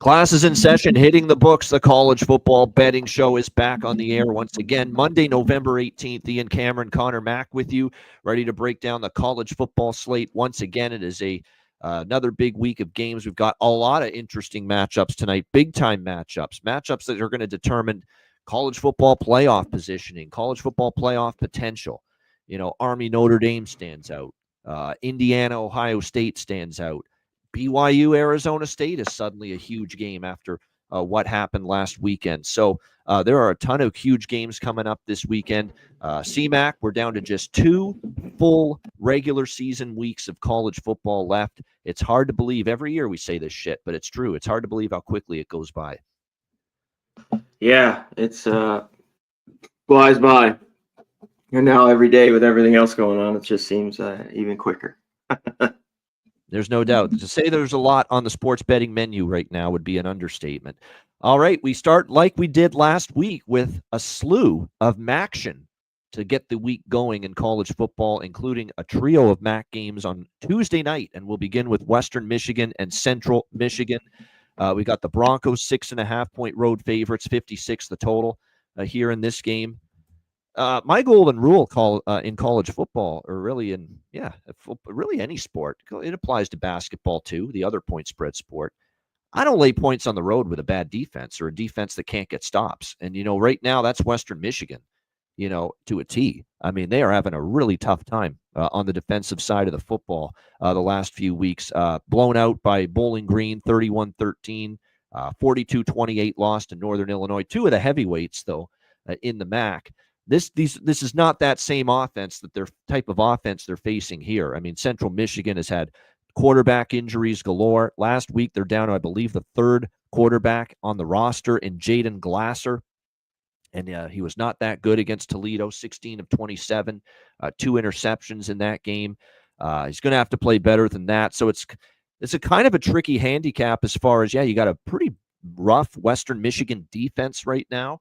Class is in session, hitting the books. The college football betting show is back on the air once again. Monday, November 18th, Ian Cameron, Connor Mack with you, ready to break down the college football slate. Once again, it is another big week of games. We've got a lot of interesting matchups tonight, big-time matchups that are going to determine college football playoff positioning, college football playoff potential. You know, Army Notre Dame stands out. Indiana, Ohio State stands out. BYU, Arizona State is suddenly a huge game after what happened last weekend. So there are a ton of huge games coming up this weekend. CMAC, we're down to just 2 full regular season weeks of college football left. It's hard to believe. Every year we say this shit, but it's true. It's hard to believe how quickly it goes by. Yeah, it's flies by. And now every day with everything else going on, it just seems even quicker. There's no doubt. To say there's a lot on the sports betting menu right now would be an understatement. All right, we start like we did last week with a slew of MACtion to get the week going in college football, including a trio of MAC games on Tuesday night. And we'll begin with Western Michigan and Central Michigan. We got the Broncos 6.5-point road favorites, 56 the total here in this game. My golden rule in college football, or really really any sport, it applies to basketball too, the other point spread sport. I don't lay points on the road with a bad defense or a defense that can't get stops. And, you know, right now that's Western Michigan, you know, to a T. I mean, they are having a really tough time on the defensive side of the football the last few weeks. Blown out by Bowling Green, 31-13, 42-28 lost to Northern Illinois. 2 of the heavyweights, though, in the MAC. This is not that same offense, that their type of offense they're facing here. I mean, Central Michigan has had quarterback injuries galore. Last week, they're down to, I believe, the 3rd quarterback on the roster in Jaden Glasser. And he was not that good against Toledo, 16 of 27, 2 interceptions in that game. He's going to have to play better than that. So it's a kind of a tricky handicap as far as, you got a pretty rough Western Michigan defense right now.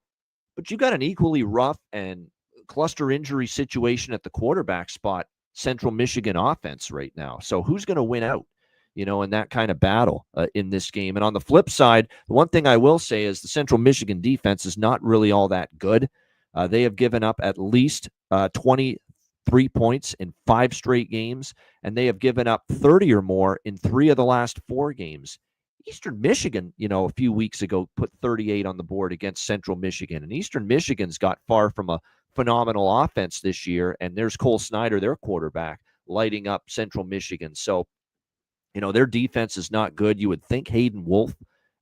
But you got an equally rough and cluster injury situation at the quarterback spot, Central Michigan offense right now. So who's going to win out, you know, in that kind of battle in this game? And on the flip side, the one thing I will say is the Central Michigan defense is not really all that good. They have given up at least 23 points in 5 straight games, and they have given up 30 or more in 3 of the last 4 games. Eastern Michigan, you know, a few weeks ago put 38 on the board against Central Michigan, and Eastern Michigan's got far from a phenomenal offense this year, and there's Cole Snyder, their quarterback, lighting up Central Michigan. So, you know, their defense is not good. You would think Hayden Wolf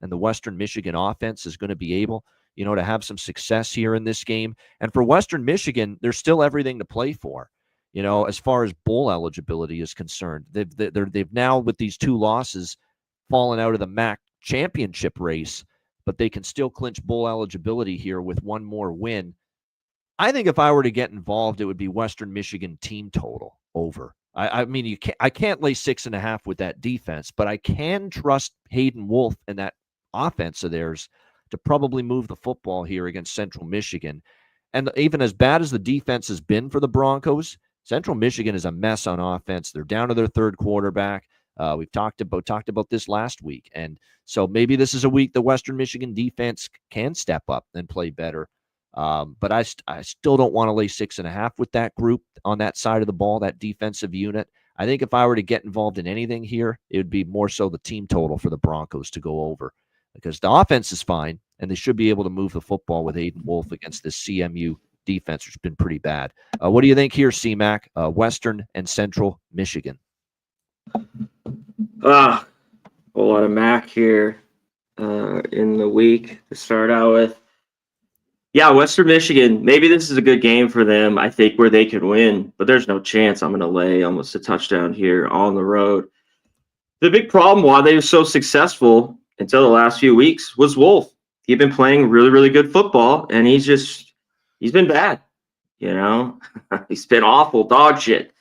and the Western Michigan offense is going to be able, you know, to have some success here in this game. And for Western Michigan, there's still everything to play for, you know, as far as bowl eligibility is concerned. They've now, with these 2 losses, fallen out of the MAC championship race, but they can still clinch bowl eligibility here with 1 more win. I think if I were to get involved, it would be Western Michigan team total over. I mean, I can't lay 6.5 with that defense, but I can trust Hayden Wolf and that offense of theirs to probably move the football here against Central Michigan. And even as bad as the defense has been for the Broncos, Central Michigan is a mess on offense. They're down to their 3rd quarterback. We've talked about this last week. And so maybe this is a week the Western Michigan defense can step up and play better. But I still don't want to lay 6.5 with that group on that side of the ball, that defensive unit. I think if I were to get involved in anything here, it would be more so the team total for the Broncos to go over, because the offense is fine and they should be able to move the football with Hayden Wolf against this CMU defense, which has been pretty bad. What do you think here, CMAC, Western and Central Michigan? A lot of MAC here in the week to start out with. Yeah, Western Michigan, maybe this is a good game for them, I think, where they could win, but there's no chance I'm going to lay almost a touchdown here on the road. The big problem why they were so successful until the last few weeks was Wolf. He'd been playing really, really good football, and he's been bad, you know? He's been awful, dog shit.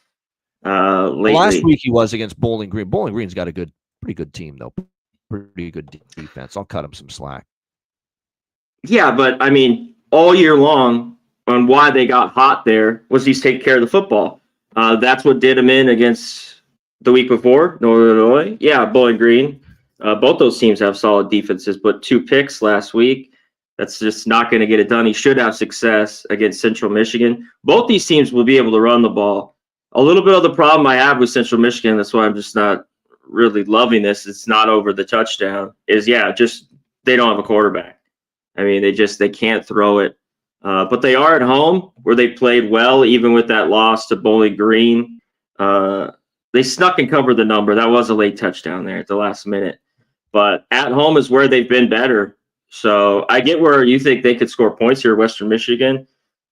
Lately. Last week he was against Bowling Green. Bowling Green's got a pretty good team, though. Pretty good defense. I'll cut him some slack. Yeah, but I mean, all year long, on why they got hot there was he's taking care of the football. That's what did him in against the week before, Northern Illinois. Yeah, Bowling Green. Both those teams have solid defenses, but 2 picks last week. That's just not going to get it done. He should have success against Central Michigan. Both these teams will be able to run the ball. A little bit of the problem I have with Central Michigan, that's why I'm just not really loving this. It's not over the touchdown. Just they don't have a quarterback. I mean, they can't throw it. But they are at home where they played well, even with that loss to Bowling Green. They snuck and covered the number. That was a late touchdown there at the last minute. But at home is where they've been better. So I get where you think they could score points here, Western Michigan.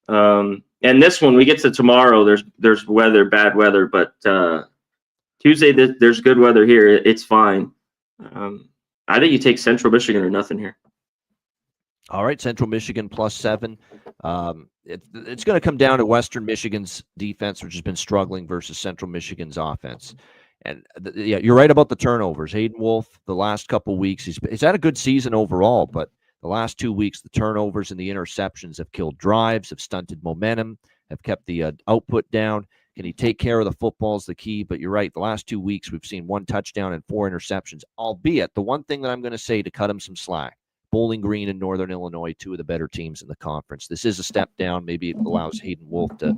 And this one, we get to tomorrow, there's weather, bad weather. But Tuesday, there's good weather here. It's fine. I think you take Central Michigan or nothing here. All right, Central Michigan +7. It's going to come down to Western Michigan's defense, which has been struggling, versus Central Michigan's offense. And you're right about the turnovers. Hayden Wolf, the last couple weeks, he's had a good season overall, but the last 2 weeks, the turnovers and the interceptions have killed drives, have stunted momentum, have kept the output down. Can he take care of the football is the key? But you're right. The last 2 weeks, we've seen 1 touchdown and 4 interceptions, albeit the one thing that I'm going to say to cut him some slack, Bowling Green and Northern Illinois, 2 of the better teams in the conference. This is a step down. Maybe it allows Hayden Wolf to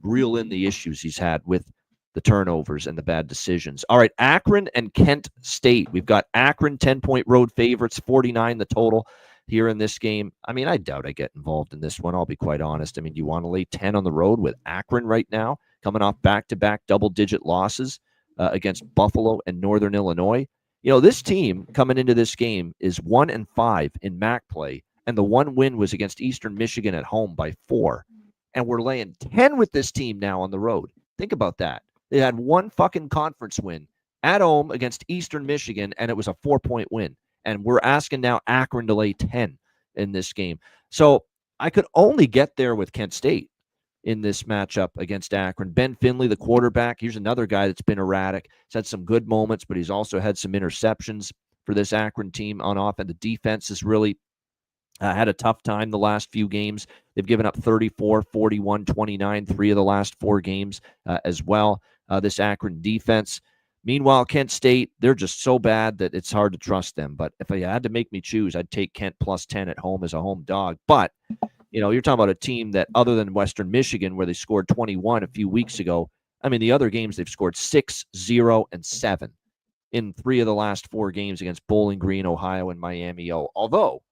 reel in the issues he's had with the turnovers and the bad decisions. All right, Akron and Kent State. We've got Akron 10-point road favorites, 49 the total here in this game. I mean, I doubt I get involved in this one. I'll be quite honest. I mean, do you want to lay 10 on the road with Akron right now, coming off back-to-back double-digit losses against Buffalo and Northern Illinois? You know, this team coming into this game is 1-5 in MAC play, and the one win was against Eastern Michigan at home by 4. And we're laying 10 with this team now on the road. Think about that. They had 1 fucking conference win at home against Eastern Michigan, and it was a 4-point win. And we're asking now Akron to lay 10 in this game. So I could only get there with Kent State in this matchup against Akron. Ben Finley, the quarterback, here's another guy that's been erratic. He's had some good moments, but he's also had some interceptions for this Akron team on offense. The defense has really had a tough time the last few games. They've given up 34, 41, 29, 3 of the last 4 games as well, this Akron defense. Meanwhile, Kent State, they're just so bad that it's hard to trust them. But if I had to make me choose, I'd take Kent +10 at home as a home dog. But, you know, you're talking about a team that, other than Western Michigan, where they scored 21 a few weeks ago, I mean, the other games they've scored 6, 0, and 7 in 3 of the last 4 games against Bowling Green, Ohio, and Miami O. Although,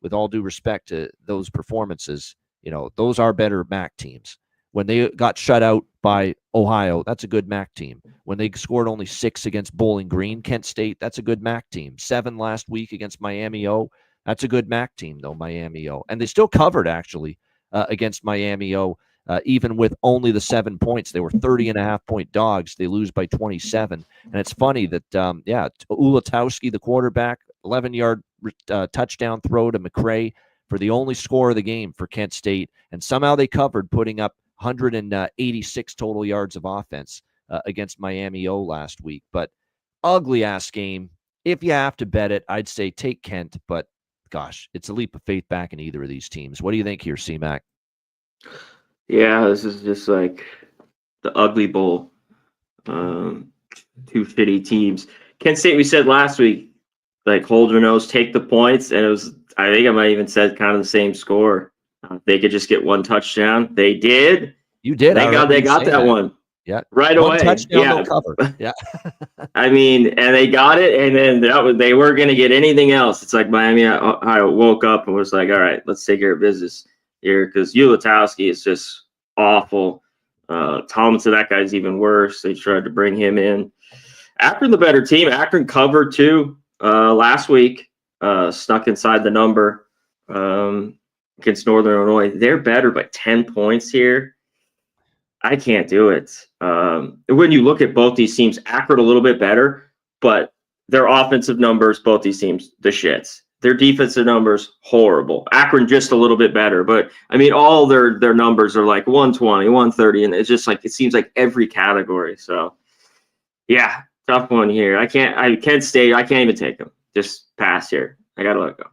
with all due respect to those performances, you know, those are better MAC teams. When they got shut out by Ohio, that's a good MAC team. When they scored only 6 against Bowling Green, Kent State, that's a good MAC team. 7 last week against Miami O, that's a good MAC team, though, Miami O. And they still covered, actually, against Miami O, even with only the 7 points. They were 30.5-point dogs. They lose by 27. And it's funny that, Ulatowski, the quarterback, 11-yard touchdown throw to McCray for the only score of the game for Kent State. And somehow they covered, putting up 186 total yards of offense against Miami O last week. But ugly-ass game. If you have to bet it, I'd say take Kent. But, gosh, it's a leap of faith back in either of these teams. What do you think here, C-Mac? Yeah, this is just like the ugly bowl. 2 shitty teams. Kent State, we said last week, like, hold your nose, take the points. And it was, I think I might even said kind of the same score. They could just get 1 touchdown. They did. You did. Thank God they got that one. Yeah. Right One away. Touchdown, yeah. no cover. Yeah. I mean, and they got it, and then they weren't going to get anything else. It's like Miami, I woke up and was like, all right, let's take care of business here, because Ulatowski is just awful. Tomlinson, that guy's even worse. They tried to bring him in. Akron, the better team. Akron covered too last week, snuck inside the number against Northern Illinois. They're better by 10 points here. I can't do it. When you look at both these teams, Akron a little bit better, but their offensive numbers, both these teams, the shits. Their defensive numbers, horrible. Akron just a little bit better, but I mean, all their numbers are like 120, 130, and it's just like, it seems like every category. So, yeah, tough one here. I can't stay. I can't even take them. Just pass here. I gotta let it go.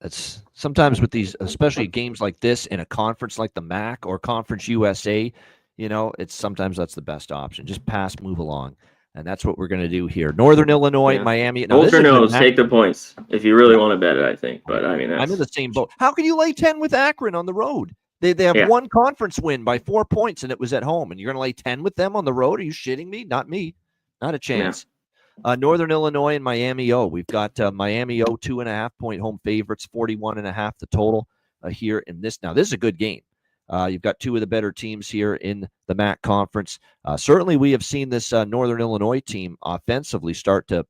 That's sometimes with these, especially games like this in a conference like the MAC or Conference USA, you know, it's sometimes that's the best option. Just pass, move along. And that's what we're going to do here. Northern Illinois, Yeah. Miami. Now, Both this or is a good no's, match. take the points if you really want to bet it, I think. But I mean, I'm in the same boat. How can you lay 10 with Akron on the road? They have one conference win by 4 points, and it was at home. And you're going to lay 10 with them on the road? Are you shitting me? Not me. Not a chance. Yeah. Northern Illinois and Miami O. We've got Miami O 2.5-point home favorites, 41.5 the total here in this. Now, this is a good game. You've got two of the better teams here in the MAC conference. Certainly, we have seen this Northern Illinois team offensively start to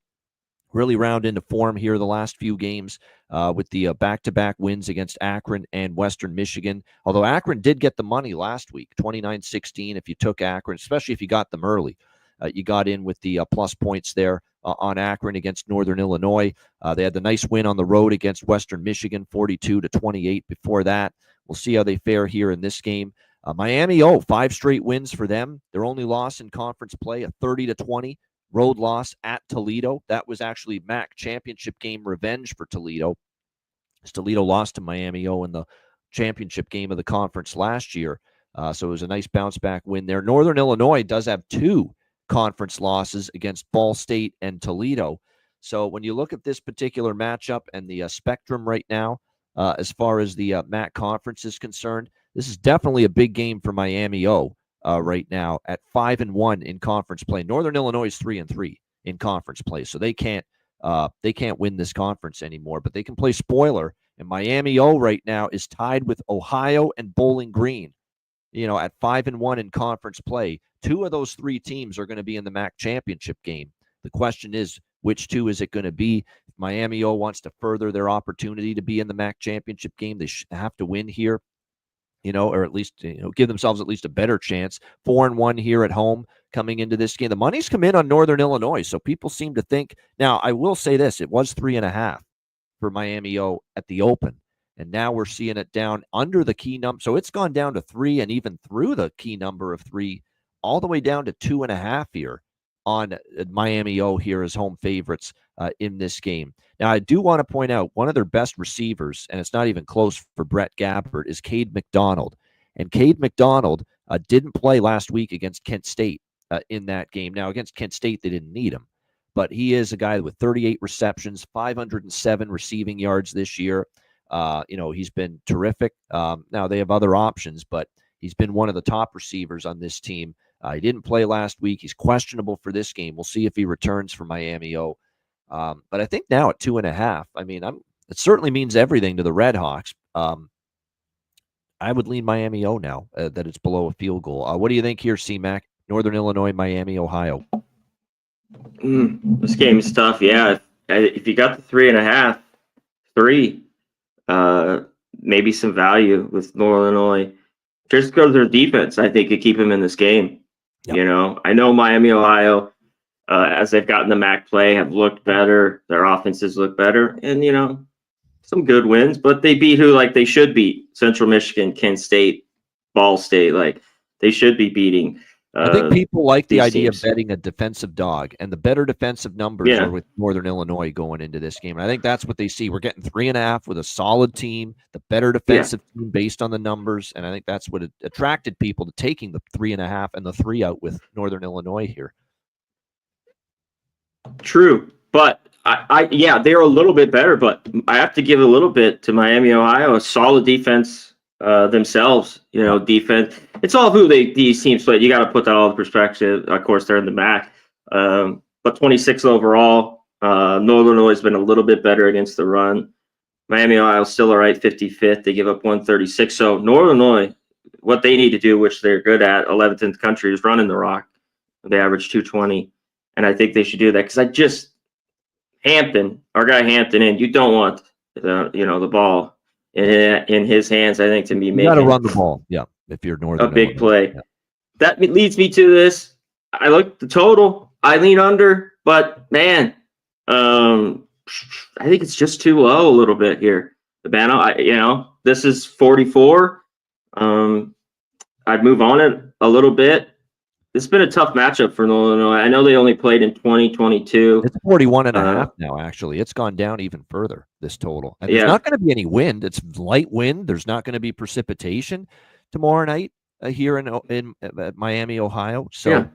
really round into form here the last few games with the back-to-back wins against Akron and Western Michigan. Although Akron did get the money last week, 29-16 if you took Akron, especially if you got them early. You got in with the plus points there on Akron against Northern Illinois. They had the nice win on the road against Western Michigan, 42-28 before that. We'll see how they fare here in this game. Miami, 5 straight wins for them. Their only loss in conference play, a 30-20 road loss at Toledo. That was actually MAC championship game revenge for Toledo. Toledo lost to Miami in the championship game of the conference last year. So it was a nice bounce back win there. Northern Illinois does have 2 conference losses against Ball State and Toledo. So when you look at this particular matchup and the spectrum right now, as far as the MAC conference is concerned, this is definitely a big game for Miami right now at 5-1 in conference play. Northern Illinois is 3-3 in conference play, so they can't win this conference anymore, but they can play spoiler. And Miami right now is tied with Ohio and Bowling Green, at 5-1 in conference play. 2 of those 3 teams are going to be in the MAC championship game. The question is, which 2 is it going to be? If Miami wants to further their opportunity to be in the MAC championship game, they have to win here, or at least, give themselves at least a better chance. 4-1 here at home coming into this game. The money's come in on Northern Illinois, so people seem to think. Now, I will say this. It was 3.5 for Miami at the open, and now we're seeing it down under the key number. So it's gone down to 3, and even through the key number of 3, all the way down to 2.5 here on Miami here as home favorites in this game. Now, I do want to point out one of their best receivers, and it's not even close for Brett Gabbert, is Cade McDonald. And Cade McDonald didn't play last week against Kent State in that game. Now, against Kent State, they didn't need him. But he is a guy with 38 receptions, 507 receiving yards this year. He's been terrific. Now, they have other options, but he's been one of the top receivers on this team. He didn't play last week. He's questionable for this game. We'll see if he returns for Miami but I think now at 2.5, I mean, it certainly means everything to the Red Hawks. I would lean Miami now that it's below a field goal. What do you think here, C-Mac? Northern Illinois, Miami, Ohio. This game is tough. Yeah, if you got the 3.5, 3, maybe some value with Northern Illinois. Just go to their defense. I think could keep them in this game. Yep. I know Miami, Ohio, as they've gotten the MAC play, have looked better. Their offenses look better, and some good wins. But they beat who like they should beat: Central Michigan, Kent State, Ball State. Like they should be beating. I think people like the idea teams. of betting a defensive dog, and the better defensive numbers are with Northern Illinois going into this game. And I think that's what they see. We're getting 3.5 with a solid team, the better defensive team based on the numbers, and I think that's what attracted people to taking the 3.5 and the 3 out with Northern Illinois here. True, but they're a little bit better, but I have to give a little bit to Miami, Ohio. A solid defense themselves. Defense. It's all who these teams play. You got to put that all in perspective. Of course, they're in the MAC, but 26 overall. Northern Illinois has been a little bit better against the run. Miami, Ohio, still all right, 55th. They give up 136. So Northern Illinois, what they need to do, which they're good at, 11th in the country, is running the rock. They average 220. And I think they should do that because our guy Hampton, and you don't want the ball in his hands. I think to be making. You got to run the ball, if you're Northern. A big Illinois. play. Yeah. That leads me to this. I looked at the total. I lean under, but man, I think it's just too low a little bit here. The Bano, this is 44. I'd move on it a little bit. It's been a tough matchup for Illinois. I know they only played in 2022. It's 41.5 now, actually. It's gone down even further, this total. And there's not going to be any wind. It's light wind. There's not going to be precipitation tomorrow night here in Miami, Ohio. So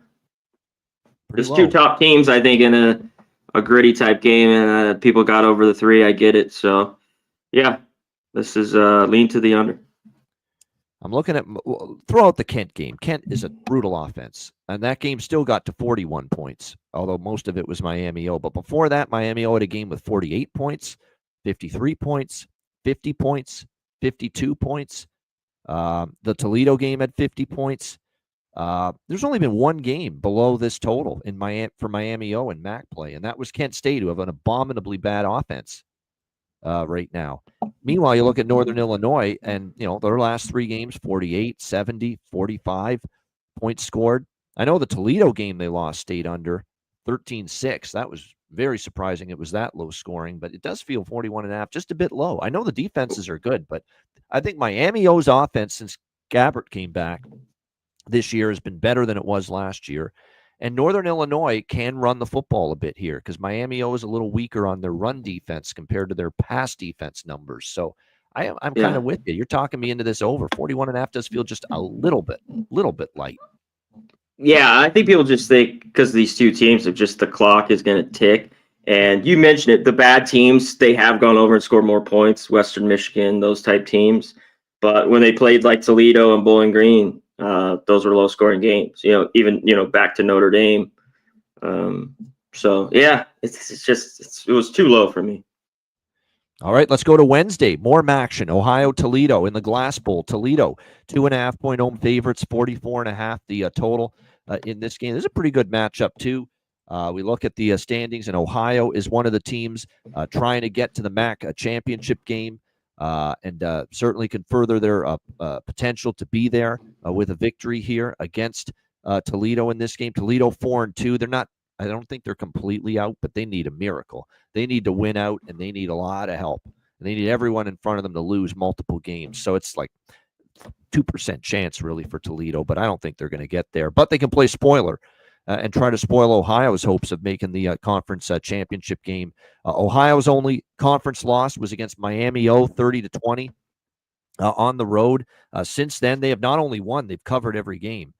There's low. two top teams, I think, in a gritty type game, and people got over the 3. I get it. So, yeah, this is lean to the under. I'm looking at throw out the Kent game. Kent is a brutal offense, and that game still got to 41 points, although most of it was Miami O. But before that, Miami O had a game with 48 points, 53 points, 50 points, 52 points. The Toledo game had 50 points. There's only been one game below this total in for Miami O and MAC play, and that was Kent State, who have an abominably bad offense right now. Meanwhile, you look at Northern Illinois, and their last 3 games, 48, 70, 45 points scored. I know the Toledo game they lost stayed under 13-6. That was very surprising. It was that low scoring, but it does feel 41.5, just a bit low. I know the defenses are good, but I think Miami O's offense since Gabbert came back this year has been better than it was last year. And Northern Illinois can run the football a bit here because Miami O is a little weaker on their run defense compared to their pass defense numbers. So I'm kind of with you. You're talking me into this over. 41.5 does feel just a little bit light. Yeah, I think people just think because these two teams are just the clock is going to tick. And you mentioned it, the bad teams, they have gone over and scored more points, Western Michigan, those type teams. But when they played like Toledo and Bowling Green, those were low-scoring games. Even back to Notre Dame. So yeah, it was too low for me. All right, let's go to Wednesday. More action. Ohio Toledo in the Glass Bowl. Toledo 2.5-point home favorites, 44.5 the total in this game. This is a pretty good matchup too. We look at the standings, and Ohio is one of the teams trying to get to the MAC championship game. And certainly can further their potential to be there with a victory here against Toledo in this game. Toledo 4-2. They're not. I don't think they're completely out, but they need a miracle. They need to win out, and they need a lot of help. And they need everyone in front of them to lose multiple games. So it's like 2% chance really for Toledo, but I don't think they're going to get there. But they can play spoiler and try to spoil Ohio's hopes of making the conference championship game. Ohio's only conference loss was against Miami O, 30-20 on the road. Since then, they have not only won, they've covered every game.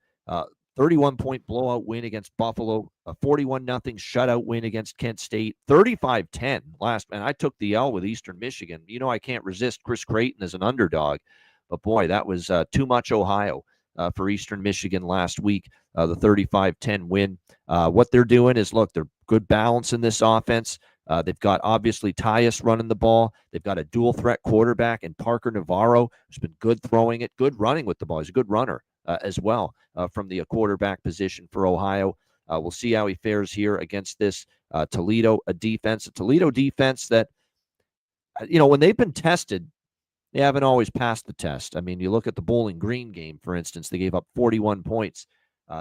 31-point blowout win against Buffalo, a 41-0 shutout win against Kent State, 35-10 last. And I took the L with Eastern Michigan. I can't resist Chris Creighton as an underdog, but boy, that was too much Ohio for Eastern Michigan last week. The 35-10 win. What they're doing is, look, they're good balance in this offense. They've got obviously Tyus running the ball. They've got a dual threat quarterback in Parker Navarro, who's been good throwing it, good running with the ball. He's a good runner as well from the quarterback position for Ohio. We'll see how he fares here against this Toledo defense. A Toledo defense that, when they've been tested, they haven't always passed the test. I mean, you look at the Bowling Green game, for instance, they gave up 41 points.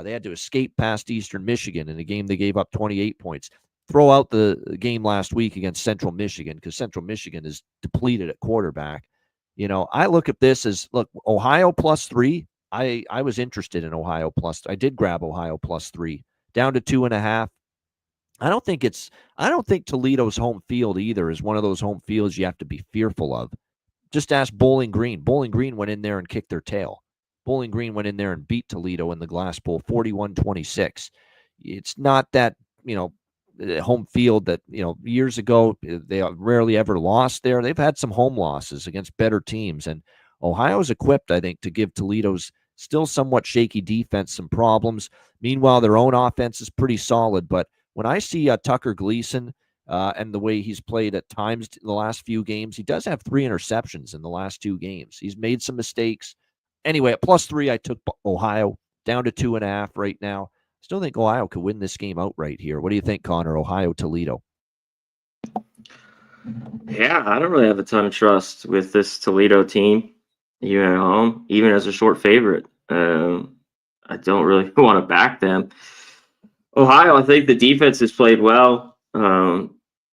They had to escape past Eastern Michigan in a game they gave up 28 points. Throw out the game last week against Central Michigan because Central Michigan is depleted at quarterback. I look at this as, look, Ohio +3. I was interested in Ohio I did grab Ohio +3 down to 2.5. I don't think Toledo's home field either is one of those home fields you have to be fearful of. Just ask Bowling Green. Bowling Green went in there and kicked their tail. Bowling Green went in there and beat Toledo in the Glass Bowl 41-26. It's not that, home field that, years ago they rarely ever lost there. They've had some home losses against better teams, and Ohio's equipped, I think, to give Toledo's still somewhat shaky defense some problems. Meanwhile, their own offense is pretty solid, but when I see Tucker Gleason and the way he's played at times in the last few games, he does have 3 interceptions in the last 2 games. He's made some mistakes. Anyway, at +3, I took Ohio down to 2.5 right now. Still think Ohio could win this game outright here. What do you think, Connor? Ohio, Toledo. Yeah, I don't really have a ton of trust with this Toledo team, even at home, even as a short favorite. I don't really want to back them. Ohio, I think the defense has played well the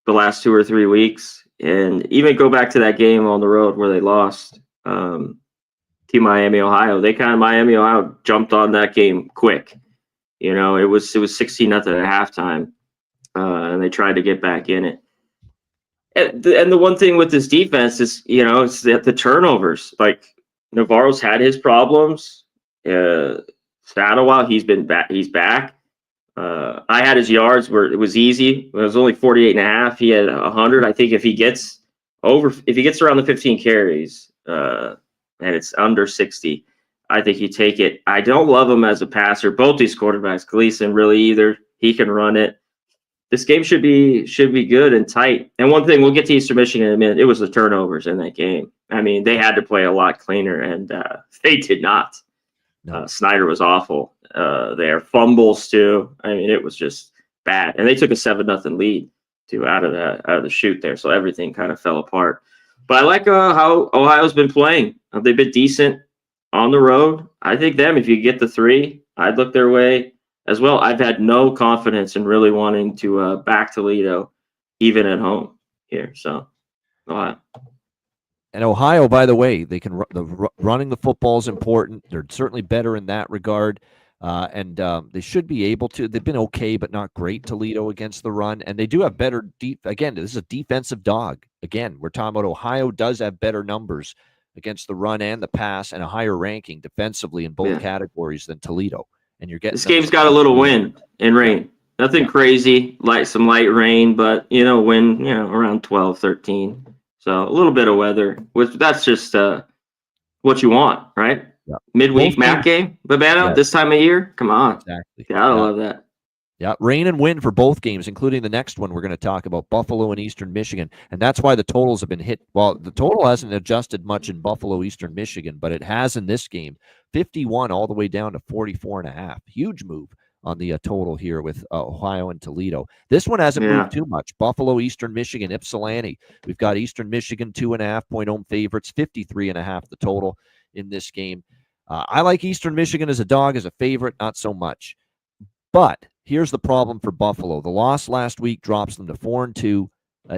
last 2 or 3 weeks, and even go back to that game on the road where they lost to Miami, Ohio. Miami, Ohio jumped on that game quick. It was 16-0 at halftime, and they tried to get back in it. And the one thing with this defense is, it's the turnovers. Like, Navarro's had his problems. It's had a while. He's been back. He's back. I had his yards where it was easy. It was only 48.5. He had 100. I think if he gets around the 15 carries, and it's under 60, I think you take it. I don't love him as a passer. Both these quarterbacks, Gleason really either. He can run it. This game should be good and tight. And one thing, we'll get to Eastern Michigan in a minute. It was the turnovers in that game. I mean, they had to play a lot cleaner, and they did not. No. Snyder was awful. Their fumbles too. I mean, it was just bad. And they took a 7-0 lead out of the chute there. So everything kind of fell apart. But I like how Ohio's been playing. They've been decent on the road. I think if you get the 3, I'd look their way as well. I've had no confidence in really wanting to back Toledo, even at home here. So, Ohio. And Ohio, by the way, they can running the football is important. They're certainly better in that regard, and they should be able to. They've been okay, but not great. Toledo against the run, and they do have better Again, this is a defensive dog. Again, we're talking about Ohio does have better numbers against the run and the pass, and a higher ranking defensively in both categories than Toledo. And you're getting this game's got a little wind and rain. Nothing crazy, some light rain, but wind, around 12, 13. So a little bit of weather, which that's just what you want, right? Yeah. Midweek MAC game, Babano, this time of year. Come on, exactly. Gotta love that. Yeah, rain and wind for both games, including the next one we're going to talk about, Buffalo and Eastern Michigan. And that's why the totals have been hit. Well, the total hasn't adjusted much in Buffalo, Eastern Michigan, but it has in this game, 51 all the way down to 44.5. Huge move on the total here with Ohio and Toledo. This one hasn't moved too much. Buffalo, Eastern Michigan, Ypsilanti. We've got Eastern Michigan 2.5-point home favorites, 53.5 the total in this game. I like Eastern Michigan as a dog, as a favorite, not so much. But here's the problem for Buffalo. The loss last week drops them to 4-2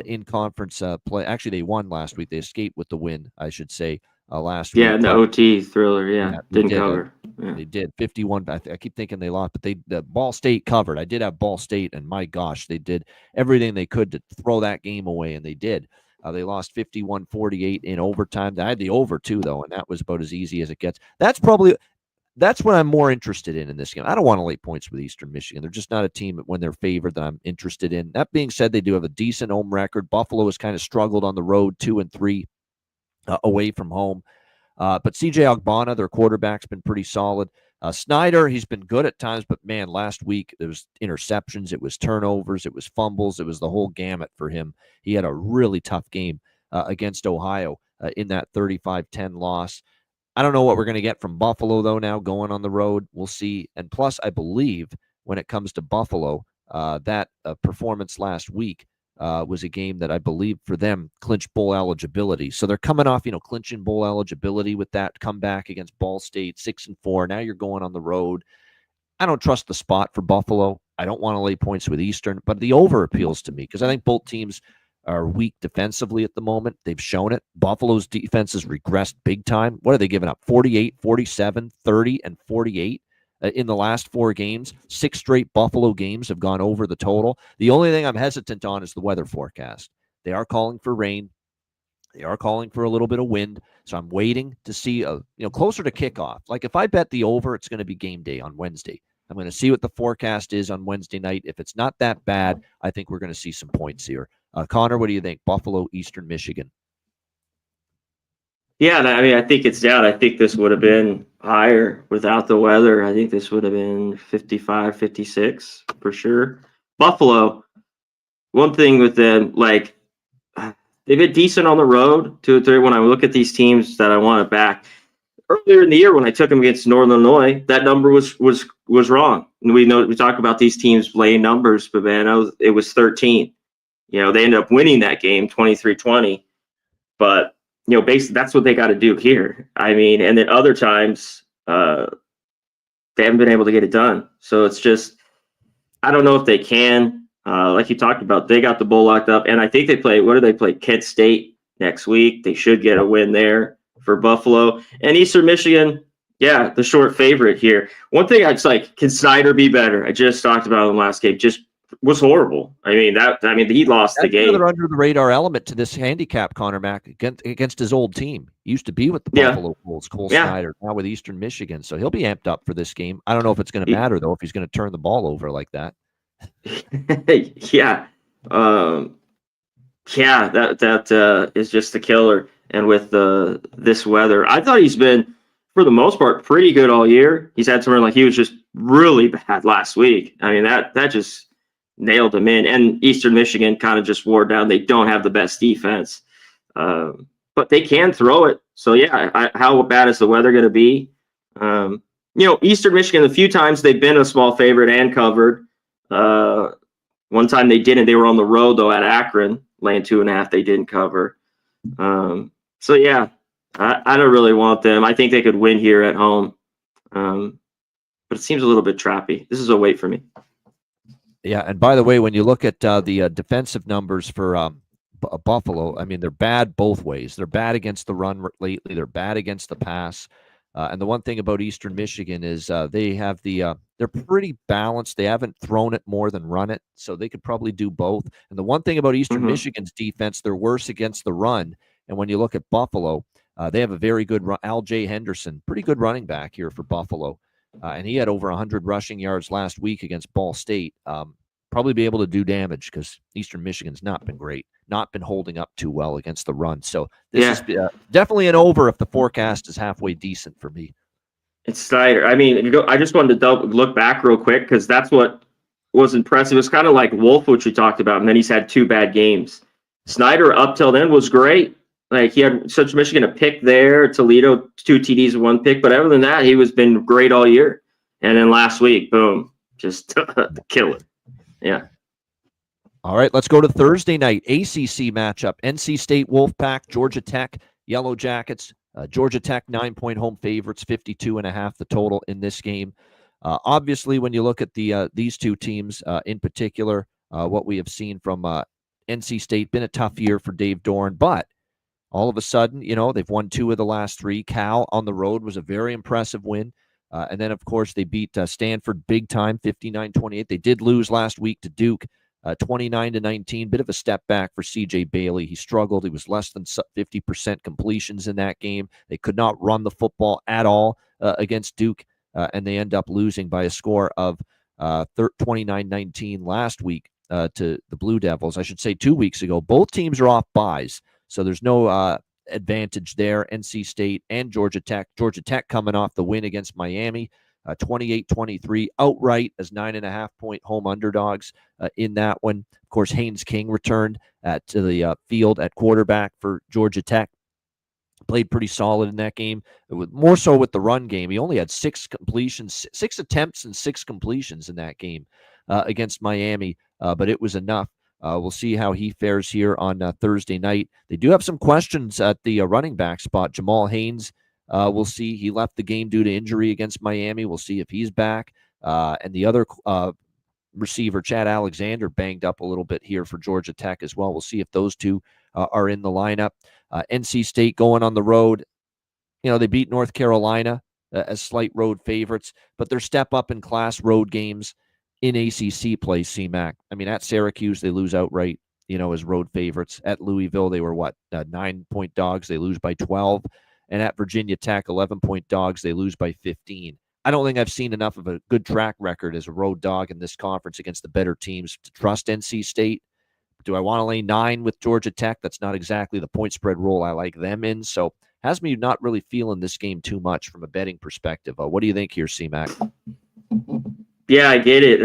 in conference play. Actually, they won last week. They escaped with the win, I should say, last week. Yeah, in the OT thriller, didn't cover. They did 51. I keep thinking they lost, but the Ball State covered. I did have Ball State, and my gosh, they did everything they could to throw that game away, and they did. They lost 51-48 in overtime. I had the over too, though, and that was about as easy as it gets. That's what I'm more interested in this game. I don't want to lay points with Eastern Michigan. They're just not a team when they're favored that I'm interested in. That being said, they do have a decent home record. Buffalo has kind of struggled on the road, 2-3 away from home. But CJ Ogbonna, their quarterback's been pretty solid. Snyder, he's been good at times, but man, last week there was interceptions, it was turnovers, it was fumbles, it was the whole gamut for him. He had a really tough game against Ohio in that 35-10 loss. I don't know what we're going to get from Buffalo, though, now going on the road. We'll see. And plus, I believe when it comes to Buffalo, that performance last week was a game that I believe for them clinched bowl eligibility. So they're coming off, clinching bowl eligibility with that comeback against Ball State, 6-4. Now you're going on the road. I don't trust the spot for Buffalo. I don't want to lay points with Eastern, but the over appeals to me because I think both teams are weak defensively at the moment. They've shown it. Buffalo's defense has regressed big time. What are they giving up? 48, 47, 30, and 48 in the last 4 games. 6 straight Buffalo games have gone over the total. The only thing I'm hesitant on is the weather forecast. They are calling for rain. They are calling for a little bit of wind. So I'm waiting to see, closer to kickoff. Like if I bet the over, it's going to be game day on Wednesday. I'm going to see what the forecast is on Wednesday night. If it's not that bad, I think we're going to see some points here. Connor, what do you think? Buffalo, Eastern Michigan. Yeah, I mean, I think it's down. I think this would have been higher without the weather. I think this would have been 55, 56 for sure. Buffalo, one thing with them, like they've been decent on the road, 2-3. When I look at these teams that I want to back, earlier in the year when I took them against Northern Illinois, that number was wrong. And we talk about these teams laying numbers, but man, it was 13. They ended up winning that game 23-20. But basically that's what they got to do here. I mean, and then other times they haven't been able to get it done. So it's just I don't know if they can. Like you talked about, they got the bowl locked up, and I think they play. What do they play? Kent State next week. They should get a win there for Buffalo and Eastern Michigan. Yeah, the short favorite here. One thing I was like, can Snyder be better? I just talked about him last game. Just was horrible. I mean, he lost the game. Another under the radar element to this handicap, Connor Mack, against his old team. He used to be with the Buffalo Bulls, Cole Snyder, now with Eastern Michigan. So he'll be amped up for this game. I don't know if it's going to matter though, if he's going to turn the ball over like that. Yeah. That is just a killer. And with this weather, I thought he's been, for the most part, pretty good all year. He's had somewhere like he was just really bad last week. I mean, that just nailed him in. And Eastern Michigan kind of just wore down. They don't have the best defense, but they can throw it. So, yeah, how bad is the weather going to be? Eastern Michigan, a few times they've been a small favorite and covered. One time they didn't. They were on the road, though, at Akron, laying 2.5. They didn't cover. So, yeah, I don't really want them. I think they could win here at home. But it seems a little bit trappy. This is a wait for me. Yeah, and by the way, when you look at the defensive numbers for Buffalo, I mean, they're bad both ways. They're bad against the run lately. They're bad against the pass. And the one thing about Eastern Michigan is they have they're pretty balanced. They haven't thrown it more than run it, so they could probably do both. And the one thing about Eastern Michigan's defense, they're worse against the run. And when you look at Buffalo, they have a very good Al J. Henderson, pretty good running back here for Buffalo. And he had over 100 rushing yards last week against Ball State. Probably be able to do damage because Eastern Michigan's not been great, not been holding up too well against the run. So this is definitely an over if the forecast is halfway decent for me. It's Snyder. I mean, I just wanted to look back real quick because that's what was impressive. It's kind of like Wolf, which we talked about, and then he's had 2 bad games. Snyder, up till then, was great. Like, he had Central Michigan a pick there, Toledo 2 TDs, 1 pick. But other than that, he was been great all year. And then last week, boom, just kill it. Yeah. All right, let's go to Thursday night, ACC matchup. NC State Wolfpack, Georgia Tech, Yellow Jackets. Georgia Tech, 9-point home favorites, 52.5 the total in this game. Obviously, when you look at these two teams in particular, what we have seen from NC State, been a tough year for Dave Doran, but all of a sudden, they've won 2 of the last 3. Cal on the road was a very impressive win. And then, of course, they beat Stanford big time, 59-28. They did lose last week to Duke, 29-19. Bit of a step back for C.J. Bailey. He struggled. He was less than 50% completions in that game. They could not run the football at all against Duke, and they end up losing by a score of 29-19 last week to the Blue Devils. I should say 2 weeks ago. Both teams are off byes, so there's no advantage there. NC State and Georgia Tech. Georgia Tech coming off the win against Miami, 28-23 outright as 9.5-point home underdogs in that one. Of course, Haynes King returned to the field at quarterback for Georgia Tech. Played pretty solid in that game, more so with the run game. He only had 6 completions, 6 attempts and 6 completions in that game against Miami, but it was enough. We'll see how he fares here on Thursday night. They do have some questions at the running back spot. Jamal Haynes, we'll see. He left the game due to injury against Miami. We'll see if he's back. And the other receiver, Chad Alexander, banged up a little bit here for Georgia Tech as well. We'll see if those two are in the lineup. NC State going on the road. They beat North Carolina as slight road favorites, but their step up in class road games in ACC play, CMAC. I mean, at Syracuse, they lose outright, as road favorites. At Louisville, they were 9-point dogs. They lose by 12. And at Virginia Tech, 11-point dogs. They lose by 15. I don't think I've seen enough of a good track record as a road dog in this conference against the better teams to trust NC State. Do I want to lay 9 with Georgia Tech? That's not exactly the point spread role I like them in. So has me not really feeling this game too much from a betting perspective. What do you think here, CMAC? Yeah, I get it.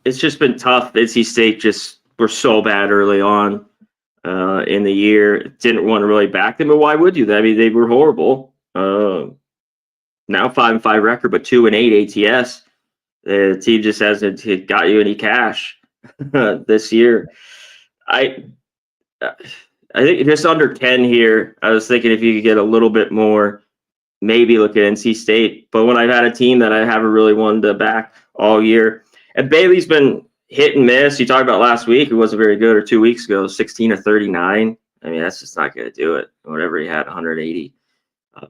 It's just been tough. NC State just were so bad early on in the year. Didn't want to really back them, but why would you? I mean, they were horrible. Now 5-5 record, but 2-8 ATS. The team just hasn't got you any cash this year. I think just under 10 here. I was thinking if you could get a little bit more, maybe look at NC State. But when I've had a team that I haven't really wanted to back all year, and Bailey's been hit and miss. You talked about last week, it wasn't very good, or 2 weeks ago, 16 or 39. I mean, that's just not going to do it. Whatever he had, 180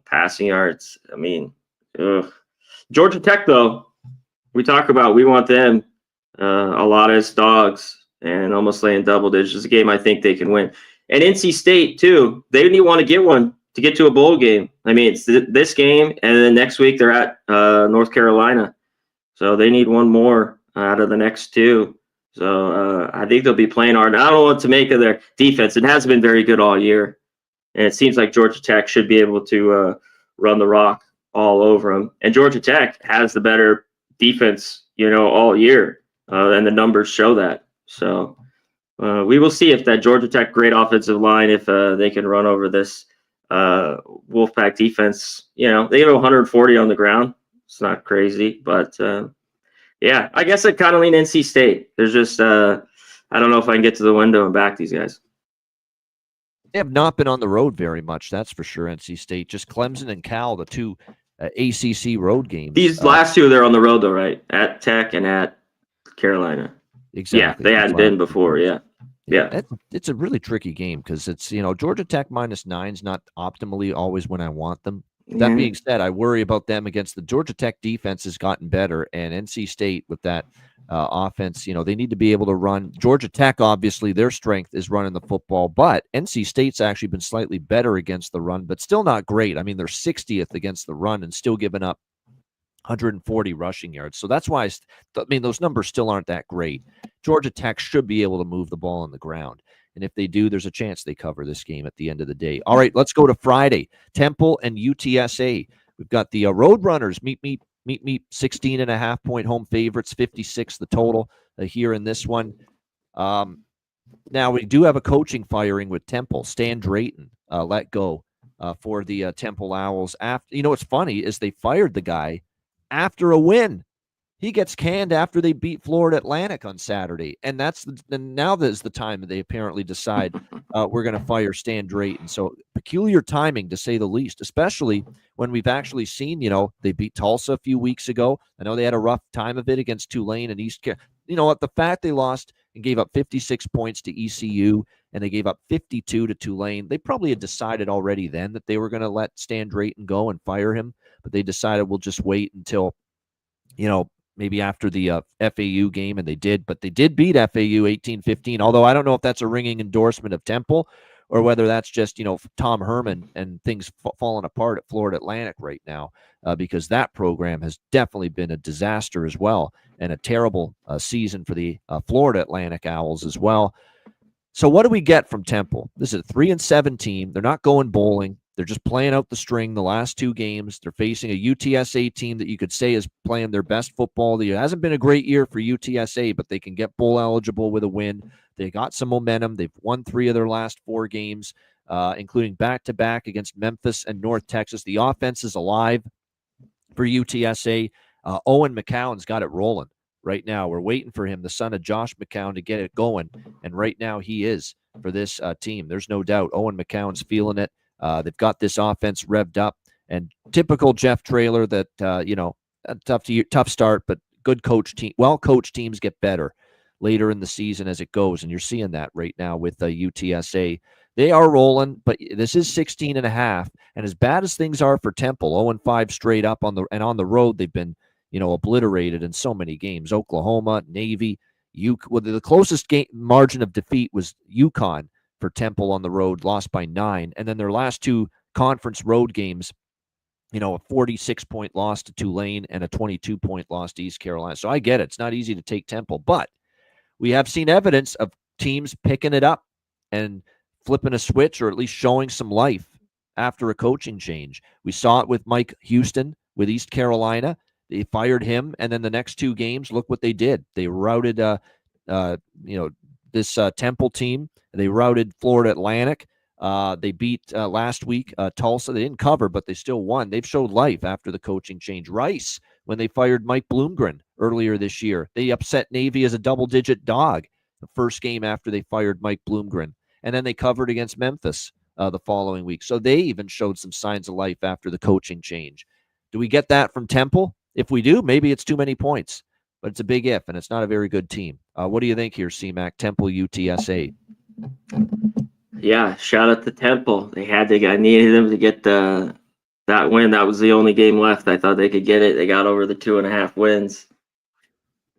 passing yards. I mean, ugh. Georgia Tech, though, we want them. a lot of his dogs and almost laying double digits. It's a game I think they can win. And NC State, too, they didn't even want to get one to get to a bowl game. I mean, it's this game, and then next week they're at North Carolina. So they need one more out of the next two. So I think they'll be playing hard. I don't know what to make of their defense. It hasn't been very good all year. And it seems like Georgia Tech should be able to run the rock all over them. And Georgia Tech has the better defense, all year. And the numbers show that. So we will see if that Georgia Tech great offensive line, if they can run over this Wolfpack defense. They have 140 on the ground. It's not crazy, but yeah, I guess I kind of lean NC State. There's just I don't know if I can get to the window and back these guys. They have not been on the road very much, that's for sure. NC State, just Clemson and Cal, the two ACC road games. These last two, they're on the road though, right? At Tech and at Carolina. Exactly. Yeah, they hadn't been before. Yeah. It's a really tricky game because it's Georgia Tech -9 is not optimally always when I want them. That being said, I worry about them against the Georgia Tech defense has gotten better, and NC State with that offense, they need to be able to run. Georgia Tech, obviously, their strength is running the football, but NC State's actually been slightly better against the run, but still not great. I mean, they're 60th against the run and still giving up 140 rushing yards. So that's why, those numbers still aren't that great. Georgia Tech should be able to move the ball on the ground. And if they do, there's a chance they cover this game at the end of the day. All right, let's go to Friday. Temple and UTSA. We've got the Roadrunners meet 16.5-point home favorites, 56 the total here in this one. Now, we do have a coaching firing with Temple. Stan Drayton let go for the Temple Owls. After, what's funny is they fired the guy after a win. He gets canned after they beat Florida Atlantic on Saturday, and now is the time that they apparently decide we're going to fire Stan Drayton. So peculiar timing, to say the least, especially when we've actually seen, they beat Tulsa a few weeks ago. I know they had a rough time of it against Tulane and East Carolina. What the fact they lost and gave up 56 points to ECU and they gave up 52 to Tulane, they probably had decided already then that they were going to let Stan Drayton go and fire him, but they decided we'll just wait until, maybe after the FAU game, and they did, but they did beat FAU 18-15, although I don't know if that's a ringing endorsement of Temple or whether that's just, Tom Herman and things falling apart at Florida Atlantic right now, because that program has definitely been a disaster as well, and a terrible season for the Florida Atlantic Owls as well. So what do we get from Temple? This is a 3-7 team. They're not going bowling. They're just playing out the string the last two games. They're facing a UTSA team that you could say is playing their best football. It hasn't been a great year for UTSA, but they can get bowl eligible with a win. They got some momentum. They've won 3 of their last 4 games, including back-to-back against Memphis and North Texas. The offense is alive for UTSA. Owen McCown's got it rolling right now. We're waiting for him, the son of Josh McCown, to get it going, and right now he is for this team. There's no doubt. Owen McCown's feeling it. They've got this offense revved up, and typical Jeff Traylor that, a tough start, but good coach team. Well-coached teams get better later in the season as it goes, and you're seeing that right now with UTSA. They are rolling, but this is 16.5, and as bad as things are for Temple, 0-5 straight up on the road, they've been, obliterated in so many games. Oklahoma, Navy, the closest margin of defeat was UConn for Temple on the road, lost by 9. And then their last 2 conference road games, a 46-point loss to Tulane and a 22-point loss to East Carolina. So I get it. It's not easy to take Temple, but we have seen evidence of teams picking it up and flipping a switch, or at least showing some life after a coaching change. We saw it with Mike Houston with East Carolina. They fired him, and then the next 2 games, look what they did. They routed this Temple team. They routed Florida Atlantic. They beat last week Tulsa. They didn't cover, but they still won. They've showed life after the coaching change. Rice, when they fired Mike Bloomgren earlier this year, they upset Navy as a double-digit dog the first game after they fired Mike Bloomgren. And then they covered against Memphis the following week. So they even showed some signs of life after the coaching change. Do we get that from Temple? If we do, maybe it's too many points. But it's a big if, and it's not a very good team. What do you think here, C-Mac? Temple, UTSA. Yeah, shout out to Temple. I needed them to get that win. That was the only game left. I thought they could get it. They got over the 2.5 wins.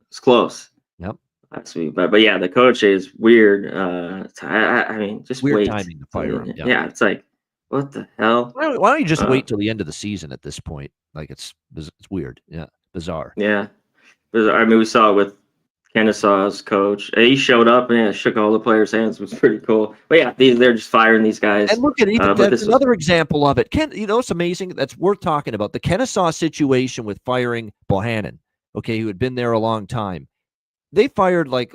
It's close. Yep. last week. But yeah, the coach is weird. I mean, just Weird wait. timing to fire him. Yeah. Yeah, it's like, what the hell? Why don't you just wait till the end of the season at this point? Like it's weird. Yeah, bizarre. Yeah. I mean, we saw it with Kennesaw's coach. He showed up and shook all the players' hands. It was pretty cool. But yeah, they're just firing these guys. And look at even that's another example of it. It's amazing. That's worth talking about. The Kennesaw situation with firing Bohannon, okay, who had been there a long time. They fired like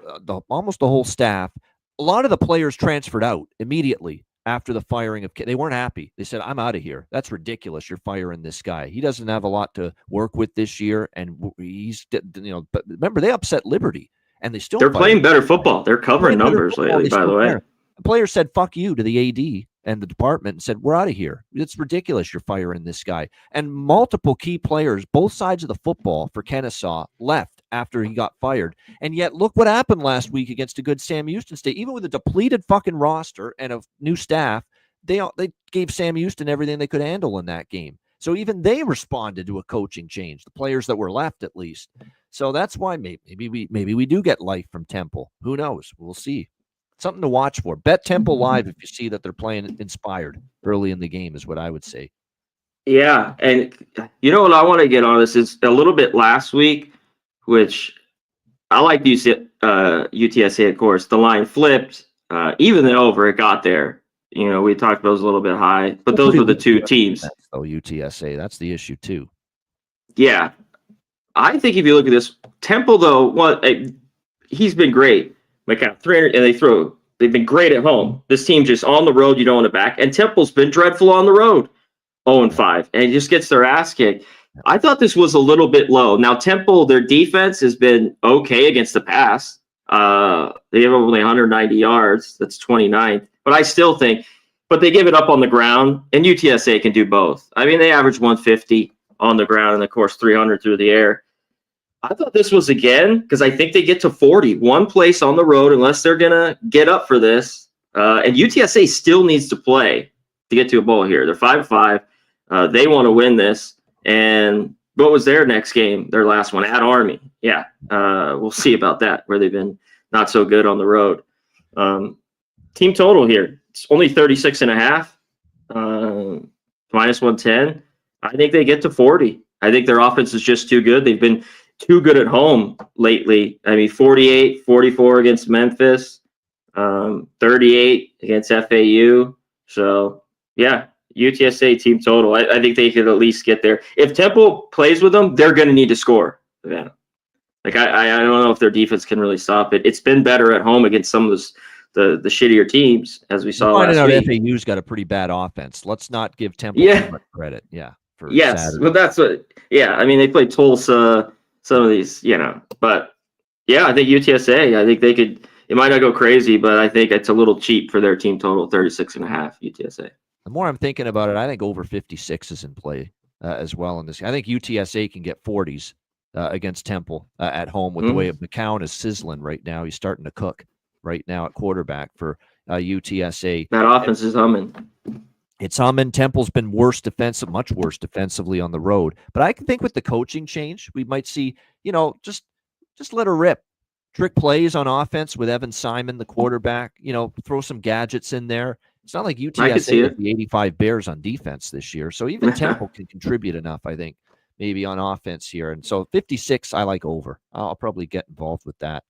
almost the whole staff. A lot of the players transferred out immediately after the firing of. They weren't happy. They said, "I'm out of here. That's ridiculous. You're firing this guy. He doesn't have a lot to work with this year, and he's But remember, they upset Liberty, and they're playing better football. They're covering numbers lately. By the way, the players said, "Fuck you" to the AD and the department and said, "We're out of here. It's ridiculous. You're firing this guy." And multiple key players, both sides of the football for Kennesaw, left after he got fired. And yet, look what happened last week against a good Sam Houston State. Even with a depleted fucking roster and a new staff, they gave Sam Houston everything they could handle in that game. So even they responded to a coaching change, the players that were left at least. So that's why maybe we do get life from Temple. Who knows? We'll see. Something to watch for. Bet Temple live if you see that they're playing inspired early in the game is what I would say. Yeah, and you know what I want to get on this is a little bit last week, which I like UTSA, of course. The line flipped, even the over, it got there. You know, we talked about it was a little bit high, but those were the two teams. Oh, UTSA, that's the issue too. Yeah, I think if you look at this, Temple though, he's been great. Like 300, and they've been great at home. This team just on the road, you don't want to back. And Temple's been dreadful on the road, 0-5, and he just gets their ass kicked. I thought this was a little bit low. Now, Temple, their defense has been okay against the pass. They have only 190 yards. That's 29th. But I still think, but they give it up on the ground, and UTSA can do both. I mean, they average 150 on the ground and, of course, 300 through the air. I thought this was, again, because I think they get to 40, one place on the road, unless they're going to get up for this. And UTSA still needs to play to get to a bowl here. They're 5-5. They want to win this. And what was their next game? Their last one at Army. Yeah, we'll see about that, where they've been not so good on the road. Team total here, it's only 36.5, minus 110. I think they get to 40. I think their offense is just too good. They've been too good at home lately. I mean, 48, 44 against Memphis, 38 against FAU. So, yeah. UTSA team total. I think they could at least get there. If Temple plays with them, they're going to need to score. Yeah. Like I don't know if their defense can really stop it. It's been better at home against some of the shittier teams, as we saw last week. FAU's got a pretty bad offense. Let's not give Temple too much credit. Yeah. Yes, Saturday. Well, that's what. Yeah, I mean they played Tulsa. Some of these, but yeah, I think UTSA. I think they could. It might not go crazy, but I think it's a little cheap for their team total, 36.5 UTSA. The more I'm thinking about it, I think over 56 is in play as well in this. I think UTSA can get 40s against Temple at home with the way McCown is sizzling right now. He's starting to cook right now at quarterback for UTSA. That offense is humming. It's humming. Temple's been much worse defensively on the road. But I can think with the coaching change, we might see, just let her rip. Trick plays on offense with Evan Simon, the quarterback, throw some gadgets in there. It's not like UTSA with the 85 Bears on defense this year. So even Temple can contribute enough, I think, maybe on offense here. And so 56, I like over. I'll probably get involved with that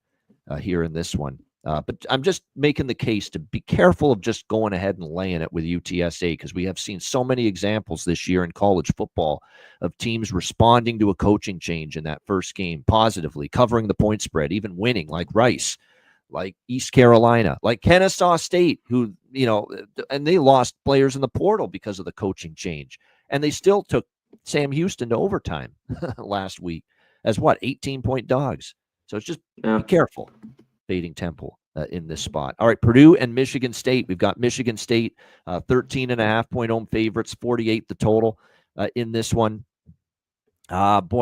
here in this one. But I'm just making the case to be careful of just going ahead and laying it with UTSA, because we have seen so many examples this year in college football of teams responding to a coaching change in that first game positively, covering the point spread, even winning, like Rice, like East Carolina, like Kennesaw State, who, and they lost players in the portal because of the coaching change. And they still took Sam Houston to overtime last week as 18-point dogs. So it's just be careful fading Temple in this spot. All right, Purdue and Michigan State. We've got Michigan State 13.5-point home favorites, 48 the total in this one. Of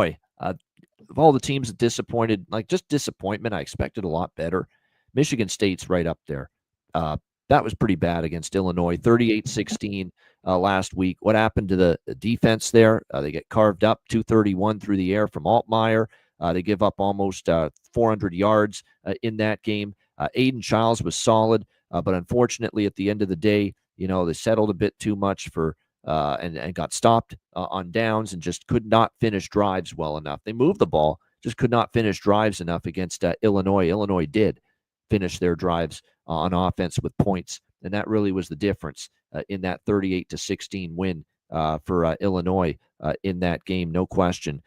all the teams that disappointed, just disappointment, I expected a lot better. Michigan State's right up there. That was pretty bad against Illinois, 38-16 last week. What happened to the defense there? They get carved up, 231 through the air from Altmaier. They give up almost 400 yards in that game. Aiden Childs was solid, but unfortunately, at the end of the day, they settled a bit too much for and got stopped on downs and just could not finish drives well enough. They moved the ball, just could not finish drives enough against Illinois. Illinois did finish their drives on offense with points, and that really was the difference in that 38-16 win for Illinois in that game, no question.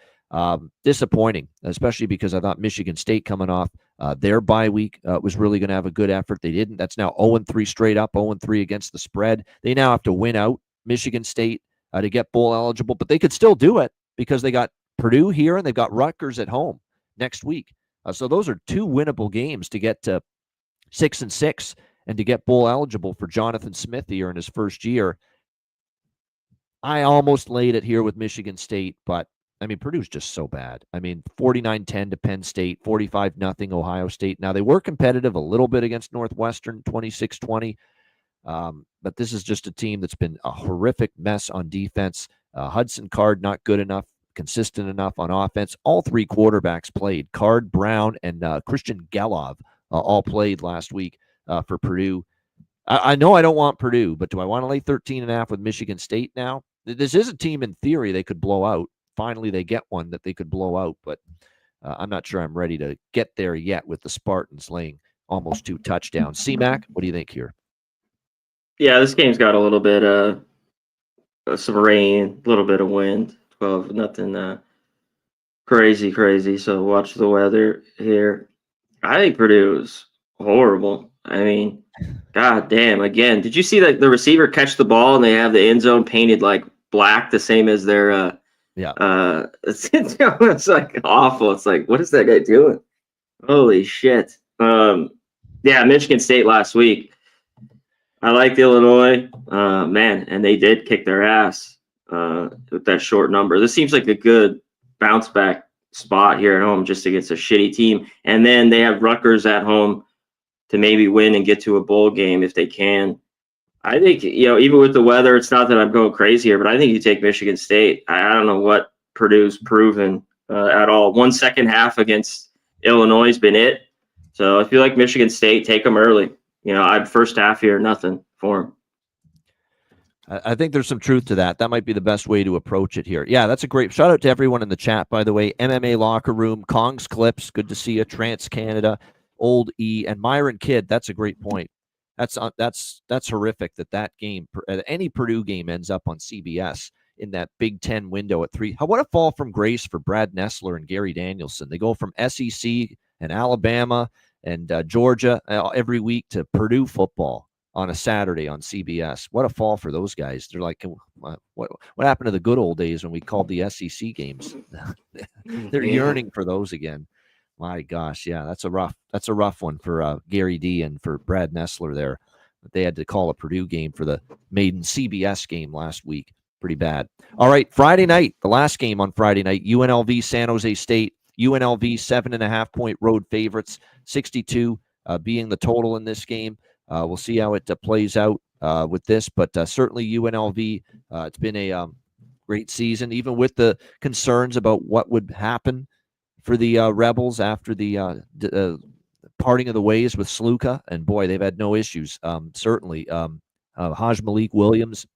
Disappointing, especially because I thought Michigan State coming off their bye week was really going to have a good effort. They didn't. That's now 0-3 straight up, 0-3 against the spread. They now have to win out Michigan State to get bowl eligible, but they could still do it because they got Purdue here and they've got Rutgers at home next week. So those are 2 winnable games to get to 6-6 and to get bowl eligible for Jonathan Smith here in his first year. I almost laid it here with Michigan State, but Purdue's just so bad. 49-10 to Penn State, 45-0 Ohio State. Now, they were competitive a little bit against Northwestern, 26-20. But this is just a team that's been a horrific mess on defense. Hudson Card, not good enough, consistent enough on offense. All 3 quarterbacks played. Card, Brown, and Christian Gelov all played last week for Purdue. I know I don't want Purdue, but do I want to lay 13.5 with Michigan State now? This is a team in theory they could blow out. Finally, they get one that they could blow out, but I'm not sure I'm ready to get there yet with the Spartans laying almost 2 touchdowns. C-Mac, what do you think here? Yeah, this game's got a little bit of some rain, a little bit of wind. 12, nothing crazy. So watch the weather here. I think Purdue is horrible. God damn. Again, did you see that the receiver catch the ball and they have the end zone painted like black, the same as their it's like awful. It's like, what is that guy doing? Holy shit. Michigan State last week. I liked Illinois, and they did kick their ass with that short number. This seems like a good bounce back spot here at home just against a shitty team. And then they have Rutgers at home to maybe win and get to a bowl game if they can. I think, even with the weather, it's not that I'm going crazy here, but I think you take Michigan State. I don't know what Purdue's proven at all. 1 second half against Illinois has been it. So if you like Michigan State, take them early. I'd first half here, nothing for them. I think there's some truth to that. That might be the best way to approach it here. Yeah, that's a great shout out to everyone in the chat, by the way. MMA Locker Room, Kong's Clips, good to see you. Trans Canada, Old E, and Myron Kidd. That's a great point. That's horrific that game, any Purdue game ends up on CBS in that Big Ten window at 3. What a fall from grace for Brad Nessler and Gary Danielson. They go from SEC and Alabama and Georgia every week to Purdue football on a Saturday on CBS. What a fall for those guys. They're like, what happened to the good old days when we called the SEC games? They're yearning for those again. My gosh, yeah, that's a rough one for Gary D and for Brad Nessler there. They had to call a Purdue game for the maiden CBS game last week. Pretty bad. All right, Friday night, the last game on Friday night, UNLV San Jose State. UNLV 7.5-point road favorites, 62 being the total in this game. We'll see how it plays out with this, but certainly UNLV, it's been a great season, even with the concerns about what would happen for the Rebels after the parting of the ways with Sluka. And boy, they've had no issues. Certainly, Haj Malik Williams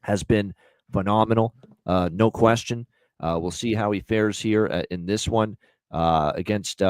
has been phenomenal, no question. We'll see how he fares here in this one against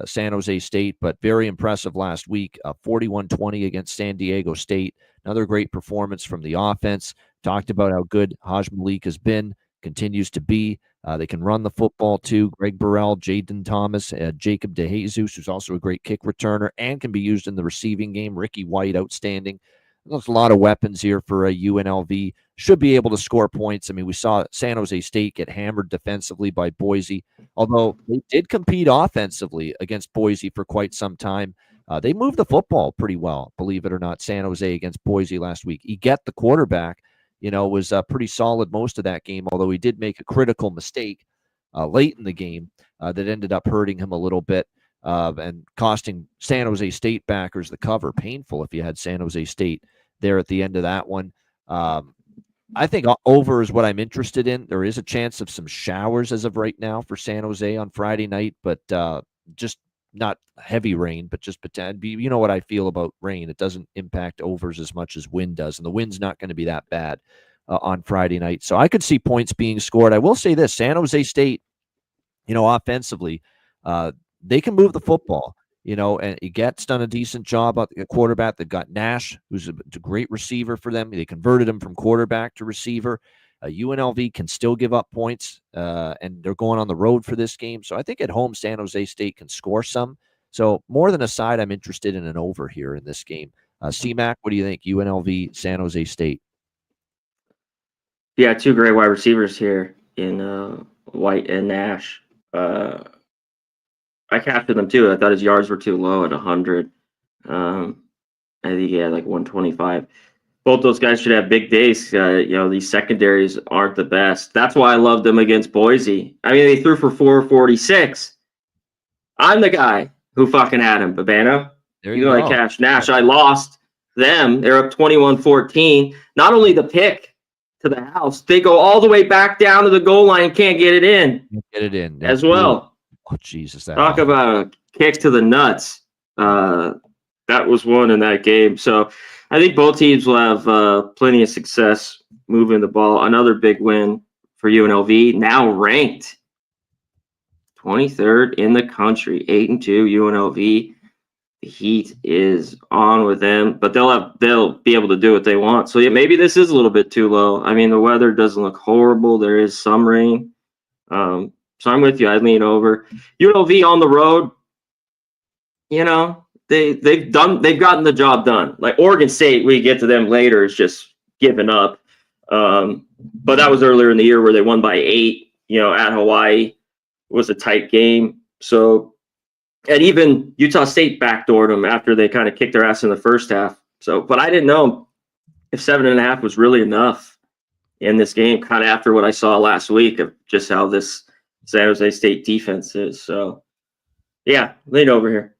San Jose State, but very impressive last week, 41-20 against San Diego State. Another great performance from the offense. Talked about how good Haj Malik has been, continues to be. They can run the football too. Greg Burrell, Jaden Thomas, Jacob DeJesus, who's also a great kick returner and can be used in the receiving game. Ricky White, outstanding. There's a lot of weapons here for UNLV. Should be able to score points. We saw San Jose State get hammered defensively by Boise, although they did compete offensively against Boise for quite some time. They moved the football pretty well, believe it or not, San Jose against Boise last week. Eget, the quarterback, was pretty solid most of that game, although he did make a critical mistake late in the game that ended up hurting him a little bit and costing San Jose State backers the cover. Painful if you had San Jose State there at the end of that one. I think over is what I'm interested in. There is a chance of some showers as of right now for San Jose on Friday night, but just not heavy rain, but just pretend. You know what I feel about rain. It doesn't impact overs as much as wind does, and the wind's not going to be that bad on Friday night. So I could see points being scored. I will say this, San Jose State, offensively, they can move the football. And Get's done a decent job at the quarterback. They've got Nash, who's a great receiver for them. They converted him from quarterback to receiver. UNLV can still give up points, and they're going on the road for this game. So I think at home, San Jose State can score some. So more than a side, I'm interested in an over here in this game. C-Mac, what do you think? UNLV, San Jose State. Yeah, two great wide receivers here in White and Nash. I captured them too. I thought his yards were too low at 100. I think he had like 125. Both those guys should have big days. These secondaries aren't the best. That's why I loved them against Boise. I mean, they threw for 446. I'm the guy who fucking had him, Babano. You know, I cashed Nash. I lost them. They're up 21-14. Not only the pick to the house, they go all the way back down to the goal line and can't get it in. As well. Oh, Jesus. Talk about a kick to the nuts. That was one in that game. So I think both teams will have plenty of success moving the ball. Another big win for UNLV, now ranked 23rd in the country, 8-2 UNLV. The heat is on with them, but they'll be able to do what they want. So yeah, maybe this is a little bit too low. I mean, the weather doesn't look horrible. There is some rain. So I'm with you. I'd lean over. UNLV on the road, they've gotten the job done. Like Oregon State, we get to them later, is just giving up. But that was earlier in the year where they won by 8, at Hawaii. It was a tight game. So, and even Utah State backdoored them after they kind of kicked their ass in the first half. So, but I didn't know if 7.5 was really enough in this game, kind of after what I saw last week of just how this San Jose State defense is. So, yeah, lean over here.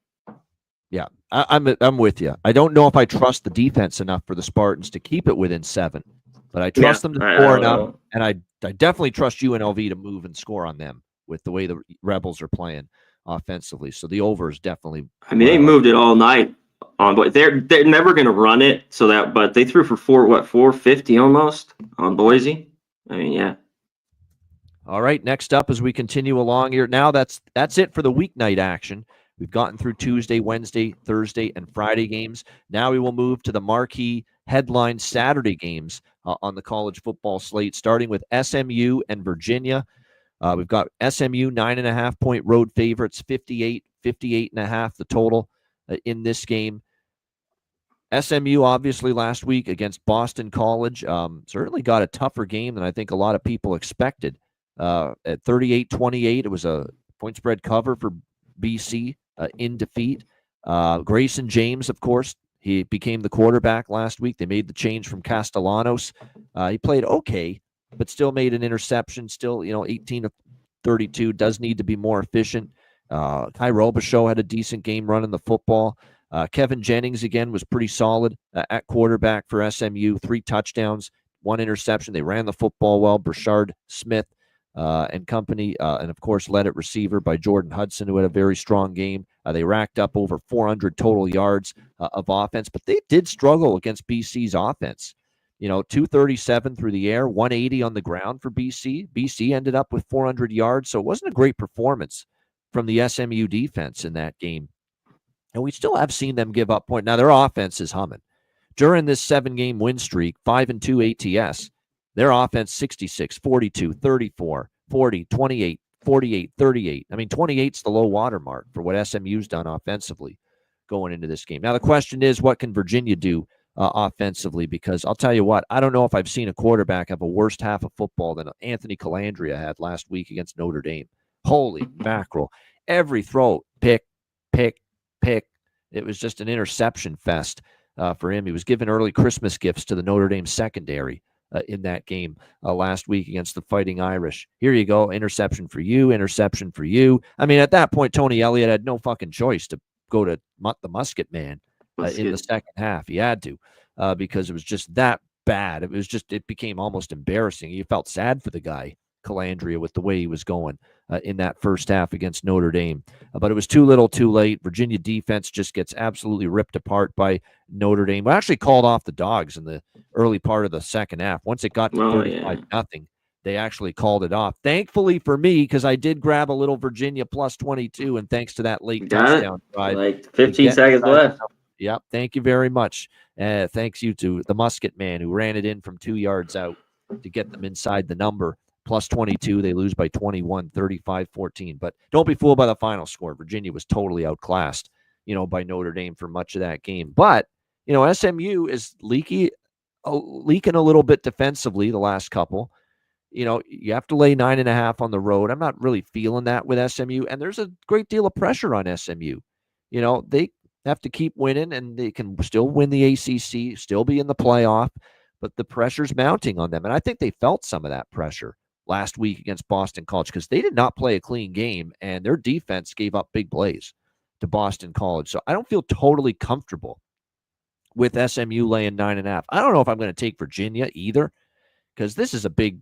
Yeah, I'm with you. I don't know if I trust the defense enough for the Spartans to keep it within 7, but I trust them to score enough, and I definitely trust UNLV to move and score on them with the way the Rebels are playing offensively. So the over is definitely. I mean, they moved it all night on, but they're never going to run it. But they threw for 450 almost on Boise. I mean, yeah. All right, next up as we continue along here. Now that's it for the weeknight action. We've gotten through Tuesday, Wednesday, Thursday, and Friday games. Now we will move to the marquee headline Saturday games on the college football slate, starting with SMU and Virginia. We've got SMU 9.5-point road favorites, 58.5 the total in this game. SMU, obviously, last week against Boston College, certainly got a tougher game than I think a lot of people expected. At 38-28, it was a point spread cover for BC in defeat. Grayson James, of course, he became the quarterback last week. They made the change from Castellanos. He played okay, but still made an interception. Still, 18 of 32, does need to be more efficient. Kai Robichaux had a decent game running the football. Kevin Jennings, again, was pretty solid at quarterback for SMU. 3 touchdowns, 1 interception. They ran the football well. Brashard Smith and company, and of course led at receiver by Jordan Hudson, who had a very strong game. They racked up over 400 total yards of offense, but they did struggle against BC's offense. 237 through the air, 180 on the ground for BC. BC ended up with 400 yards, so it wasn't a great performance from the SMU defense in that game. And we still have seen them give up points. Now, their offense is humming. During this 7-game win streak, 5-2 ATS, their offense 66, 42, 34, 40, 28, 48, 38. I mean, 28's the low water mark for what SMU's done offensively going into this game. Now, the question is, what can Virginia do offensively? Because I'll tell you what, I don't know if I've seen a quarterback have a worse half of football than Anthony Calandria had last week against Notre Dame. Holy mackerel. Every throw, pick. It was just an interception fest for him. He was giving early Christmas gifts to the Notre Dame secondary in that game last week against the Fighting Irish. Here you go, interception for you. I mean, at that point, Tony Elliott had no fucking choice to go to the Musket Man in the second half. He had to because it was just that bad. It became almost embarrassing. You felt sad for the guy, Calandria, with the way he was going in that first half against Notre Dame. But it was too little, too late. Virginia defense just gets absolutely ripped apart by Notre Dame. We actually called off the Dogs in the early part of the second half. Once it got to 35-0, they actually called it off. Thankfully for me, because I did grab a little Virginia plus 22, and thanks to that late touchdown drive. Like 15 seconds left. Yep. Thank you very much. Thanks you to the Musket man who ran it in from 2 yards out to get them inside the number. Plus 22. They lose by 21, 35-14. But don't be fooled by the final score. Virginia was totally outclassed, by Notre Dame for much of that game. But, SMU is leaking a little bit defensively the last couple. You have to lay 9.5 on the road. I'm not really feeling that with SMU. And there's a great deal of pressure on SMU. They have to keep winning, and they can still win the ACC, still be in the playoff, but the pressure's mounting on them. And I think they felt some of that pressure last week against Boston College because they did not play a clean game, and their defense gave up big plays to Boston College. So I don't feel totally comfortable with SMU laying 9.5. I don't know if I'm going to take Virginia either, because this is a big,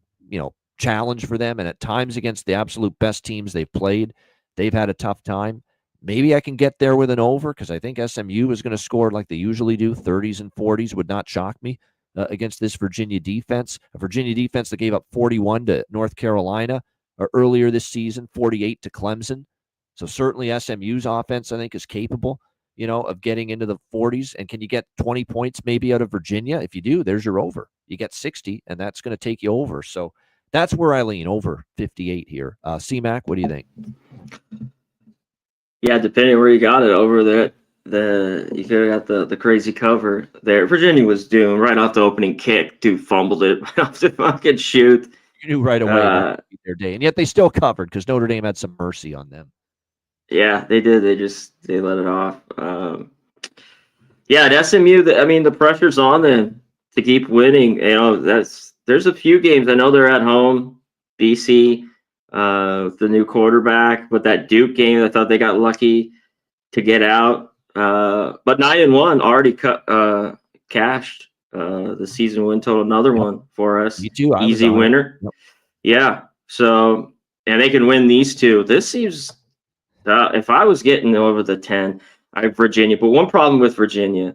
challenge for them. And at times against the absolute best teams they've played, they've had a tough time. Maybe I can get there with an over, because I think SMU is going to score like they usually do. 30s and 40s would not shock me against this Virginia defense. A Virginia defense that gave up 41 to North Carolina earlier this season, 48 to Clemson. So certainly SMU's offense, I think, is capable, of getting into the 40s. And can you get 20 points maybe out of Virginia? If you do, there's your over. You get 60, and that's going to take you over. So that's where I lean, over 58 here. C-Mac, what do you think? Yeah, depending where you got it, over you could have got the crazy cover there. Virginia was doomed right off the opening kick. Dude fumbled it right off the fucking shoot. You knew right away their day, and yet they still covered because Notre Dame had some mercy on them. Yeah, they did. They let it off. At SMU, the pressure's on them to keep winning. There's a few games. I know they're at home, BC. The new quarterback, but that Duke game, I thought they got lucky to get out. But 9-1 already cashed the season win total. Another one for us. Me too. Easy winner. Yep. Yeah. So, and they can win these two. This seems, if I was getting over the 10, I have Virginia. But one problem with Virginia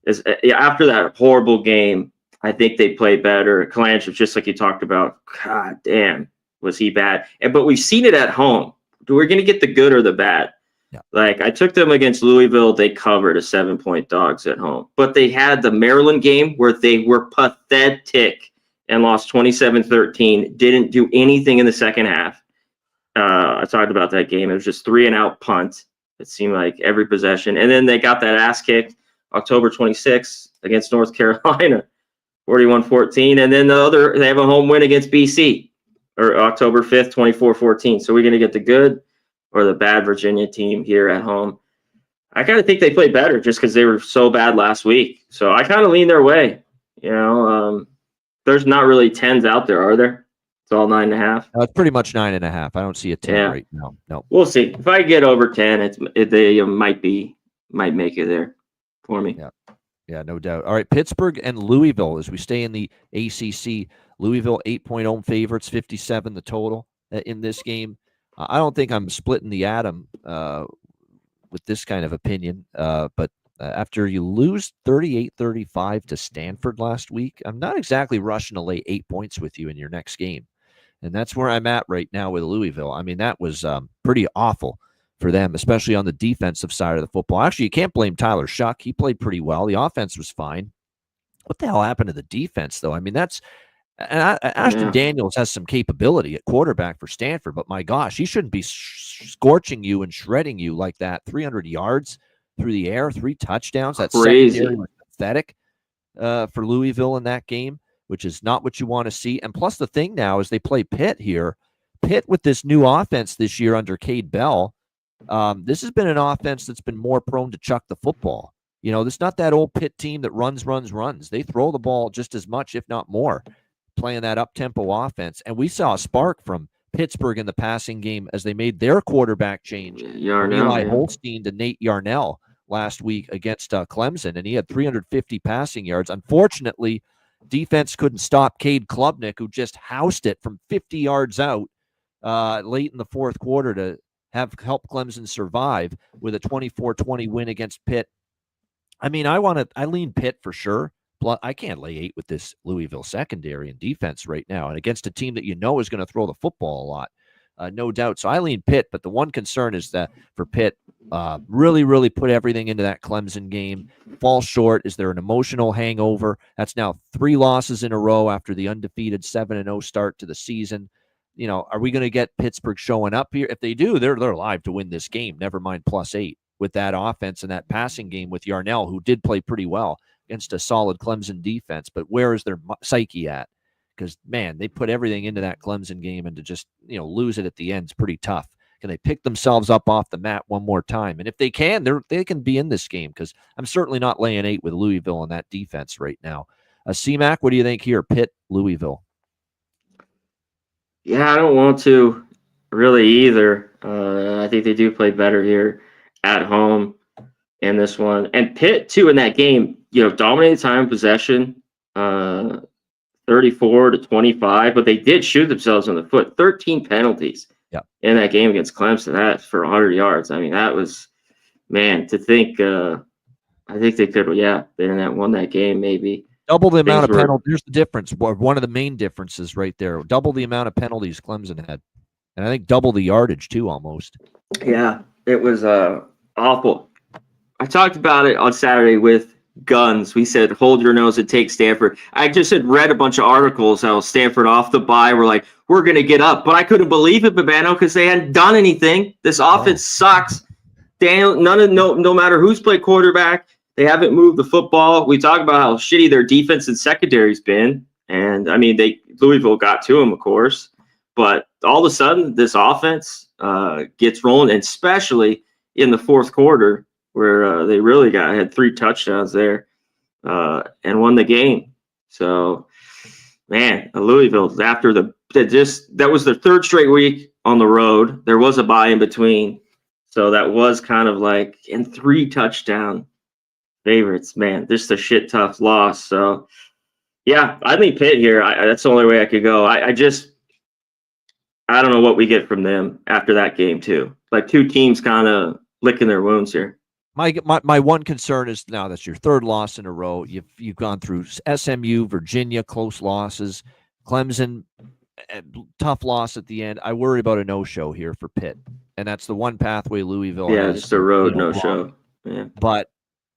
is after that horrible game, I think they played better. Calandria, just like you talked about, God damn, was he bad? But we've seen it at home. We're going to get the good or the bad. Yeah. Like, I took them against Louisville. They covered a 7-point dogs at home. But they had the Maryland game where they were pathetic and lost 27-13. Didn't do anything in the second half. I talked about that game. It was just 3-and-out punt. It seemed like every possession. And then they got that ass kicked October 26th against North Carolina, 41-14. And then they have a home win against BC, or October 5th, 24-14. So we're going to get the good or the bad Virginia team here at home. I kind of think they played better just because they were so bad last week. So I kind of lean their way. There's not really 10s out there, are there? It's all 9.5. It's pretty much 9.5. I don't see a 10 right now. No. We'll see. If I get over 10, they might make it there for me. Yeah, no doubt. All right, Pittsburgh and Louisville as we stay in the ACC. Louisville 8-point home favorites, 57 the total in this game. I don't think I'm splitting the atom with this kind of opinion, but after you lose 38-35 to Stanford last week, I'm not exactly rushing to lay 8 points with you in your next game. And that's where I'm at right now with Louisville. I mean, that was pretty awful for them, especially on the defensive side of the football. Actually, you can't blame Tyler Shuck. He played pretty well. The offense was fine. What the hell happened to the defense, though? I mean, Ashton Daniels has some capability at quarterback for Stanford, but my gosh, he shouldn't be scorching you and shredding you like that. 300 yards through the air, 3 touchdowns. That's crazy. Secondary was pathetic for Louisville in that game, which is not what you want to see. And plus, the thing now is they play Pitt here. Pitt with this new offense this year under Cade Bell. This has been an offense that's been more prone to chuck the football. This is not that old Pitt team that runs. They throw the ball just as much, if not more, playing that up-tempo offense. And we saw a spark from Pittsburgh in the passing game as they made their quarterback change. Eli Holstein to Nate Yarnell last week against Clemson, and he had 350 passing yards. Unfortunately, defense couldn't stop Cade Klubnik, who just housed it from 50 yards out late in the fourth quarter to have helped Clemson survive with a 24-20 win against Pitt. I mean, I lean Pitt for sure. I can't lay 8 with this Louisville secondary and defense right now, and against a team that is going to throw the football a lot, no doubt. So I lean Pitt, but the one concern is that for Pitt, really, really put everything into that Clemson game. Fall short. Is there an emotional hangover? That's now 3 losses in a row after the undefeated 7-0 start to the season. Are we going to get Pittsburgh showing up here? If they do, they're alive to win this game. Never mind +8 with that offense and that passing game with Yarnell, who did play pretty well against a solid Clemson defense. But where is their psyche at? Because, man, they put everything into that Clemson game, and to just, lose it at the end is pretty tough. Can they pick themselves up off the mat one more time? And if they can, they can be in this game, because I'm certainly not laying 8 with Louisville on that defense right now. C-Mac, what do you think here? Pitt, Louisville. Yeah, I don't want to really either. I think they do play better here at home in this one. And Pitt, too, in that game, dominated time possession, 34-25, but they did shoot themselves in the foot. 13 penalties in that game against Clemson. That's for 100 yards. I mean, that was, man, to think, I think they could, they won that game maybe. Double the amount of penalties. Here's the difference. One of the main differences right there. Double the amount of penalties Clemson had. And I think double the yardage, too, almost. Yeah, it was awful. I talked about it on Saturday with Guns. We said, hold your nose and take Stanford. I just had read a bunch of articles how Stanford off the bye were like, we're going to get up. But I couldn't believe it, Babano, because they hadn't done anything. This offense sucks. Daniel, no matter who's played quarterback, they haven't moved the football. We talk about how shitty their defense and secondary's been. And, I mean, Louisville got to them, of course. But all of a sudden, this offense gets rolling, and especially in the fourth quarter, where they really had 3 touchdowns there and won the game. So, man, Louisville, after that was their 3rd straight week on the road. There was a bye in between. So that was kind of like, and 3 touchdown favorites, man, just a shit tough loss. So, yeah, I think Pitt here. That's the only way I could go. I don't know what we get from them after that game, too. Like 2 teams kind of licking their wounds here. My one concern is now that's your 3rd loss in a row. You've gone through SMU, Virginia, close losses, Clemson, tough loss at the end. I worry about a no-show here for Pitt, and that's the one pathway Louisville has. Just a road no-show. Yeah, but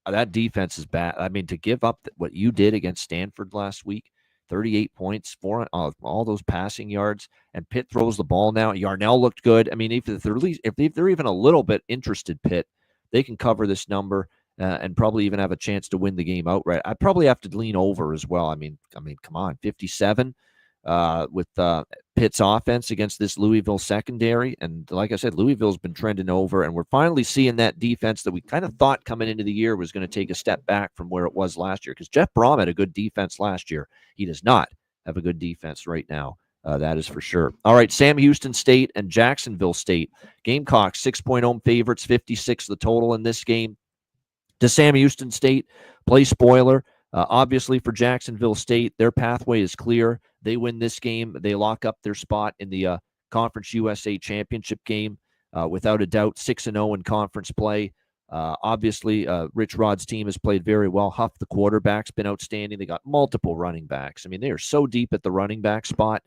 that defense is bad. I mean, to give up what you did against Stanford last week, 38 points, 4 all those passing yards, and Pitt throws the ball now. Yarnell looked good. I mean, if they're even a little bit interested, Pitt, they can cover this number and probably even have a chance to win the game outright. I probably have to lean over as well. I mean, come on, 57 with Pitt's offense against this Louisville secondary. And like I said, Louisville's been trending over, and we're finally seeing that defense that we kind of thought coming into the year was going to take a step back from where it was last year, because Jeff Brom had a good defense last year. He does not have a good defense right now. That is for sure. All right, Sam Houston State and Jacksonville State. Gamecocks, 6-point home favorites, 56 the total in this game. Does Sam Houston State play spoiler? Obviously, for Jacksonville State, their pathway is clear. They win this game, they lock up their spot in the Conference USA Championship game. Without a doubt, 6-0 in conference play. Obviously, Rich Rod's team has played very well. Huff, the quarterback's been outstanding. They got multiple running backs. I mean, they are so deep at the running back spot.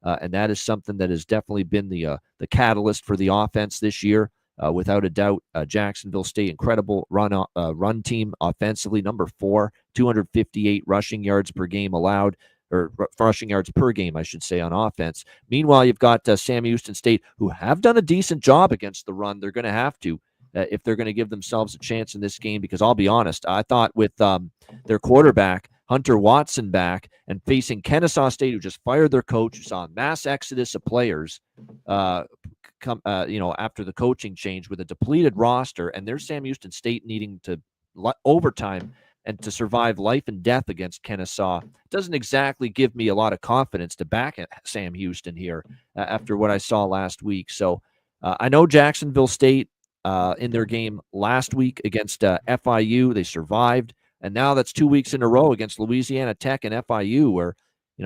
And that is something that has definitely been the catalyst for the offense this year. Without a doubt, Jacksonville State, incredible run team offensively, number 4, 258 rushing yards per game allowed, or rushing yards per game, I should say, on offense. Meanwhile, you've got Sam Houston State, who have done a decent job against the run. They're going to have to if they're going to give themselves a chance in this game, because I'll be honest, I thought with their quarterback, Hunter Watson, back and facing Kennesaw State, who just fired their coach, who saw a mass exodus of players after the coaching change with a depleted roster, and there's Sam Houston State needing to overtime and to survive life and death against Kennesaw. Doesn't exactly give me a lot of confidence to back Sam Houston here after what I saw last week. So I know Jacksonville State in their game last week against FIU, they survived. And now that's 2 weeks in a row against Louisiana Tech and FIU, where,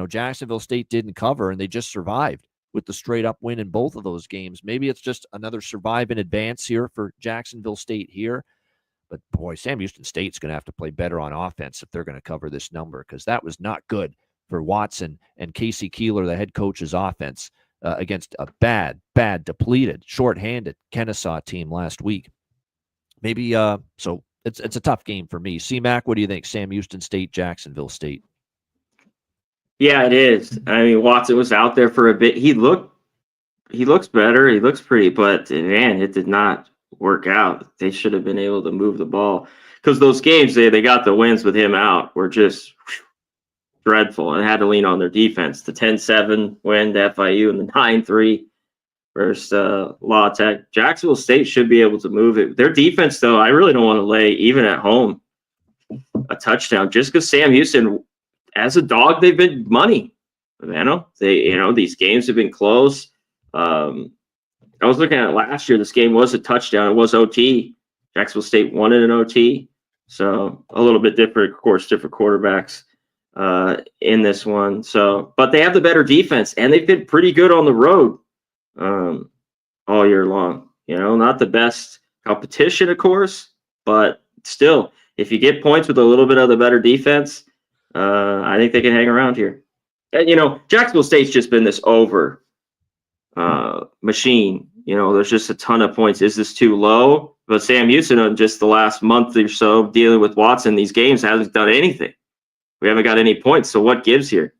Jacksonville State didn't cover and they just survived with the straight up win in both of those games. Maybe it's just another survive in advance here for Jacksonville State here. But boy, Sam Houston State's going to have to play better on offense if they're going to cover this number, because that was not good for Watson and Casey Keeler, the head coach's offense, against a bad, depleted, shorthanded Kennesaw team last week. Maybe so it's a tough game for me. C-Mac, what do you think? Sam Houston State, Jacksonville State. Yeah, it is. I mean, Watson was out there for a bit. He looks better. He looks pretty, but man, it did not work out. They should have been able to move the ball, because those games they got the wins with him out were just dreadful, and had to lean on their defense. The 10-7 win to FIU and the 9-3 versus La Tech. Jacksonville State should be able to move it. Their defense, though, I really don't want to lay, even at home, a touchdown, just because Sam Houston, as a dog, they've been money. These games have been close. I was looking at it last year. This game was a touchdown. It was OT. Jacksonville State won it in OT. So a little bit different, of course, different quarterbacks in this one. So, but they have the better defense, and they've been pretty good on the road all year long. Not the best competition, of course, but still, if you get points with a little bit of the better defense, I think they can hang around here. And, Jacksonville State's just been this over machine. There's just a ton of points. Is this too low? But Sam Houston, in just the last month or so dealing with Watson, these games hasn't done anything. We haven't got any points. So what gives here?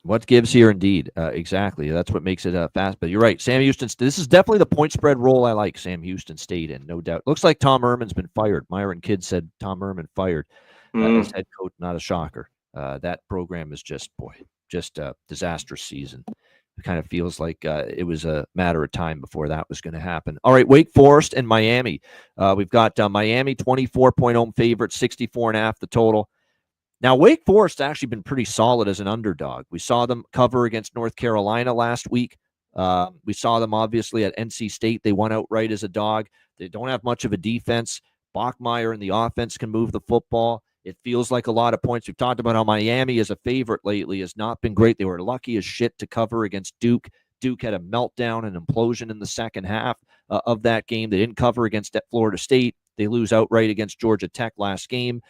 What gives here, indeed. Exactly. That's what makes it fast. But you're right. Sam Houston, this is definitely the point spread role I like Sam Houston State in, no doubt. Looks like Tom Herman's been fired. Myron Kidd said Tom Herman fired as head coach. Not a shocker. That program is just a disastrous season. It kind of feels like it was a matter of time before that was going to happen. All right, Wake Forest and Miami. We've got Miami 24-point home favorite, 64.5 the total. Now, Wake Forest actually been pretty solid as an underdog. We saw them cover against North Carolina last week. We saw them, obviously, at NC State. They won outright as a dog. They don't have much of a defense. Bachmeier and the offense can move the football. It feels like a lot of points. We've talked about how Miami as a favorite lately has not been great. They were lucky as shit to cover against Duke. Duke had a meltdown, an implosion in the second half of that game. They didn't cover against Florida State. They lose outright against Georgia Tech last game.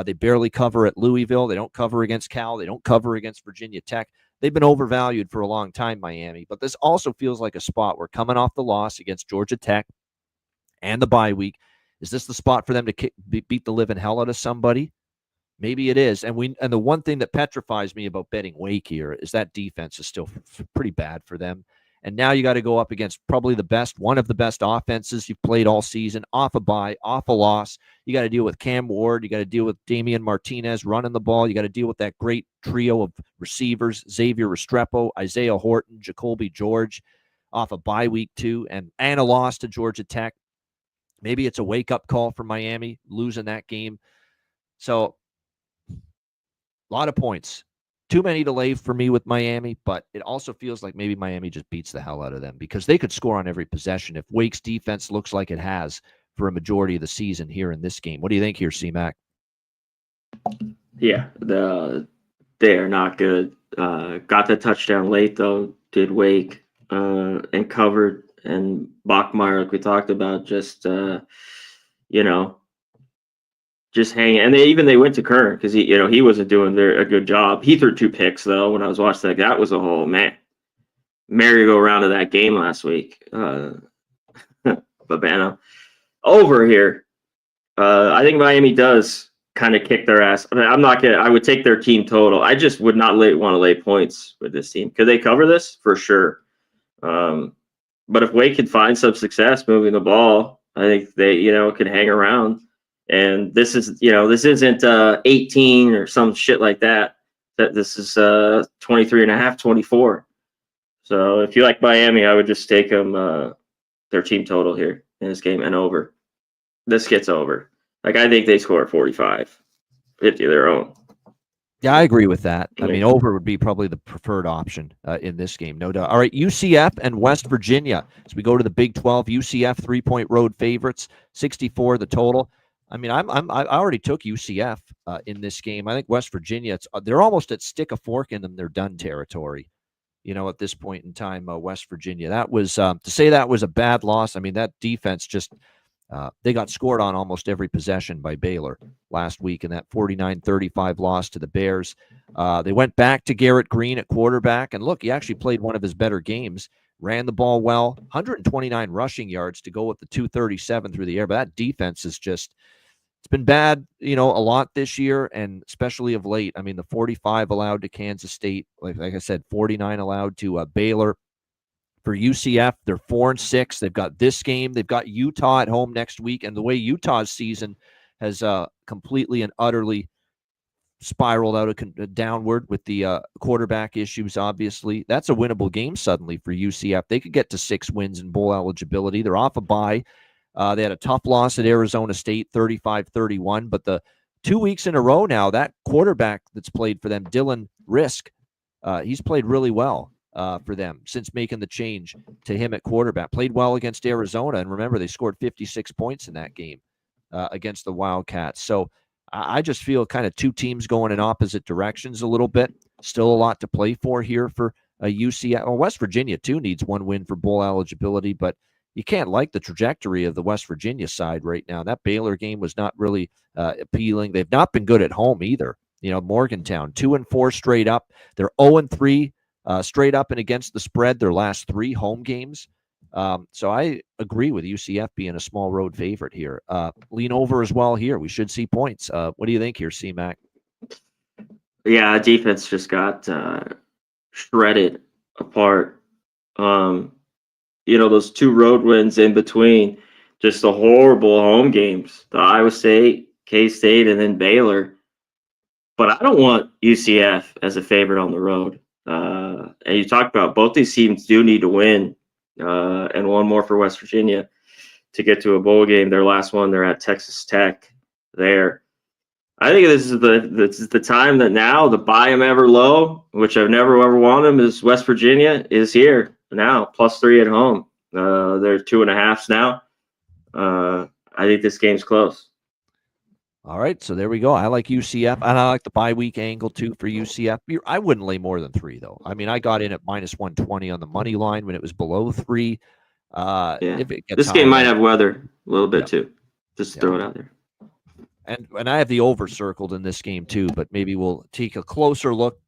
They barely cover at Louisville. They don't cover against Cal. They don't cover against Virginia Tech. They've been overvalued for a long time, Miami. But this also feels like a spot where, coming off the loss against Georgia Tech and the bye week, is this the spot for them to beat the living hell out of somebody? Maybe it is. And the one thing that petrifies me about betting Wake here is that defense is still pretty bad for them. And now you got to go up against probably one of the best offenses you've played all season, off a bye, off a loss. You got to deal with Cam Ward. You got to deal with Damian Martinez running the ball. You got to deal with that great trio of receivers, Xavier Restrepo, Isaiah Horton, Jacoby George, off a bye week too, and a loss to Georgia Tech. Maybe it's a wake-up call for Miami, losing that game. So, a lot of points. Too many to lay for me with Miami, but it also feels like maybe Miami just beats the hell out of them, because they could score on every possession if Wake's defense looks like it has for a majority of the season here in this game. What do you think here, C-Mac? Yeah, they are not good. Got the touchdown late, though, did Wake, and covered. And Bachmeier, like we talked about, just hanging. And they went to Kern because he wasn't doing a good job. He threw 2 picks, though. When I was watching that was a whole merry-go-round of that game last week. Babano over here. I think Miami does kind of kick their ass. I mean, I would take their team total. I just would not want to lay points with this team. Could they cover this? For sure. But if Wake could find some success moving the ball, I think they, could hang around. And this isn't 18 or some shit like that. This is 23.5, 24. So if you like Miami, I would just take them their team total here in this game and over. This gets over. I think they score 45, 50 of their own. Yeah, I agree with that. I mean, over would be probably the preferred option in this game, no doubt. All right, UCF and West Virginia. As we go to the Big 12, UCF 3-point road favorites, 64 the total. I mean, I already took UCF in this game. I think West Virginia, they're almost at stick a fork in them. They're done territory. At this point in time, West Virginia. That was to say that was a bad loss. I mean, that defense just they got scored on almost every possession by Baylor last week in that 49-35 loss to the Bears. They went back to Garrett Green at quarterback, and look, he actually played one of his better games. Ran the ball well, 129 rushing yards to go with the 237 through the air. But that defense is just it's been bad, a lot this year, and especially of late. I mean, the 45 allowed to Kansas State, like I said, 49 allowed to Baylor. For UCF, they're 4-6. They've got this game. They've got Utah at home next week, and the way Utah's season has completely and utterly spiraled out downward with the quarterback issues, obviously. That's a winnable game suddenly for UCF. They could get to 6 wins in bowl eligibility. They're off a bye. They had a tough loss at Arizona State, 35-31. But the 2 weeks in a row now, that quarterback that's played for them, Dylan Risk, he's played really well for them since making the change to him at quarterback. Played well against Arizona. And remember, they scored 56 points in that game against the Wildcats. So I just feel kind of two teams going in opposite directions a little bit. Still a lot to play for here for UCF. Well, West Virginia, too, needs 1 win for bowl eligibility, but you can't like the trajectory of the West Virginia side right now. That Baylor game was not really appealing. They've not been good at home either. Morgantown, 2-4 straight up. They're 0-3 straight up and against the spread their last 3 home games. So I agree with UCF being a small road favorite here. Lean over as well here. We should see points. What do you think here, C-Mac? Yeah, defense just got shredded apart. Those 2 road wins in between, just the horrible home games, the Iowa State, K-State, and then Baylor. But I don't want UCF as a favorite on the road. And you talked about both these teams do need to win, and one more for West Virginia to get to a bowl game. Their last one, they're at Texas Tech there. I think this is the time that now the buy them ever low, which I've never ever wanted them, is West Virginia is here now, +3 at home. They're 2.5s now. I think this game's close. All right, so there we go. I like UCF, and I like the bye week angle too for UCF. I wouldn't lay more than 3 though. I mean, I got in at -120 on the money line when it was below 3. If it gets this game might have weather a little bit too. Just throw it out there. And I have the over circled in this game too, but maybe we'll take a closer look,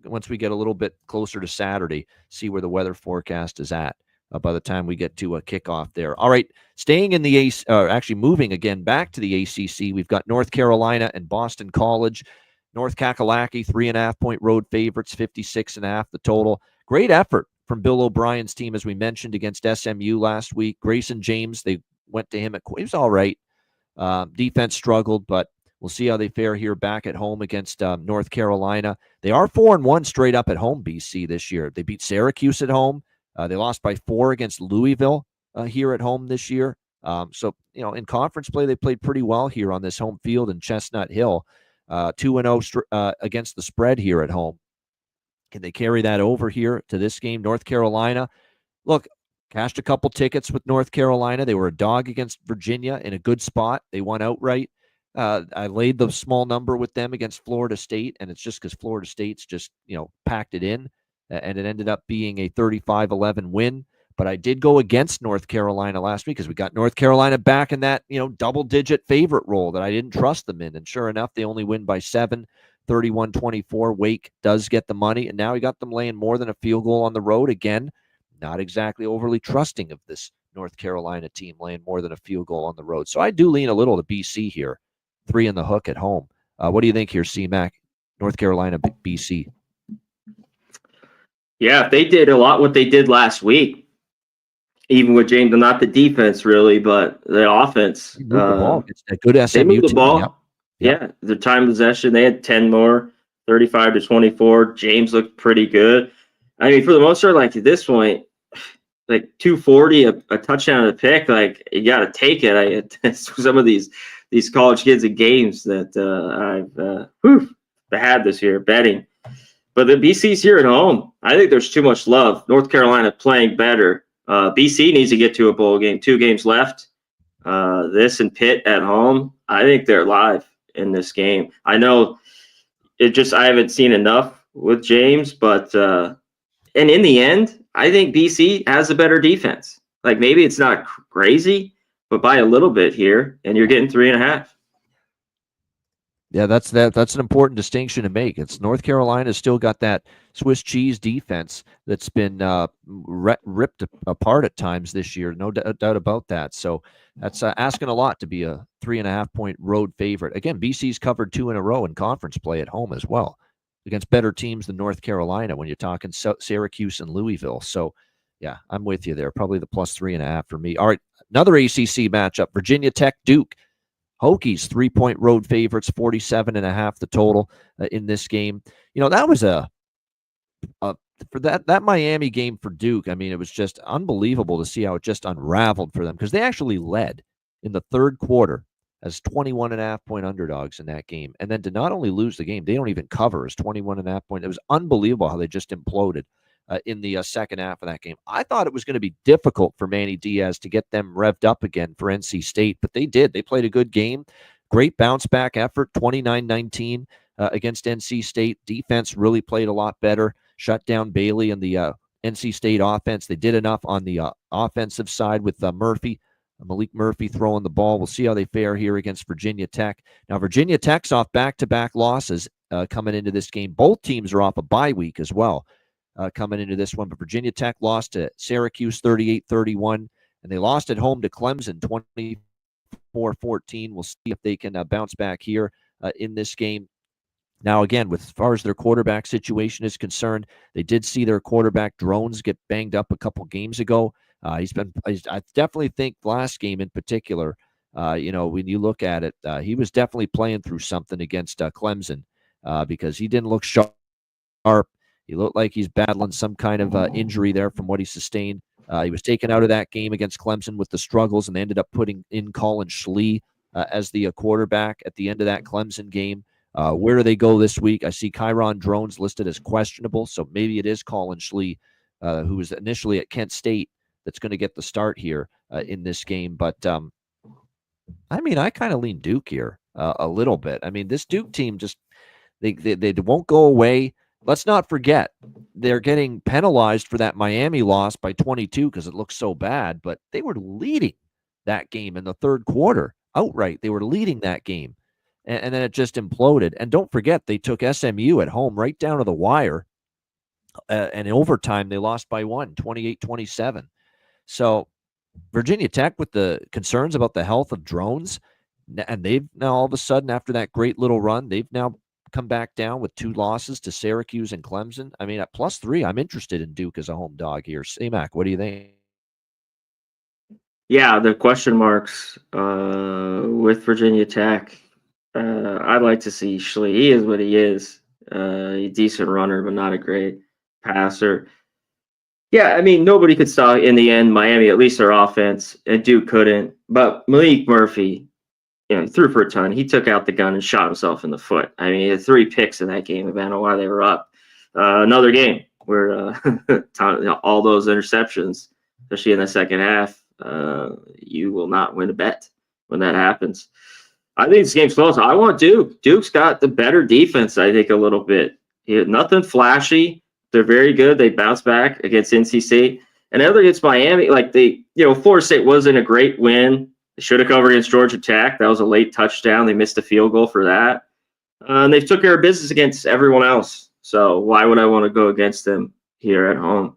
once we get a little bit closer to Saturday, see where the weather forecast is at by the time we get to a kickoff there. All right, staying in the actually moving again back to the ACC, we've got North Carolina and Boston College. North Kakalaki, 3.5-point road favorites, 56.5 the total. Great effort from Bill O'Brien's team, as we mentioned, against SMU last week. Grayson James, they went to him he was all right. Defense struggled, but we'll see how they fare here back at home against North Carolina. They are 4-1 straight up at home, BC, this year. They beat Syracuse at home. They lost by 4 against Louisville here at home this year. So, in conference play, they played pretty well here on this home field in Chestnut Hill. 2-0 against the spread here at home. Can they carry that over here to this game? North Carolina, look, cashed a couple tickets with North Carolina. They were a dog against Virginia in a good spot. They won outright. I laid the small number with them against Florida State, and it's just because Florida State's just, packed it in, and it ended up being a 35-11 win. But I did go against North Carolina last week because we got North Carolina back in that, double-digit favorite role that I didn't trust them in. And sure enough, they only win by 7, 31-24. Wake does get the money, and now we got them laying more than a field goal on the road again. Not exactly overly trusting of this North Carolina team laying more than a field goal on the road. So I do lean a little to BC here. 3 in the hook at home. What do you think here, C-Mac? North Carolina, BC. Yeah, they did a lot what they did last week. Even with James, not the defense really, but the offense. The ball. It's a good SMU they moved the team. ball. Yep. Yeah, the time possession, they had 10 more, 35-24. James looked pretty good. I mean, for the most part, like at this point, like 240, a touchdown and a pick, like you got to take it. Some of these college kids in games that I've had this year betting. But the BC's here at home. I think there's too much love. North Carolina playing better. BC needs to get to a bowl game. 2 games left. This and Pitt at home, I think they're live in this game. I know I haven't seen enough with James, but and in the end, I think BC has a better defense. Like maybe it's not crazy, but by a little bit here, and you're getting 3.5. Yeah, that's an important distinction to make. It's North Carolina's still got that Swiss cheese defense that's been ripped apart at times this year. No doubt about that. So that's asking a lot to be a 3.5-point road favorite. Again, BC's covered 2 in a row in conference play at home as well against better teams than North Carolina when you're talking Syracuse and Louisville. So yeah, I'm with you there. Probably the plus 3.5 for me. All right, another ACC matchup: Virginia Tech Duke. Hokies 3-point road favorites, 47.5 the total in this game. You know, that was for that Miami game for Duke. I mean, it was just unbelievable to see how it just unraveled for them, because they actually led in the third quarter as 21.5-point underdogs in that game. And then to not only lose the game, they don't even cover as 21.5-point. It was unbelievable how they just imploded in the second half of that game. I thought it was going to be difficult for Manny Diaz to get them revved up again for NC State, but they did. They played a good game. Great bounce back effort, 29-19 against NC State. Defense really played a lot better. Shut down Bailey and the NC State offense. They did enough on the offensive side with Malik Murphy throwing the ball. We'll see how they fare here against Virginia Tech. Now, Virginia Tech's off back-to-back losses coming into this game. Both teams are off a bye week as well. Coming into this one, but Virginia Tech lost to Syracuse 38-31, and they lost at home to Clemson 24-14. We'll see if they can bounce back here in this game. Now, again, as far as their quarterback situation is concerned, they did see their quarterback Drones get banged up a couple games ago. I definitely think last game in particular, when you look at it, he was definitely playing through something against Clemson because he didn't look sharp. He looked like he's battling some kind of injury there from what he sustained. He was taken out of that game against Clemson with the struggles, and they ended up putting in Colin Schlee as the quarterback at the end of that Clemson game. Where do they go this week? I see Kyron Drones listed as questionable, so maybe it is Colin Schlee, who was initially at Kent State, that's going to get the start here in this game. But, I kind of lean Duke here a little bit. I mean, this Duke team just they won't go away. Let's not forget, they're getting penalized for that Miami loss by 22 because it looks so bad, but they were leading that game in the third quarter outright. They were leading that game, and then it just imploded. And don't forget, they took SMU at home right down to the wire, and in overtime, they lost by 28-27. So Virginia Tech, with the concerns about the health of Drones, and they've now all of a sudden, after that great little run, they've now come back down with 2 losses to Syracuse and Clemson. I mean, at +3, I'm interested in Duke as a home dog here. C-Mac, what do you think? Yeah, the question marks with Virginia Tech. I'd like to see Schlee. He is what he is. A decent runner, but not a great passer. Yeah, I mean, nobody could stop in the end Miami, at least their offense, and Duke couldn't. But Malik Murphy, he threw for a ton. He took out the gun and shot himself in the foot. I mean, he had 3 picks in that game, about why they were up. Another game where all those interceptions, especially in the second half, you will not win a bet when that happens. I think this game's close. I want Duke. Duke's got the better defense, I think, a little bit. Nothing flashy. They're very good. They bounce back against NC State. And other against Miami, Florida State wasn't a great win. They should have covered against Georgia Tech. That was a late touchdown. They missed a field goal for that. And they took care of business against everyone else. So why would I want to go against them here at home?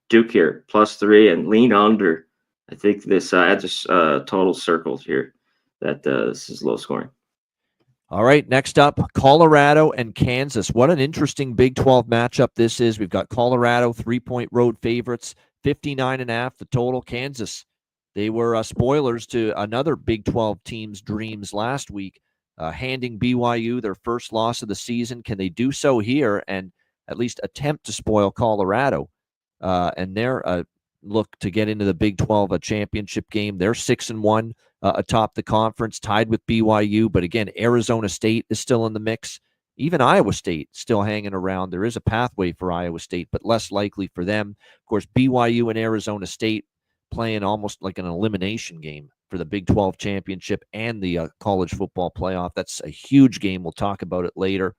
Duke here, +3, and lean under. I think this I just total circled here that this is low scoring. All right, next up, Colorado and Kansas. What an interesting Big 12 matchup this is. We've got Colorado 3-point road favorites, 59.5 the total. Kansas, they were spoilers to another Big 12 team's dreams last week, handing BYU their first loss of the season. Can they do so here and at least attempt to spoil Colorado and their look to get into the Big 12 championship game? They're 6-1 atop the conference, tied with BYU. But again, Arizona State is still in the mix. Even Iowa State still hanging around. There is a pathway for Iowa State, but less likely for them. Of course, BYU and Arizona State playing almost like an elimination game for the Big 12 championship and the college football playoff. That's a huge game. We'll talk about it later.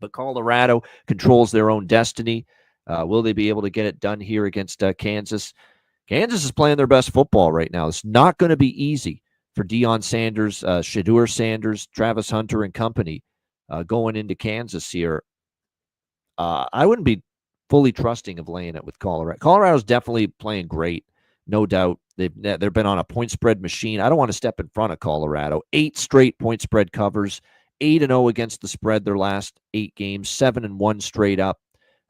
But Colorado controls their own destiny. Will they be able to get it done here against Kansas? Kansas is playing their best football right now. It's not going to be easy for Deion Sanders, Shedeur Sanders, Travis Hunter, and company going into Kansas here. I wouldn't be fully trusting of laying it with Colorado. Colorado's definitely playing great, no doubt. They've been on a point spread machine. I don't want to step in front of Colorado. 8 straight point spread covers, 8-0 against the spread their last 8 games, 7-1 straight up.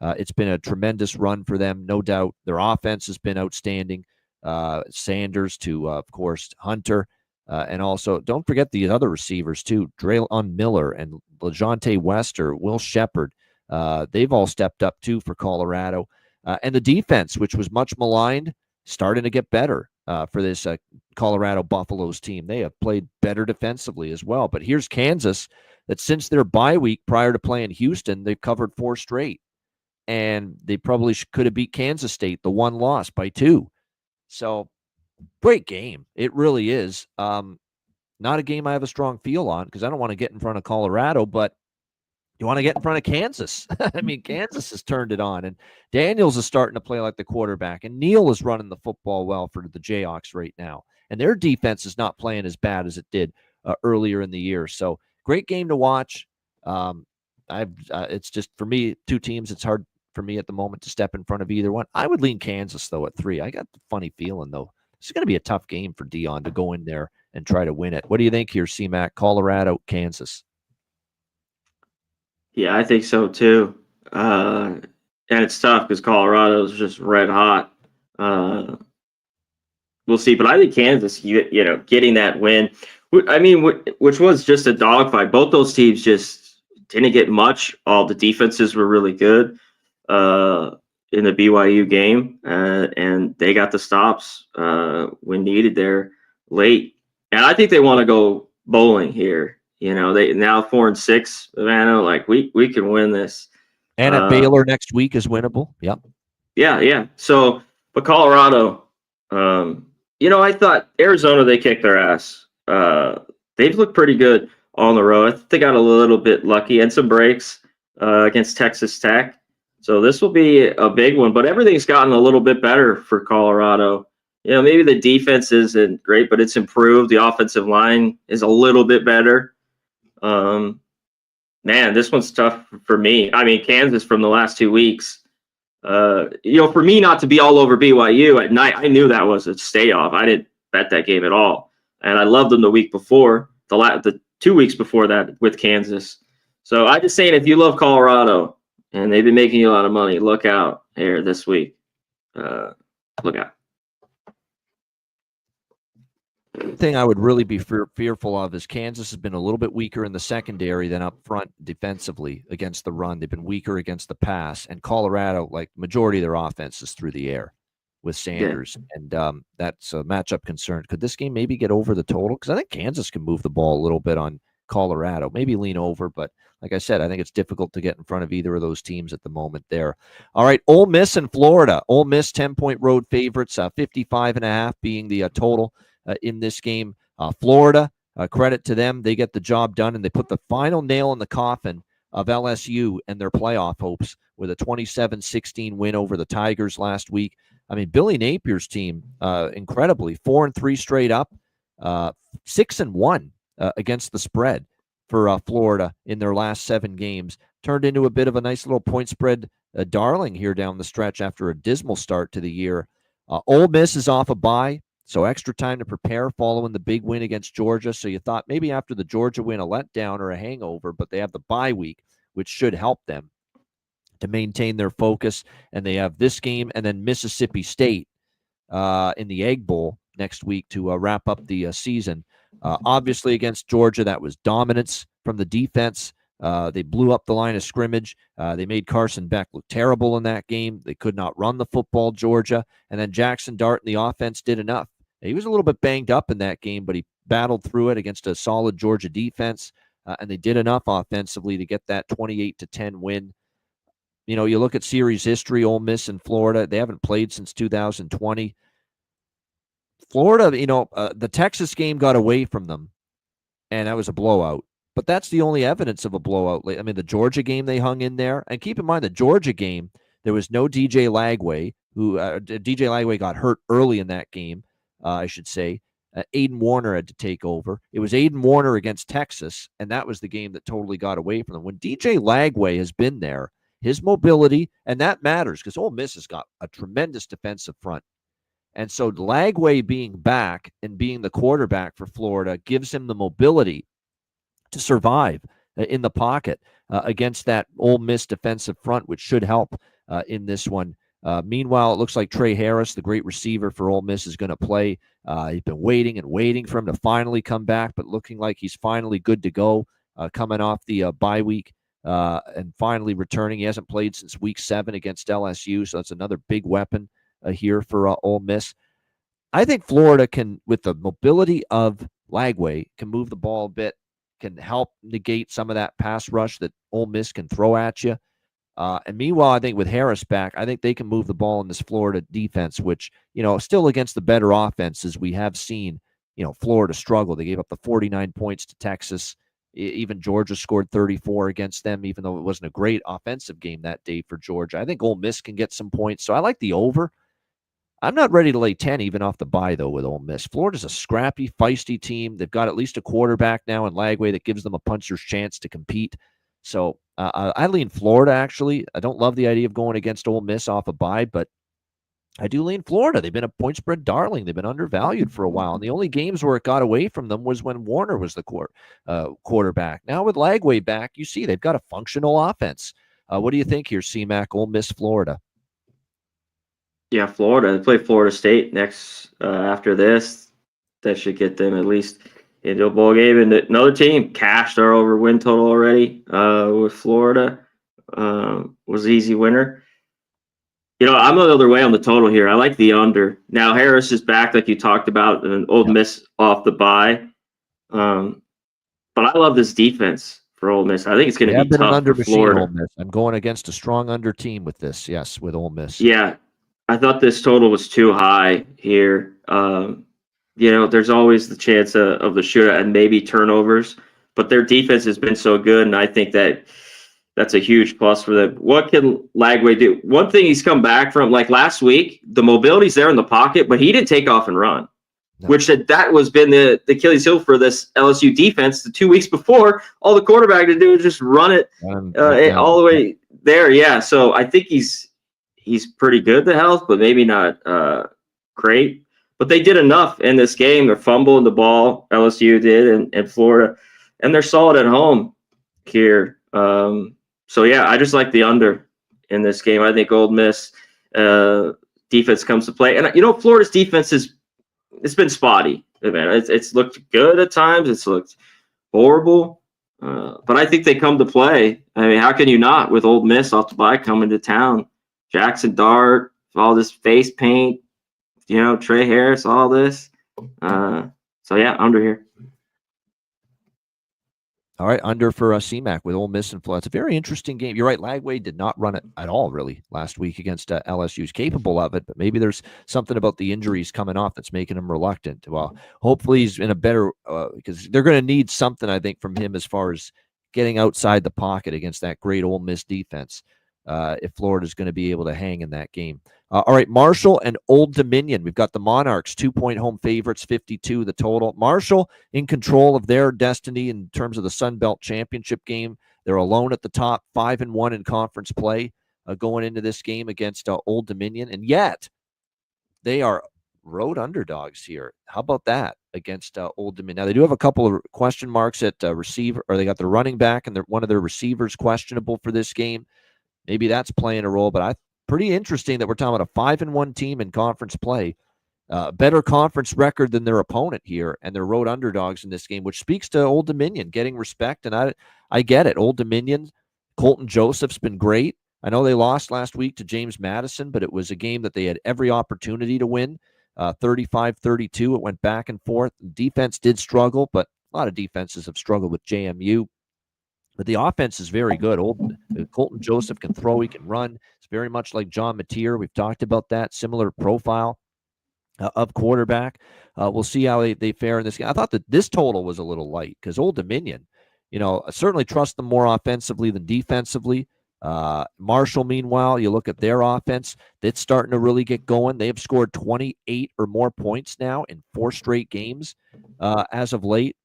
It's been a tremendous run for them, no doubt. Their offense has been outstanding. Sanders to, of course, Hunter. And also, don't forget the other receivers, too. Draylon Miller and LeJontay Wester, Will Shepard. They've all stepped up, too, for Colorado. And the defense, which was much maligned, starting to get better for this Colorado Buffaloes team. They have played better defensively as well. But here's Kansas, that since their bye week prior to playing Houston, they've covered 4 straight. And they probably could have beat Kansas State, the one loss, by 2. So, great game. It really is. Not a game I have a strong feel on because I don't want to get in front of Colorado, but you want to get in front of Kansas. I mean, Kansas has turned it on, and Daniels is starting to play like the quarterback, and Neal is running the football well for the Jayhawks right now. And their defense is not playing as bad as it did earlier in the year. So, great game to watch. It's just, for me, 2 teams, it's hard for me at the moment to step in front of either one. I would lean Kansas, though, at 3. I got the funny feeling, though. It's going to be a tough game for Deion to go in there and try to win it. What do you think here, C-Mac? Colorado, Kansas? Yeah, I think so, too. And it's tough because Colorado's just red hot. We'll see. But I think Kansas, getting that win, I mean, which was just a dogfight. Both those teams just didn't get much. All the defenses were really good in the BYU game, and they got the stops when needed there late. And I think they want to go bowling here. They now 4-6, Savannah. Like we can win this. And at Baylor next week is winnable. Yep. Yeah. So, but Colorado, I thought Arizona, they kicked their ass. They've looked pretty good on the road. I think they got a little bit lucky and some breaks against Texas Tech. So this will be a big one, but everything's gotten a little bit better for Colorado. Maybe the defense isn't great, but it's improved. The offensive line is a little bit better. Man, this one's tough for me. I mean, Kansas from the last 2 weeks. For me not to be all over BYU at night, I knew that was a stay off. I didn't bet that game at all, and I loved them the week before, the 2 weeks before that with Kansas. So I just saying, if you love Colorado and they've been making you a lot of money, look out here this week. Look out. The thing I would really be fearful of is Kansas has been a little bit weaker in the secondary than up front defensively against the run. They've been weaker against the pass. And Colorado, like majority of their offense is through the air with Sanders. Yeah. And that's a matchup concern. Could this game maybe get over the total? Because I think Kansas can move the ball a little bit on Colorado, maybe lean over. But like I said, I think it's difficult to get in front of either of those teams at the moment there. All right, Ole Miss and Florida. Ole Miss 10-point road favorites, 55.5 being the total. In this game, Florida, credit to them. They get the job done, and they put the final nail in the coffin of LSU and their playoff hopes with a 27-16 win over the Tigers last week. I mean, Billy Napier's team, incredibly, 4-3 straight up, 6-1 against the spread for Florida in their last 7 games. Turned into a bit of a nice little point spread darling here down the stretch after a dismal start to the year. Ole Miss is off a bye. So extra time to prepare following the big win against Georgia. So you thought maybe after the Georgia win, a letdown or a hangover, but they have the bye week, which should help them to maintain their focus. And they have this game and then Mississippi State in the Egg Bowl next week to wrap up the season. Obviously against Georgia, that was dominance from the defense. They blew up the line of scrimmage. They made Carson Beck look terrible in that game. They could not run the football, Georgia. And then Jackson Dart and the offense did enough. He was a little bit banged up in that game, but he battled through it against a solid Georgia defense, and they did enough offensively to get that 28-10 win. You look at series history, Ole Miss and Florida, they haven't played since 2020. Florida, the Texas game got away from them, and that was a blowout. But that's the only evidence of a blowout. I mean, the Georgia game, they hung in there. And keep in mind, the Georgia game, there was no DJ Lagway, who DJ Lagway got hurt early in that game, I should say. Aiden Warner had to take over. It was Aiden Warner against Texas, and that was the game that totally got away from them. When DJ Lagway has been there, his mobility, and that matters because Ole Miss has got a tremendous defensive front. And so Lagway being back and being the quarterback for Florida gives him the mobility to survive in the pocket against that Ole Miss defensive front, which should help in this one. Meanwhile, it looks like Trey Harris, the great receiver for Ole Miss, is going to play. He's been waiting and waiting for him to finally come back, but looking like he's finally good to go coming off the bye week and finally returning. He hasn't played since week 7 against LSU, so that's another big weapon here for Ole Miss. I think Florida can, with the mobility of Lagway, can move the ball a bit, can help negate some of that pass rush that Ole Miss can throw at you. And meanwhile, I think with Harris back, I think they can move the ball in this Florida defense, which, still against the better offenses, we have seen, Florida struggle. They gave up the 49 points to Texas. Even Georgia scored 34 against them, even though it wasn't a great offensive game that day for Georgia. I think Ole Miss can get some points. So I like the over. I'm not ready to lay 10 even off the bye, though, with Ole Miss. Florida's a scrappy, feisty team. They've got at least a quarterback now in Lagway that gives them a puncher's chance to compete. So I lean Florida, actually. I don't love the idea of going against Ole Miss off a bye, but I do lean Florida. They've been a point spread darling. They've been undervalued for a while. And the only games where it got away from them was when Warner was the quarterback. Now with Lagway back, you see they've got a functional offense. What do you think here, C-Mac, Ole Miss, Florida? Yeah, Florida. They play Florida State next after this. That should get them at least into a bowl game. And another team cashed our over win total already with Florida. Was an easy winner. I'm the other way on the total here. I like the under. Now Harris is back, like you talked about, and Ole Miss off the bye. But I love this defense for Ole Miss. I think it's going to be tough for Florida. Ole Miss. I'm going against a strong under team with this. Yes, with Ole Miss. Yeah. I thought this total was too high here. There's always the chance of the shootout and maybe turnovers, but their defense has been so good, and I think that's a huge plus for them. What can Lagway do? One thing he's come back from, like last week, the mobility's there in the pocket, but he didn't take off and run, which that was been the Achilles heel for this LSU defense. The 2 weeks before, all the quarterback to do is just run it all the way there. Yeah, so I think he's pretty good to health, but maybe not great. But they did enough in this game. They're fumbling the ball, LSU did, and Florida, and they're solid at home here. So, yeah, I just like the under in this game. I think Ole Miss defense comes to play. And, Florida's defense it's been spotty. It's looked good at times. It's looked horrible. But I think they come to play. I mean, how can you not with Ole Miss off the bye coming to town? Jackson Dart, all this face paint, Trey Harris, all this. So, yeah, under here. All right, under for C-Mac with Ole Miss and Florida. It's a very interesting game. You're right, Lagway did not run it at all, really, last week against LSU. He's capable of it, but maybe there's something about the injuries coming off that's making him reluctant. Well, hopefully he's in a better because they're going to need something, I think, from him as far as getting outside the pocket against that great Ole Miss defense. If Florida's going to be able to hang in that game. All right, Marshall and Old Dominion. We've got the Monarchs, 2-point home favorites, 52 the total. Marshall in control of their destiny in terms of the Sun Belt Championship game. They're alone at the top, 5-1 in conference play going into this game against Old Dominion. And yet, they are road underdogs here. How about that against Old Dominion? Now, they do have a couple of question marks at receiver, or they got their running back and one of their receivers questionable for this game. Maybe that's playing a role, but pretty interesting that we're talking about a 5-1 team in conference play, better conference record than their opponent here, and they're road underdogs in this game, which speaks to Old Dominion getting respect. And I get it. Old Dominion, Colton Joseph's been great. I know they lost last week to James Madison, but it was a game that they had every opportunity to win. 35-32. It went back and forth. Defense did struggle, but a lot of defenses have struggled with JMU. But the offense is very good. Colton Joseph can throw, he can run. It's very much like John Mateer. We've talked about that, similar profile. of quarterback. We'll see how they fare in this game. I thought that this total was a little light because Old Dominion, I certainly trust them more offensively than defensively. Marshall, meanwhile, you look at their offense, it's starting to really get going. They have scored 28 or more points now in 4 straight games as of late.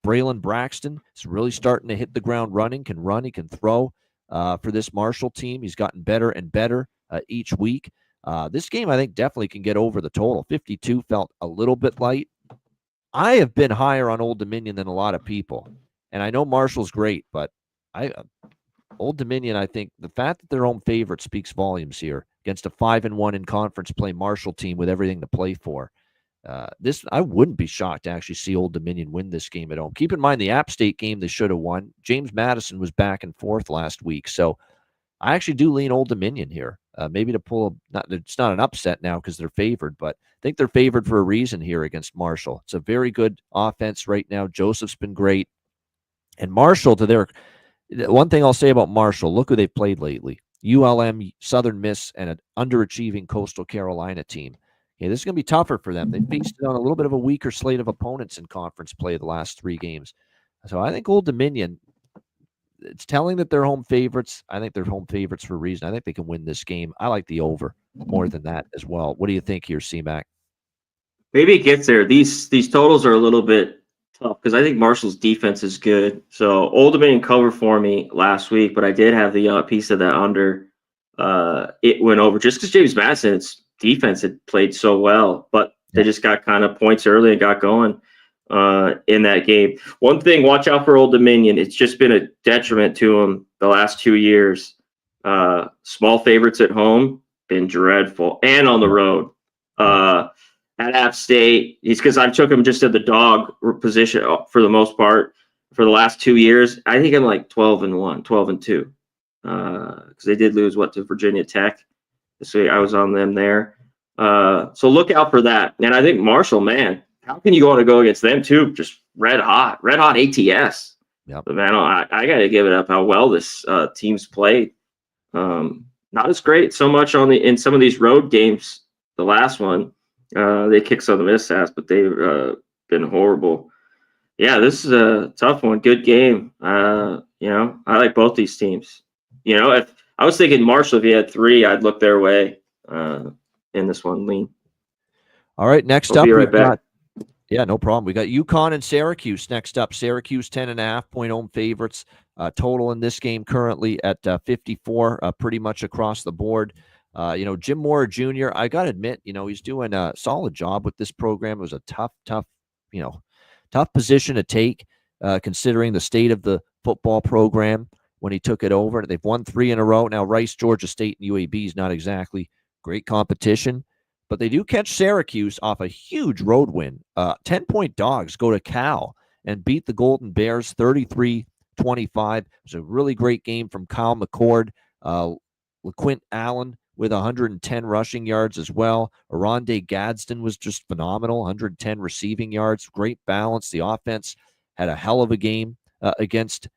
Braylon Braxton is really starting to hit the ground running, can run, he can throw for this Marshall team. He's gotten better and better each week. This game, I think, definitely can get over the total. 52 felt a little bit light. I have been higher on Old Dominion than a lot of people, and I know Marshall's great, but Old Dominion, I think the fact that they're home favorite speaks volumes here against a 5-1 in conference play Marshall team with everything to play for. I wouldn't be shocked to actually see Old Dominion win this game at home. Keep in mind the App State game they should have won. James Madison was back and forth last week, so I actually do lean Old Dominion here. Maybe to pull it's not an upset now because they're favored, but I think they're favored for a reason here against Marshall. It's a very good offense right now. Joseph's been great, and Marshall one thing I'll say about Marshall, look who they've played lately. ULM, Southern Miss, and an underachieving Coastal Carolina team. Okay, this is going to be tougher for them. They've feasted on a little bit of a weaker slate of opponents in conference play the last 3 games. So I think Old Dominion, it's telling that they're home favorites. I think they're home favorites for a reason. I think they can win this game. I like the over more than that as well. What do you think here, C-Mac? Maybe it gets there. These totals are a little bit tough because I think Marshall's defense is good. So Old Dominion covered for me last week, but I did have the piece of that under. It went over just because James Madison's defense had played so well, but they just got kind of points early and got going in that game. One thing, watch out for Old Dominion. It's just been a detriment to them the last 2 years. Small favorites at home, been dreadful, and on the road. At App State, it's because I took him just at the dog position for the most part for the last 2 years. I think I'm like 12-1, 12-2, because they did lose to Virginia Tech. So I was on them there. So look out for that. And I think Marshall, man, how can you want to go against them too? Just red hot ATS. Yep. But man, I got to give it up how well this team's played. Not as great so much in some of these road games. The last one. They kicked Southern Miss ass, but they've been horrible. Yeah, this is a tough one. Good game. I like both these teams. If I was thinking Marshall, if he had 3, I'd look their way in this one. Lean. All right, next I'll up, be right back. Yeah, no problem. We got UConn and Syracuse next up. Syracuse 10.5-point home favorites. Total in this game currently at 54, pretty much across the board. Jim Moore Jr., I got to admit, he's doing a solid job with this program. It was a tough position to take, considering the state of the football program when he took it over. They've won 3 in a row. Now, Rice, Georgia State, and UAB is not exactly great competition, but they do catch Syracuse off a huge road win. 10-point dogs go to Cal and beat the Golden Bears 33-25. It was a really great game from Kyle McCord. LaQuint Allen with 110 rushing yards as well. Aronde Gadsden was just phenomenal, 110 receiving yards. Great balance. The offense had a hell of a game against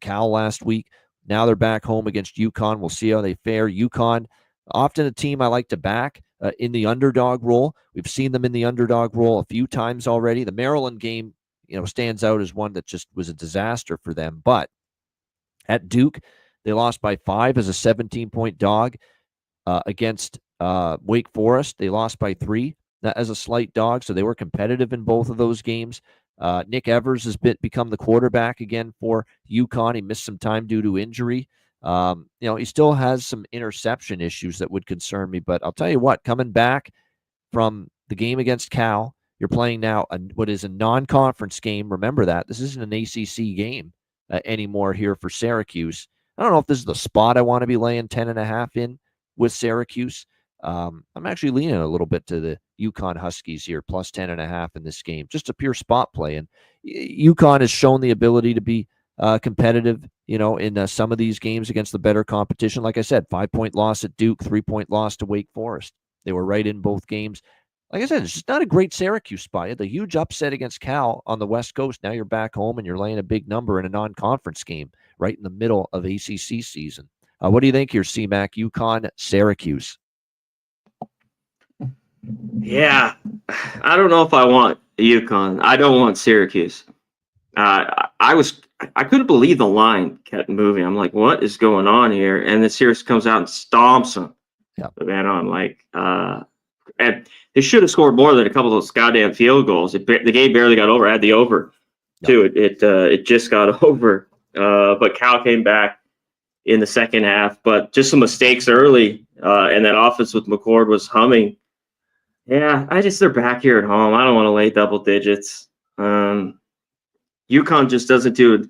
Cal last week. Now they're back home against UConn. We'll see how they fare. UConn, often a team I like to back in the underdog role. We've seen them in the underdog role a few times already. The Maryland game, stands out as one that just was a disaster for them. But at Duke, they lost by 5 as a 17-point dog. Against Wake Forest, they lost by 3 as a slight dog, so they were competitive in both of those games. Nick Evers has become the quarterback again for UConn. He missed some time due to injury. He still has some interception issues that would concern me, but I'll tell you what, coming back from the game against Cal, you're playing now what is a non-conference game. Remember that. This isn't an ACC game anymore here for Syracuse. I don't know if this is the spot I want to be laying 10.5 in with Syracuse. I'm actually leaning a little bit to the UConn Huskies here, plus 10.5 in this game. Just a pure spot play. And UConn has shown the ability to be competitive, in some of these games against the better competition. Like I said, 5-point loss at Duke, 3-point loss to Wake Forest. They were right in both games. Like I said, it's just not a great Syracuse spot. You had the huge upset against Cal on the West Coast. Now you're back home and you're laying a big number in a non-conference game right in the middle of ACC season. What do you think here, C-Mac? UConn, Syracuse. Yeah, I don't know if I want UConn. I don't want Syracuse. I couldn't believe the line kept moving. I'm like, what is going on here? And then Syracuse comes out and stomps them. Yeah. But man, I'm like, and they should have scored more than a couple of those goddamn field goals. The game barely got over. I had the over too. It just got over. But Cal came back in the second half, but just some mistakes early, and that offense with McCord was humming. Yeah, they're back here at home. I don't want to lay double digits. UConn just doesn't do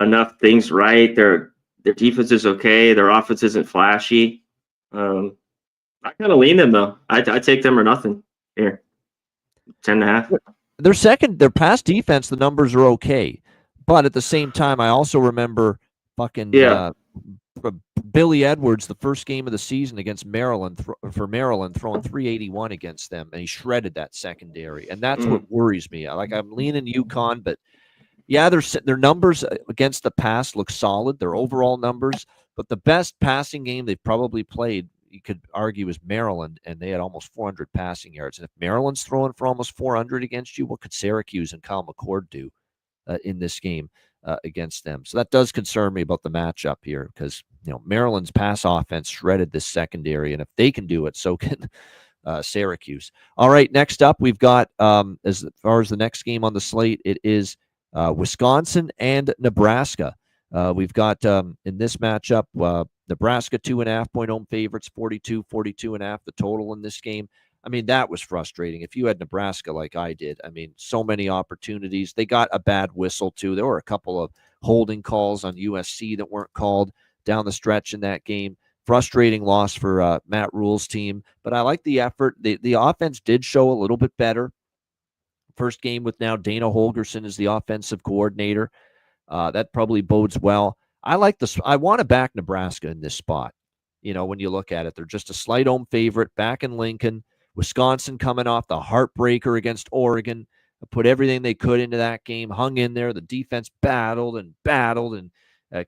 enough things right. Their defense is okay. Their offense isn't flashy. I kind of lean them though. I take them or nothing here. 10.5. Their pass defense, the numbers are okay, but at the same time, I also remember fucking Billy Edwards, the first game of the season against Maryland, for Maryland, throwing 381 against them, and he shredded that secondary, and that's what worries me. I'm leaning UConn, but yeah, their numbers against the pass look solid. Their overall numbers, but the best passing game they've probably played, you could argue, is Maryland, and they had almost 400 passing yards. And if Maryland's throwing for almost 400 against you, what could Syracuse and Kyle McCord do in this game against them? So that does concern me about the matchup here, because Maryland's pass offense shredded this secondary, and if they can do it, so can Syracuse. All right, next up, we've got as far as the next game on the slate, it is Wisconsin and Nebraska. We've got in this matchup, Nebraska 2.5-point home favorites, 42.5 the total in this game. I mean, that was frustrating. If you had Nebraska like I did, I mean, so many opportunities. They got a bad whistle too. There were a couple of holding calls on USC that weren't called down the stretch in that game. Frustrating loss for Matt Rule's team, but I like the effort. The offense did show a little bit better. First game with now Dana Holgerson as the offensive coordinator. That probably bodes well. I like this. I want to back Nebraska in this spot. When you look at it, they're just a slight home favorite back in Lincoln. Wisconsin coming off the heartbreaker against Oregon, put everything they could into that game, hung in there. The defense battled and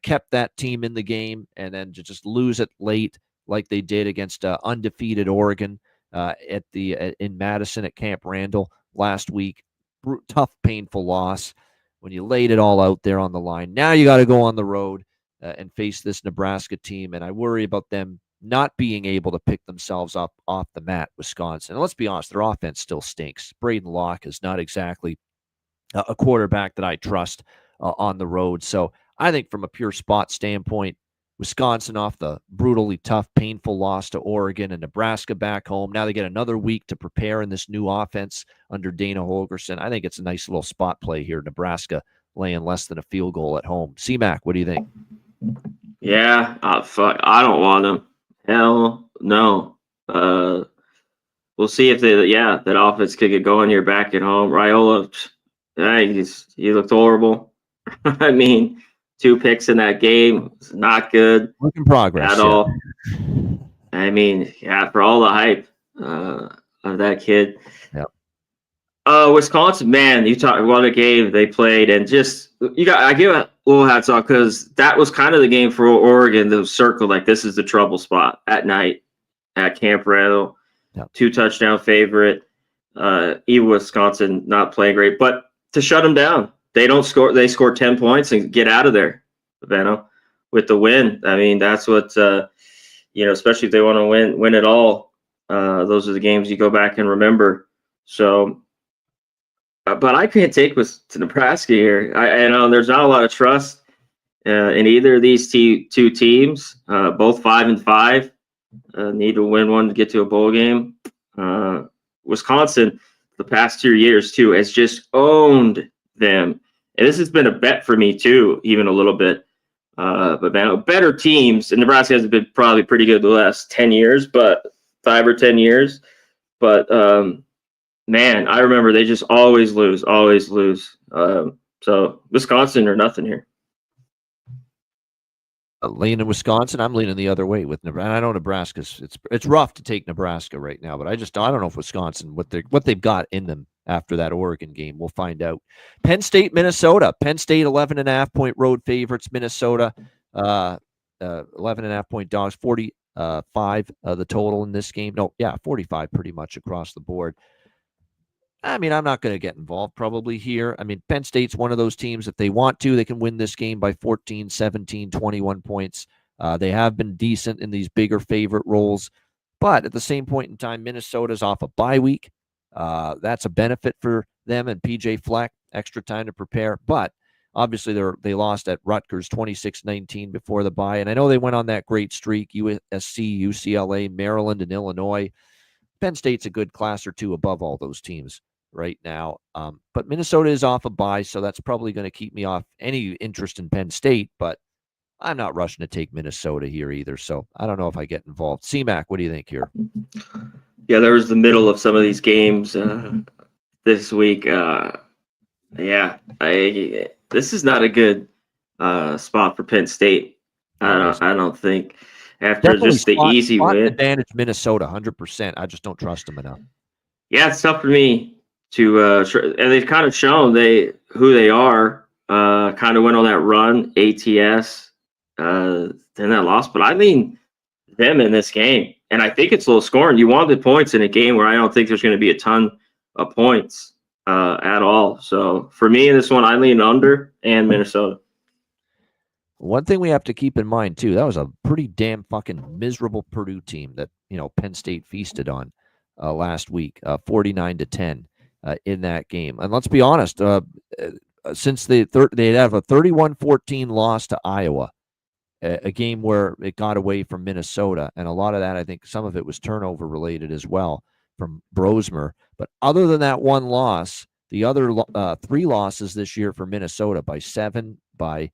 kept that team in the game, and then to just lose it late like they did against undefeated Oregon in Madison at Camp Randall last week. Tough, painful loss when you laid it all out there on the line. Now you got to go on the road and face this Nebraska team, and I worry about them not being able to pick themselves up off the mat, Wisconsin. And let's be honest, their offense still stinks. Braden Locke is not exactly a quarterback that I trust on the road. So I think from a pure spot standpoint, Wisconsin off the brutally tough, painful loss to Oregon, and Nebraska back home. Now they get another week to prepare in this new offense under Dana Holgerson. I think it's a nice little spot play here. Nebraska laying less than a field goal at home. C-Mac, what do you think? Yeah, fuck, I don't want them. Hell no. We'll see if that offense could get going here back at home. Raiola, he looked horrible. I mean, 2 picks in that game. It's not good. Work in progress at all. I mean, for all the hype of that kid. Yep. Wisconsin, man, you talk what a game they played, and I give a little hats off because that was kind of the game for Oregon. The circle, like, this is the trouble spot at night at Camp Randall. Yep. 2-touchdown favorite. Even Wisconsin not playing great, but to shut them down, they don't score. They score 10 points and get out of there, with the win. I mean, that's what especially if they want to win it all. Those are the games you go back and remember. So. But I can't take to Nebraska here. I know there's not a lot of trust in either of these two teams. Both 5-5 need to win one to get to a bowl game. Wisconsin, the past 2 years too, has just owned them, and this has been a bet for me too, even a little bit. But man, better teams, and Nebraska has been probably pretty good the last 10 years, but 5 or 10 years. But man, I remember they just always lose. So Wisconsin or nothing here. Leaning Wisconsin, I'm leaning the other way with Nebraska. I know Nebraska's it's rough to take Nebraska right now, but I don't know if Wisconsin what they've got in them after that Oregon game. We'll find out. Penn State, Minnesota. Penn State 11.5-point road favorites. Minnesota 11.5-point dogs. 5, the total in this game. No, yeah, 45 pretty much across the board. I mean, I'm not going to get involved probably here. I mean, Penn State's one of those teams, if they want to, they can win this game by 14, 17, 21 points. They have been decent in these bigger favorite roles. But at the same point in time, Minnesota's off a bye week. That's a benefit for them and PJ Fleck, extra time to prepare. But obviously, they lost at Rutgers 26-19 before the bye. And I know they went on that great streak, USC, UCLA, Maryland, and Illinois. Penn State's a good class or two above all those teams right now. But Minnesota is off a bye, so that's probably going to keep me off any interest in Penn State. But I'm not rushing to take Minnesota here either, so I don't know if I get involved. C-Mac, what do you think here? Yeah, there was the middle of some of these games this week. This is not a good spot for Penn State. I don't think after Definitely just the easy win. Advantage Minnesota, 100%. I just don't trust them enough. Yeah, it's tough for me to and they've kind of shown who they are. Kind of went on that run, ATS. Then that loss, but I mean them in this game, and I think it's low scoring. You wanted points in a game where I don't think there's going to be a ton of points at all. So for me in this one, I lean under and Minnesota. One thing we have to keep in mind too, that was a pretty damn fucking miserable Purdue team that Penn State feasted on last week, 49-10 in that game. And let's be honest, since they have a 31-14 loss to Iowa. A game where it got away from Minnesota, and a lot of that, I think some of it was turnover related as well from Brosmer. But other than that one loss, the other 3 losses this year for Minnesota, by 7, by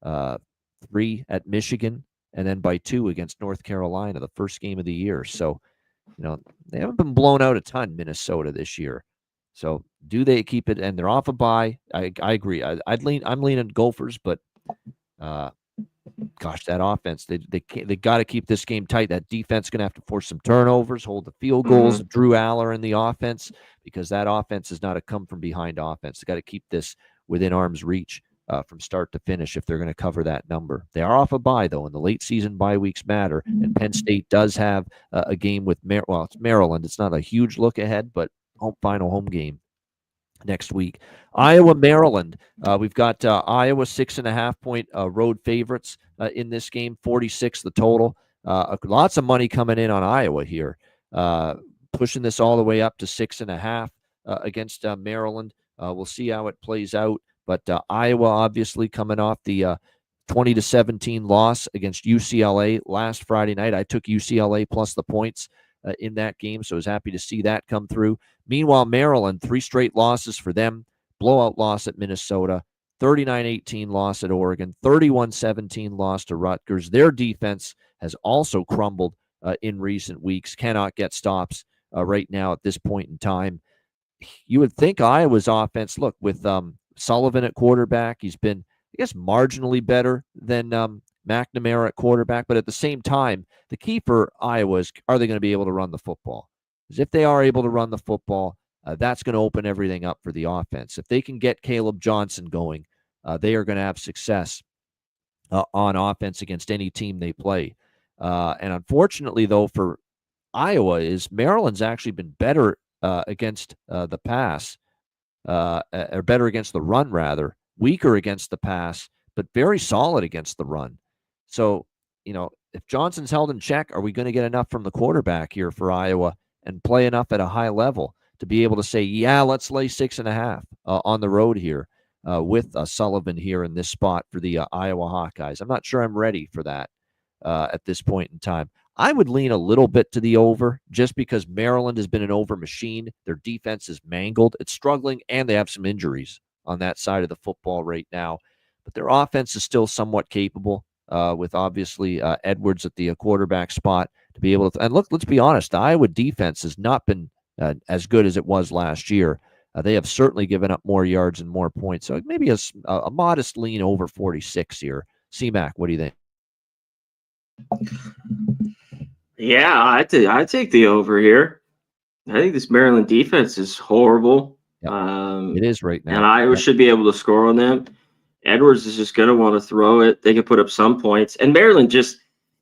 3 at Michigan, and then by 2 against North Carolina, the first game of the year. So, they haven't been blown out a ton, Minnesota, this year. So do they keep it? And they're off a bye. I agree. I'm leaning Gophers, but gosh, that offense, they got to keep this game tight. That defense going to have to force some turnovers, hold the field goals. Drew Aller in the offense, because that offense is not a come from behind offense. They got to keep this within arm's reach from start to finish if they're going to cover that number. They are off a bye though, and the late season bye weeks matter. And Penn State does have a game with it's Maryland. It's not a huge look ahead, but final home game next week. Iowa, Maryland. We've got Iowa 6.5-point road favorites in this game, 46 the total. Lots of money coming in on Iowa here, pushing this all the way up to 6.5 against Maryland. We'll see how it plays out. But Iowa obviously coming off the 20-17 loss against UCLA last Friday night. I took UCLA plus the points in that game, so I was happy to see that come through. Meanwhile, Maryland, 3 straight losses for them. Blowout loss at Minnesota, 39-18 loss at Oregon, 31-17 loss to Rutgers. Their defense has also crumbled in recent weeks, cannot get stops right now at this point in time. You would think Iowa's offense, look, with Sullivan at quarterback, he's been, I guess, marginally better than McNamara at quarterback, but at the same time, the key for Iowa is, are they going to be able to run the football? Because if they are able to run the football, that's going to open everything up for the offense. If they can get Caleb Johnson going, they are going to have success on offense against any team they play. And unfortunately, though, for Iowa, is Maryland's actually been better against the pass, or better against the run, rather, weaker against the pass, but very solid against the run. So, if Johnson's held in check, are we going to get enough from the quarterback here for Iowa and play enough at a high level to be able to say, yeah, let's lay 6.5 on the road here with Sullivan here in this spot for the Iowa Hawkeyes? I'm not sure I'm ready for that at this point in time. I would lean a little bit to the over just because Maryland has been an over machine. Their defense is mangled. It's struggling, and they have some injuries on that side of the football right now. But their offense is still somewhat capable with obviously Edwards at the quarterback spot to be able to. And look, let's be honest, the Iowa defense has not been as good as it was last year. They have certainly given up more yards and more points. So maybe a modest lean over 46 here. C-Mac, what do you think? Yeah, I take the over here. I think this Maryland defense is horrible. Yep. It is right now. And Iowa should be able to score on them. Edwards is just going to want to throw it. They can put up some points. And Maryland just,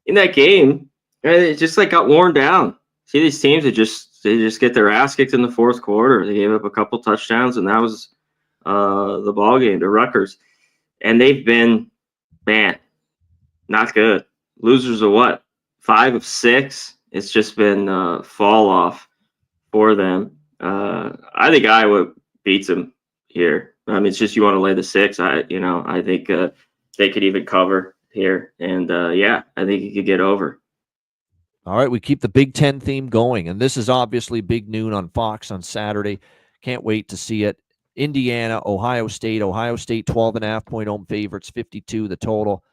in that game, And it just like got worn down. See these teams that they just get their ass kicked in the fourth quarter. They gave up a couple touchdowns, and that was the ball game to Rutgers. And they've been, man, not good. Losers of what? 5 of 6. It's just been fall off for them. I think Iowa beats them here. I mean, it's just you want to lay the 6. I think they could even cover here, and I think you could get over. All right, we keep the Big Ten theme going, and this is obviously big noon on Fox on Saturday. Can't wait to see it. Indiana, Ohio State. Ohio State 12.5-point home favorites, 52 the total.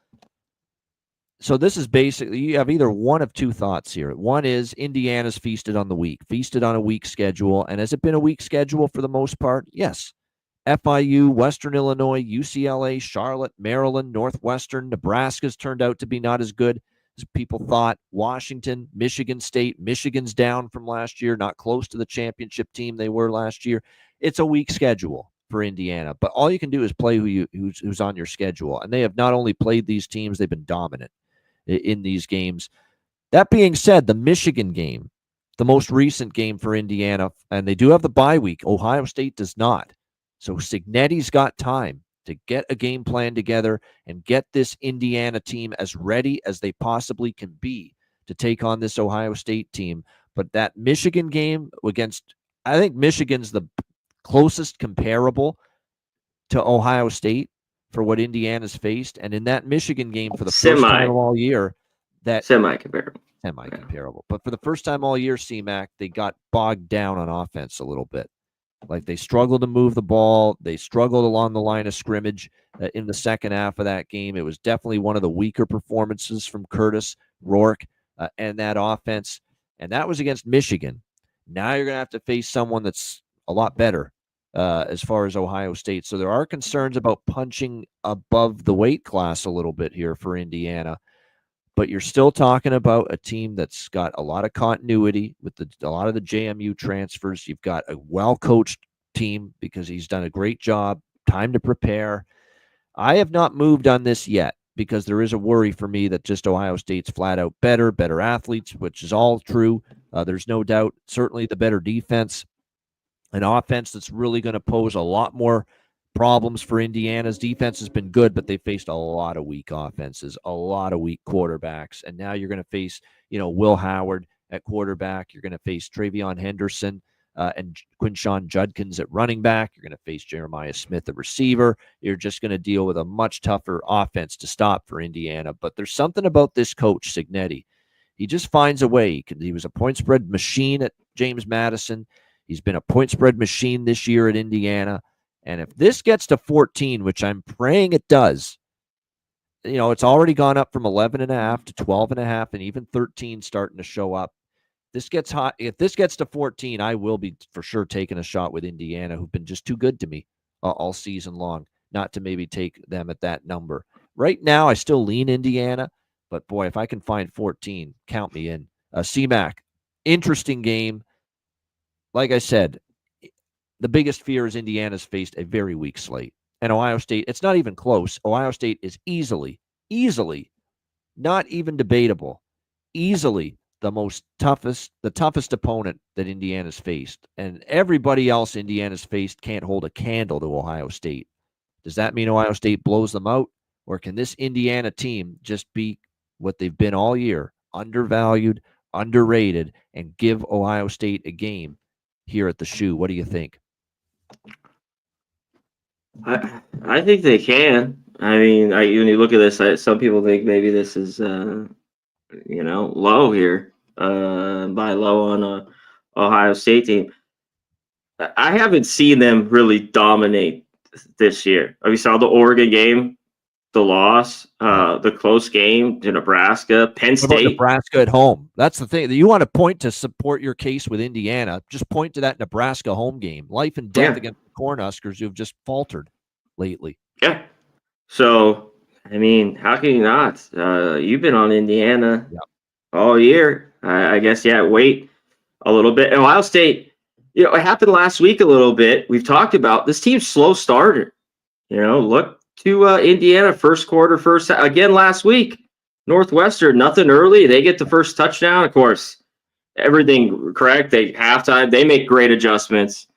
So this is basically, you have either one of two thoughts here. One is Indiana's feasted on a weak schedule. And has it been a weak schedule for the most part? Yes. FIU, Western Illinois, UCLA, Charlotte, Maryland, Northwestern, Nebraska's turned out to be not as good as people thought. Washington, Michigan State. Michigan's down from last year, not close to the championship team they were last year. It's a weak schedule for Indiana, but all you can do is play who's on your schedule. And they have not only played these teams, they've been dominant in these games. That being said, the Michigan game, the most recent game for Indiana, and they do have the bye week. Ohio State does not. So Cignetti's got time to get a game plan together and get this Indiana team as ready as they possibly can be to take on this Ohio State team. But that Michigan game I think Michigan's the closest comparable to Ohio State for what Indiana's faced. And in that Michigan game for the first time all year, that semi-comparable. But for the first time all year, CMAC, they got bogged down on offense a little bit. Like they struggled to move the ball. They struggled along the line of scrimmage in the second half of that game. It was definitely one of the weaker performances from Curtis, Rourke, and that offense. And that was against Michigan. Now you're going to have to face someone that's a lot better as far as Ohio State. So there are concerns about punching above the weight class a little bit here for Indiana. But you're still talking about a team that's got a lot of continuity with a lot of the JMU transfers. You've got a well-coached team because he's done a great job. Time to prepare. I have not moved on this yet because there is a worry for me that just Ohio State's flat out better athletes, which is all true. There's no doubt. Certainly the better defense. An offense that's really going to pose a lot more problems for Indiana's defense has been good, but they faced a lot of weak offenses, a lot of weak quarterbacks. And now you're going to face, Will Howard at quarterback. You're going to face Travion Henderson and Quinshon Judkins at running back. You're going to face Jeremiah Smith at receiver. You're just going to deal with a much tougher offense to stop for Indiana. But there's something about this coach, Cignetti. He just finds a way. He was a point spread machine at James Madison. He's been a point spread machine this year at Indiana. And if this gets to 14, which I'm praying it does, it's already gone up from 11.5 to 12.5 and even 13 starting to show up. This gets hot. If this gets to 14, I will be for sure taking a shot with Indiana, who've been just too good to me all season long, not to maybe take them at that number. Right now, I still lean Indiana, but boy, if I can find 14, count me in. CMAC, interesting game. Like I said, the biggest fear is Indiana's faced a very weak slate. And Ohio State, it's not even close. Ohio State is easily, not even debatable, easily the toughest opponent that Indiana's faced. And everybody else Indiana's faced can't hold a candle to Ohio State. Does that mean Ohio State blows them out? Or can this Indiana team just be what they've been all year, undervalued, underrated, and give Ohio State a game here at the Shoe? What do you think? I think they can. I mean, when you look at this, some people think maybe this is, low here, by low on a Ohio State team. I haven't seen them really dominate this year. We saw the Oregon game, the loss, the close game to Nebraska, Penn State. What about Nebraska at home? That's the thing. You want to point to support your case with Indiana. Just point to that Nebraska home game. Life and death against the Cornhuskers who've just faltered lately. Yeah. So, I mean, how can you not? You've been on Indiana all year. I guess, wait a little bit. And Ohio State, it happened last week a little bit. We've talked about this team's slow starter. Look to Indiana, first quarter, again last week. Northwestern, nothing early. They get the first touchdown. Of course, everything correct. They halftime. They make great adjustments.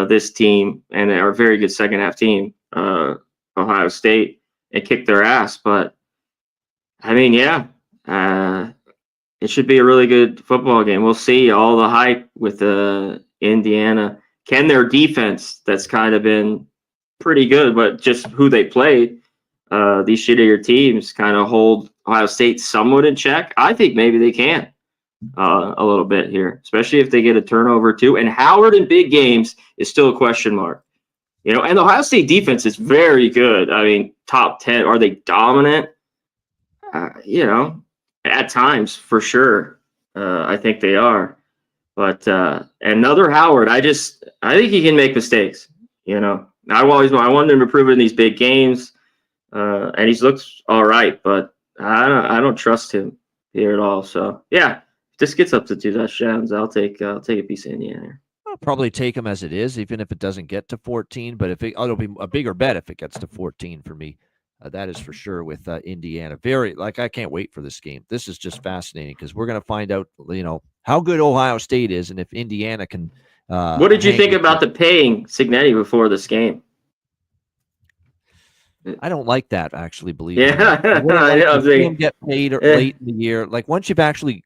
This team, and they are a very good second half team. Ohio State, and kick their ass. But I mean, yeah, it should be a really good football game. We'll see. All the hype with Indiana. Can their defense, that's kind of been pretty good, but just who they played, these shittier teams kind of hold Ohio State somewhat in check. I think maybe they can a little bit here, especially if they get a turnover too. And Howard in big games is still a question mark. And the Ohio State defense is very good. I mean, top 10. Are they dominant? At times for sure. I think they are. But another Howard, I think he can make mistakes. I wanted him to prove it in these big games, and he looks all right. But I don't trust him here at all. So yeah, if this gets up to 2 touchdowns, I'll take a piece of Indiana. I'll probably take him as it is, even if it doesn't get to 14. But it'll be a bigger bet if it gets to 14 for me. That is for sure with Indiana. I can't wait for this game. This is just fascinating because we're going to find out, how good Ohio State is and if Indiana can. What did you think about the paying Cignetti before this game? I don't like that, actually, believe me. I see him get paid late in the year. Like once you've actually,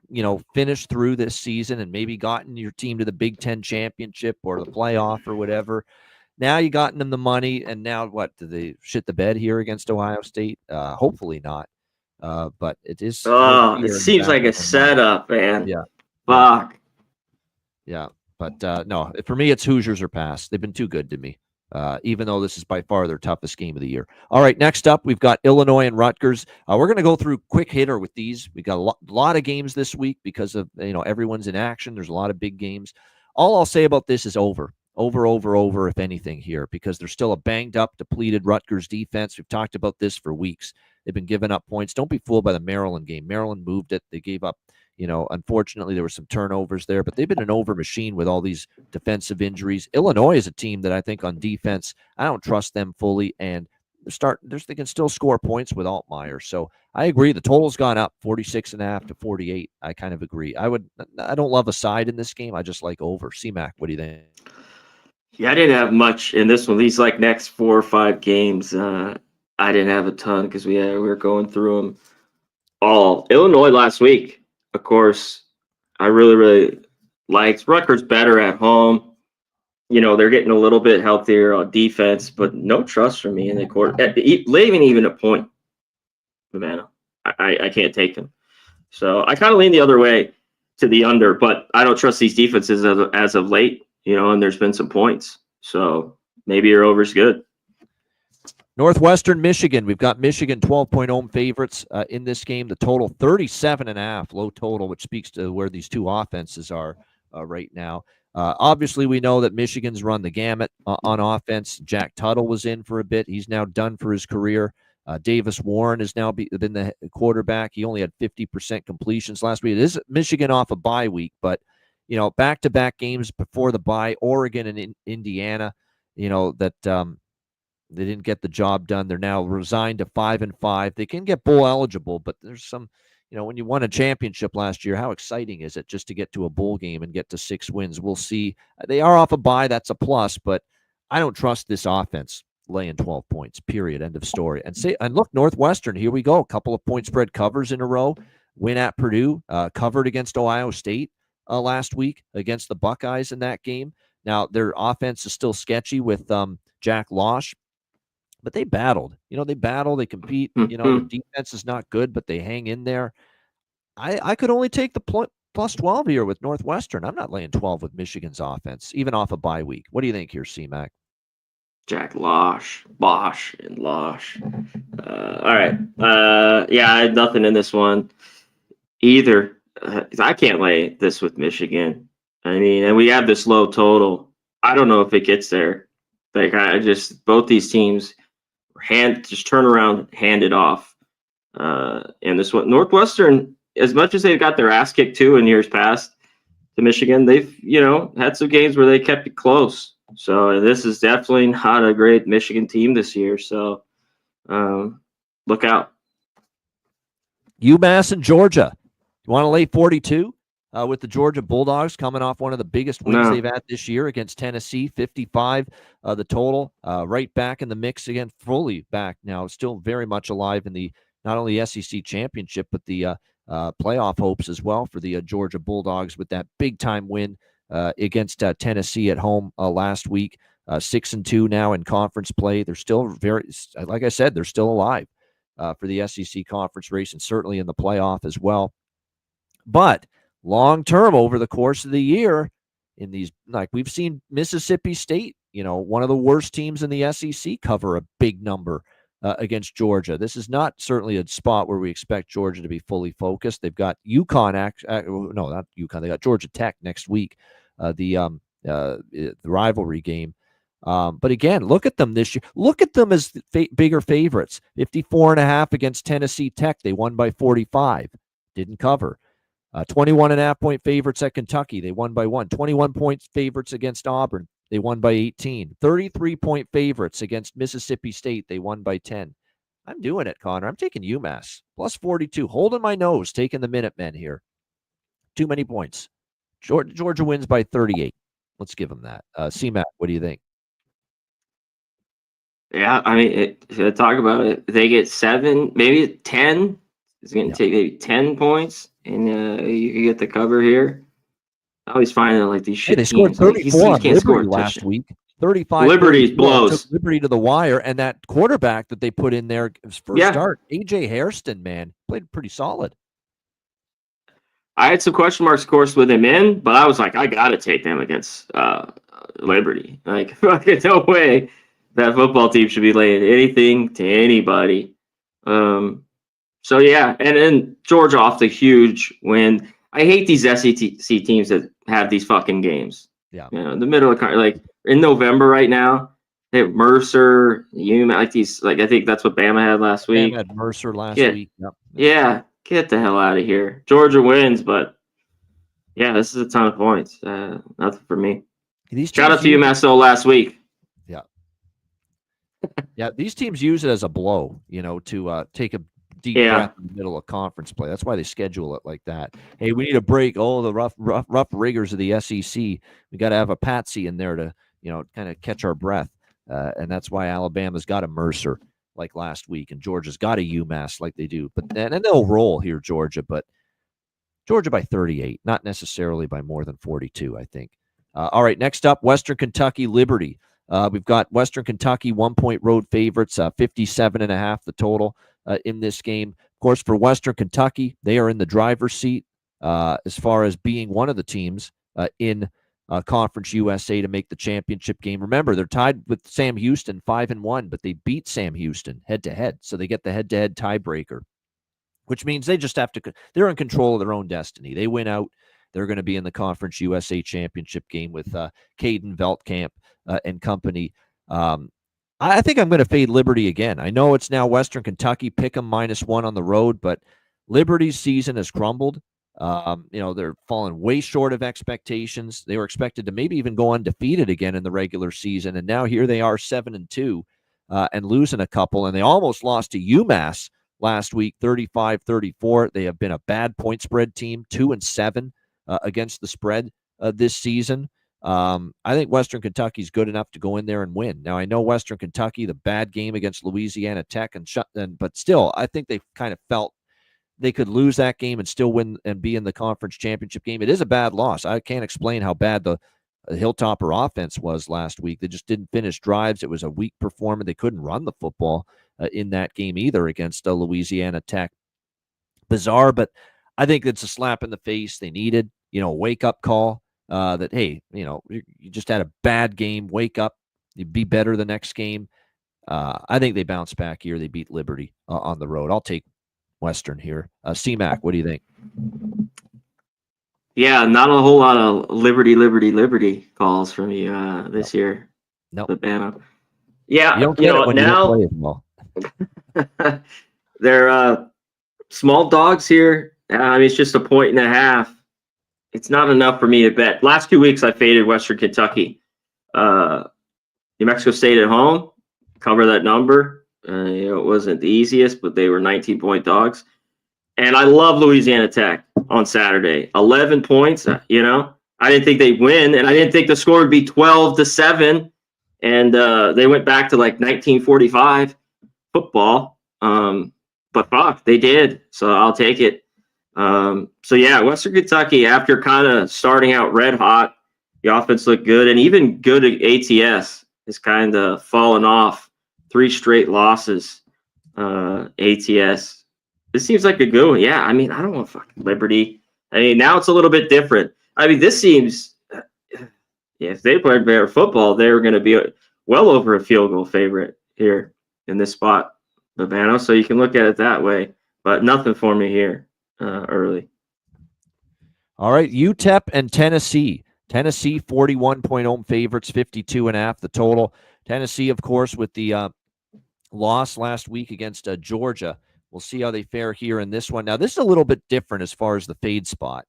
finished through this season and maybe gotten your team to the Big Ten championship or the playoff or whatever. Now you gotten them the money, and now what? Do they shit the bed here against Ohio State? Hopefully not. But it is. Oh, it seems like a setup, man. Yeah. Fuck. Yeah. But no, for me, it's Hoosiers or pass. They've been too good to me, even though this is by far their toughest game of the year. All right, next up, we've got Illinois and Rutgers. We're going to go through quick hitter with these. We got a lot of games this week because of everyone's in action. There's a lot of big games. All I'll say about this is over, if anything here, because there's still a banged up, depleted Rutgers defense. We've talked about this for weeks. They've been giving up points. Don't be fooled by the Maryland game. Maryland moved it. They gave up. Unfortunately, there were some turnovers there, but they've been an over machine with all these defensive injuries. Illinois is a team that I think on defense, I don't trust them fully, and they can still score points with Altmaier. So I agree. The total's gone up 46.5 to 48. I kind of agree. I don't love a side in this game. I just like over. C-Mac, what do you think? Yeah, I didn't have much in this one. These next 4 or 5 games, I didn't have a ton because we were going through them all. Illinois last week. Of course, I really, really liked Rutgers better at home. They're getting a little bit healthier on defense, but no trust from me in the court. Leaving even a point, man, I can't take them. So I kind of lean the other way to the under, but I don't trust these defenses as of late, and there's been some points. So maybe your over's good. Northwestern, Michigan. We've got Michigan 12-point home favorites in this game. The total 37.5, low total, which speaks to where these two offenses are right now. Obviously, we know that Michigan's run the gamut on offense. Jack Tuttle was in for a bit. He's now done for his career. Davis Warren has now been the quarterback. He only had 50% completions last week. It is Michigan off a bye week, but back-to-back games before the bye, Oregon and Indiana, they didn't get the job done. They're now resigned to 5-5. They can get bowl eligible, but there's some, when you won a championship last year, how exciting is it just to get to a bowl game and get to 6 wins? We'll see. They are off a bye. That's a plus, but I don't trust this offense laying 12 points, period. End of story. And look, Northwestern, here we go. A couple of point spread covers in a row. Win at Purdue, covered against Ohio State last week against the Buckeyes in that game. Now, their offense is still sketchy with Jack Losh. But they battled. They compete. Their defense is not good, but they hang in there. I could only take the plus 12 here with Northwestern. I'm not laying 12 with Michigan's offense, even off a bye week. What do you think here, C-Mac? Jack Losh, Bosch, and Losh. All right. Yeah, I had nothing in this one either. I can't lay this with Michigan. I mean, and we have this low total. I don't know if it gets there. Both these teams just turn around, hand it off. And this one, Northwestern, as much as they've got their ass kicked too in years past to Michigan, they've had some games where they kept it close. So this is definitely not a great Michigan team this year. So look out. UMass and Georgia. You want to lay 42 with the Georgia Bulldogs coming off one of the biggest wins they've had this year against Tennessee, 55 the total, right back in the mix again, fully back now, still very much alive in the not only SEC championship, but the playoff hopes as well for the Georgia Bulldogs with that big-time win against Tennessee at home last week. 6-2 now in conference play. They're still like I said, they're still alive for the SEC conference race and certainly in the playoff as well. But long term, over the course of the year, in these, like we've seen Mississippi State, one of the worst teams in the SEC, cover a big number against Georgia. This is not certainly a spot where we expect Georgia to be fully focused. They've got UConn, no, not UConn. They got Georgia Tech next week, the rivalry game. But again, look at them this year. Look at them as bigger favorites. 54.5 against Tennessee Tech. They won by 45. Didn't cover. 21.5 point favorites at Kentucky. They won by 1. 21 point favorites against Auburn. They won by 18. 33 point favorites against Mississippi State. They won by 10. I'm doing it, Connor. I'm taking UMass. Plus 42. Holding my nose. Taking the Minutemen here. Too many points. Georgia wins by 38. Let's give them that. C-Mac, what do you think? Yeah, I mean, talk about it. They get 7, maybe 10. It's going to take maybe 10 points, and you can get the cover here. I always find that like these shit they scored 34 on Liberty last week. 35. Liberty's blows. Took Liberty to the wire, and that quarterback that they put in there first start, A.J. Hairston, man, played pretty solid. I had some question marks, of course, with him in, but I was like, I got to take them against Liberty. Like, fucking no way that football team should be laying anything to anybody. So, yeah, and then Georgia off the huge win. I hate these SEC teams that have these fucking games. Yeah. In the middle of, like, in November right now, they have Mercer, UMass, like these, like, I think that's what Bama had last week. Bama had Mercer last week. Yep. Yeah, get the hell out of here. Georgia wins, but, yeah, this is a ton of points. Nothing for me. Shout out to UMass, though, last week. Yeah. Yeah, these teams use it as a blow, to take a deep breath in the middle of conference play. That's why they schedule it like that. Hey, we need a break. Oh, the rough rigors of the SEC. We got to have a patsy in there to, kind of catch our breath. And that's why Alabama's got a Mercer like last week, and Georgia's got a UMass like they do. But and they'll roll here, Georgia. But Georgia by 38, not necessarily by more than 42, I think. All right, next up, Western Kentucky Liberty. We've got Western Kentucky 1-point road favorites, 57.5 the total in this game. Of course, for Western Kentucky, they are in the driver's seat as far as being one of the teams in Conference USA to make the championship game. Remember, they're tied with Sam Houston 5-1, but they beat Sam Houston head-to-head, so they get the head-to-head tiebreaker, which means they just have to – they're in control of their own destiny. They win out. They're going to be in the Conference USA championship game with Caden Veltkamp and company. I think I'm going to fade Liberty again. I know it's now Western Kentucky, pick them -1 on the road, but Liberty's season has crumbled. They're falling way short of expectations. They were expected to maybe even go undefeated again in the regular season, and now here they are 7-2 and losing a couple, and they almost lost to UMass last week, 35-34. They have been a bad point spread team, 2-7 against the spread this season. I think Western Kentucky's good enough to go in there and win. Now, I know Western Kentucky, the bad game against Louisiana Tech, but still, I think they kind of felt they could lose that game and still win and be in the conference championship game. It is a bad loss. I can't explain how bad the Hilltopper offense was last week. They just didn't finish drives. It was a weak performance. They couldn't run the football in that game either against Louisiana Tech. Bizarre, but I think it's a slap in the face. They needed, a wake-up call. That, hey, you just had a bad game. Wake up. You be better the next game. I think they bounce back here. They beat Liberty on the road. I'll take Western here. C-Mac, what do you think? Yeah, not a whole lot of Liberty calls from you this year. No. Nope. Yeah, you don't get it when now you don't play it well. They're small dogs here. I mean, it's just 1.5. It's not enough for me to bet. Last 2 weeks, I faded Western Kentucky. New Mexico State at home, cover that number. It wasn't the easiest, but they were 19-point dogs. And I love Louisiana Tech on Saturday. 11 points, I didn't think they'd win, and I didn't think the score would be 12-7. And they went back to like 1945 football. But fuck, they did. So I'll take it. So yeah, Western Kentucky, after kind of starting out red hot, the offense looked good, and even good at ATS has kind of fallen off. 3 straight losses. ATS. This seems like a good one. Yeah, I mean, I don't want fucking Liberty. I mean, now it's a little bit different. I mean, this seems, if they played better football, they were going to be well over a field goal favorite here in this spot, Babano. So you can look at it that way, but nothing for me here early. All right, UTEP and Tennessee. Tennessee 41-point home favorites, 52.5 the total. Tennessee, of course, with the loss last week against Georgia. We'll see how they fare here in this one. Now, this is a little bit different as far as the fade spot.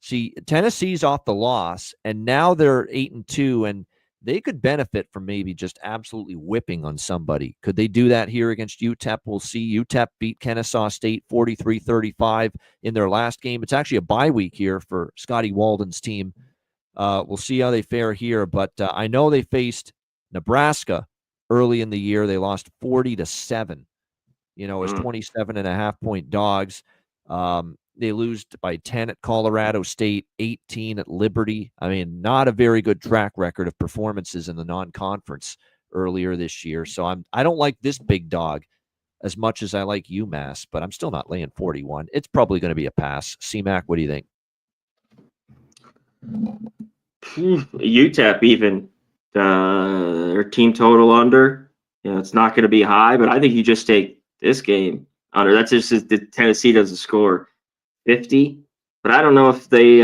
See, Tennessee's off the loss, and now they're 8-2, and they could benefit from maybe just absolutely whipping on somebody. Could they do that here against UTEP? We'll see. UTEP beat Kennesaw State 43-35 in their last game. It's actually a bye week here for Scotty Walden's team. We'll see how they fare here, but I know they faced Nebraska early in the year. They lost 40-7, as 27.5-point dogs. They lose by 10 at Colorado State, 18 at Liberty. I mean, not a very good track record of performances in the non-conference earlier this year. So I don't like this big dog as much as I like UMass, but I'm still not laying 41. It's probably going to be a pass. C-Mac, what do you think? UTEP even, their team total under, it's not going to be high, but I think you just take this game under. That's just the Tennessee doesn't score 50, but I don't know if they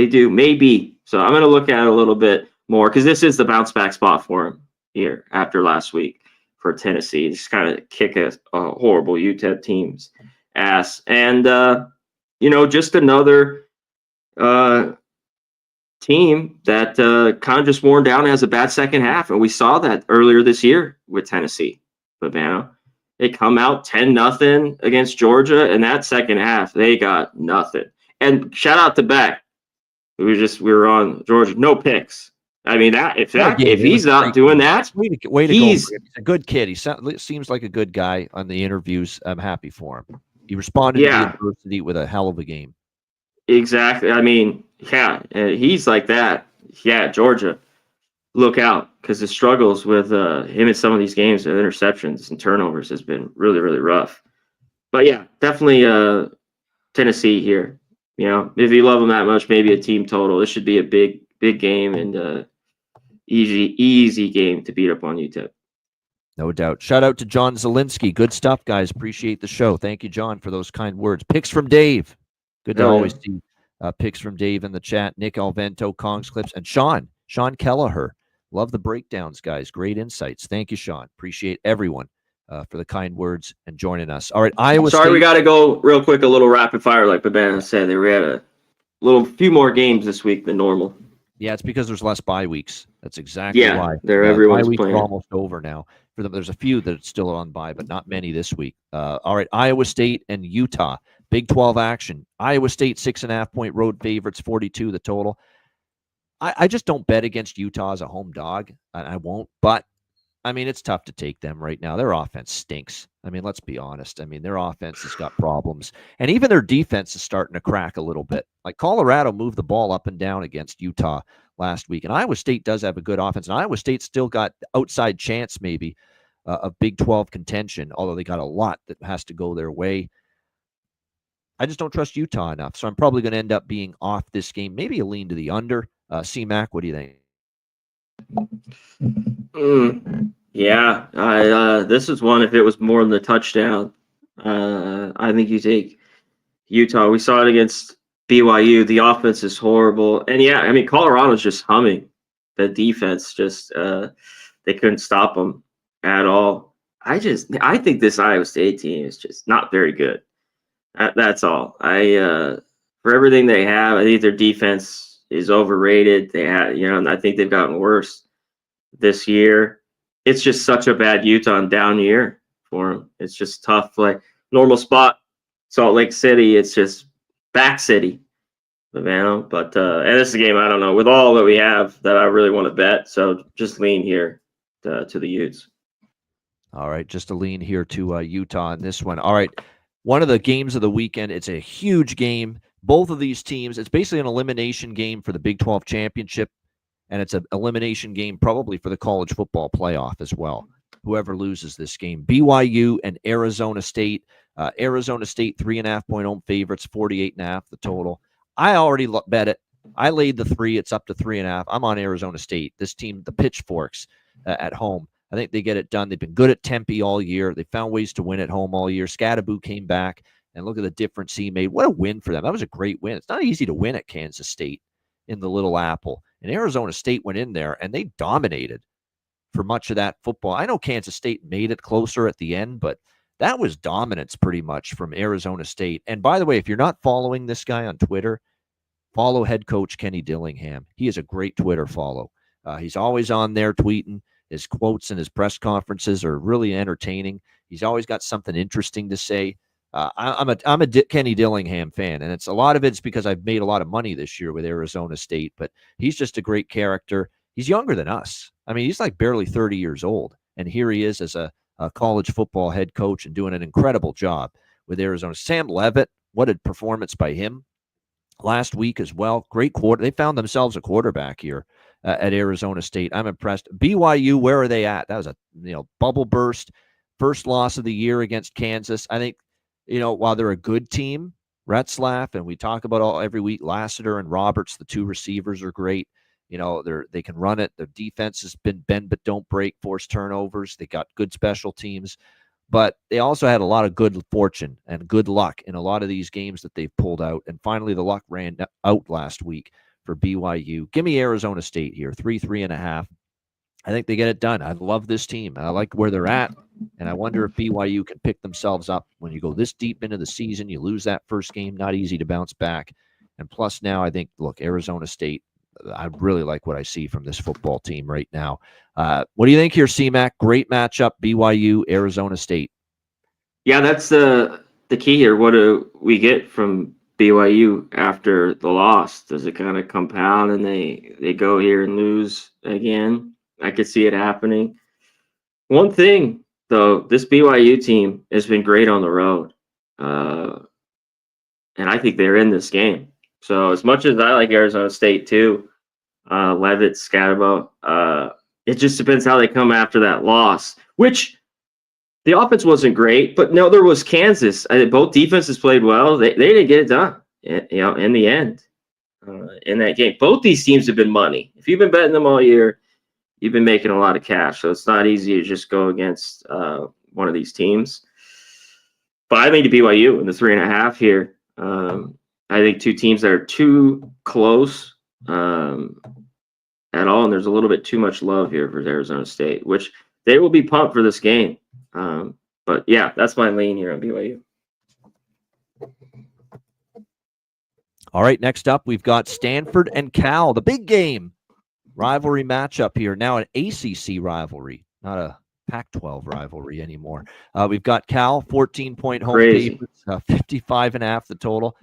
do. Maybe. So I'm going to look at it a little bit more because this is the bounce back spot for him here after last week for Tennessee. Just kind of kick a horrible UTEP team's ass. And, just another team that kind of just worn down, has a bad second half. And we saw that earlier this year with Tennessee. Babano. They come out 10-0 against Georgia, and that second half they got nothing. And shout out to Beck. We were on Georgia, no picks. I mean, if he's not doing that, way to go. He's a good kid. He seems like a good guy on the interviews. I'm happy for him. He responded to the adversity with a hell of a game. Exactly. I mean, he's like that. Yeah, Georgia. Look out, because the struggles with him in some of these games, and interceptions and turnovers, has been really, really rough. But yeah, definitely Tennessee here. If you love them that much, maybe a team total. This should be a big, big game and easy game to beat up on UTEP. No doubt. Shout out to John Zielinski. Good stuff, guys. Appreciate the show. Thank you, John, for those kind words. Picks from Dave. Good to always see picks from Dave in the chat. Nick Alvento, Kongs Clips, and Sean Kelleher. Love the breakdowns, guys. Great insights. Thank you, Sean. Appreciate everyone for the kind words and joining us. All right, Iowa State. We got to go real quick, a little rapid fire, like Babana said. We had a few more games this week than normal. Yeah, it's because there's less bye weeks. That's exactly why. Everyone's bye weeks playing. are almost over now. For them, there's a few that are still on bye, but not many this week. All right, Iowa State and Utah. Big 12 action. Iowa State 6.5-point road favorites, 42 the total. I just don't bet against Utah as a home dog. I won't. But, I mean, it's tough to take them right now. Their offense stinks. I mean, let's be honest. I mean, their offense has got problems. And even their defense is starting to crack a little bit. Like Colorado moved the ball up and down against Utah last week. And Iowa State does have a good offense. And Iowa State's still got outside chance maybe of Big 12 contention, although they got a lot that has to go their way. I just don't trust Utah enough. So I'm probably going to end up being off this game. Maybe a lean to the under. C-Mac, what do you think? This is one, if it was more than the touchdown, I think you take Utah. We saw it against BYU. The offense is horrible. And Colorado's just humming. The defense just, they couldn't stop them at all. I think this Iowa State team is just not very good. That's all. For everything they have, I think their defense is overrated. They had, and I think they've gotten worse this year. It's just such a bad Utah down year for them. It's just tough. Like normal spot, Salt Lake City, it's just back city, Savannah. But and this is a game I don't know with all that we have that I really want to bet. So just lean here to the Utes. All right, just a lean here to Utah in this one. All right, one of the games of the weekend. It's a huge game. Both of these teams, it's basically an elimination game for the Big 12 championship, and it's an elimination game probably for the college football playoff as well. Whoever loses this game, BYU and Arizona State. Arizona State 3.5-point home favorites, 48.5 the total. I already bet it. I laid the 3. It's up to 3.5. I'm on Arizona State. This team, the Pitchforks at home. I think they get it done. They've been good at Tempe all year. They found ways to win at home all year. Scadaboo came back, and look at the difference he made. What a win for them. That was a great win. It's not easy to win at Kansas State in the Little Apple. And Arizona State went in there, and they dominated for much of that football. I know Kansas State made it closer at the end, but that was dominance pretty much from Arizona State. And by the way, if you're not following this guy on Twitter, follow head coach Kenny Dillingham. He is a great Twitter follow. He's always on there tweeting. His quotes and his press conferences are really entertaining. He's always got something interesting to say. I'm a Kenny Dillingham fan, and it's a lot of it's because I've made a lot of money this year with Arizona State, but he's just a great character. He's younger than us. I mean, he's like barely 30 years old, and here he is as a college football head coach and doing an incredible job with Arizona. Sam Leavitt, what a performance by him last week as well. Great quarter. They found themselves a quarterback here at Arizona State. I'm impressed. BYU, where are they at? That was a bubble burst, first loss of the year against Kansas. I think while they're a good team, Retzlaff, and we talk about every week, Lassiter and Roberts, the 2 receivers are great. They can run it. The defense has been bend but don't break, force turnovers. They got good special teams, but they also had a lot of good fortune and good luck in a lot of these games that they've pulled out. And finally, the luck ran out last week for BYU. Give me Arizona State here, 3.5. I think they get it done. I love this team. I like where they're at, and I wonder if BYU can pick themselves up when you go this deep into the season. You lose that first game, not easy to bounce back. And plus now I think, look, Arizona State, I really like what I see from this football team right now. What do you think here, C-Mac? Great matchup, BYU, Arizona State. Yeah, that's the key here. What do we get from BYU after the loss? Does it kind of compound and they go here and lose again? I could see it happening. One thing, though, this BYU team has been great on the road. And I think they're in this game. So as much as I like Arizona State too, Leavitt, Scadabo, it just depends how they come after that loss, which the offense wasn't great, but no, there was Kansas. Both defenses played well. They didn't get it done, in the end, in that game. Both these teams have been money. If you've been betting them all year, you've been making a lot of cash. So it's not easy to just go against one of these teams. But I think the BYU in the 3.5 here. I think 2 teams that are too close at all, and there's a little bit too much love here for Arizona State, which they will be pumped for this game. But yeah, that's my lean here on BYU. All right, next up, we've got Stanford and Cal, the big game. Rivalry matchup here. Now an ACC rivalry, not a Pac-12 rivalry anymore. We've got Cal, 14-point home favorites, 55.5 the total.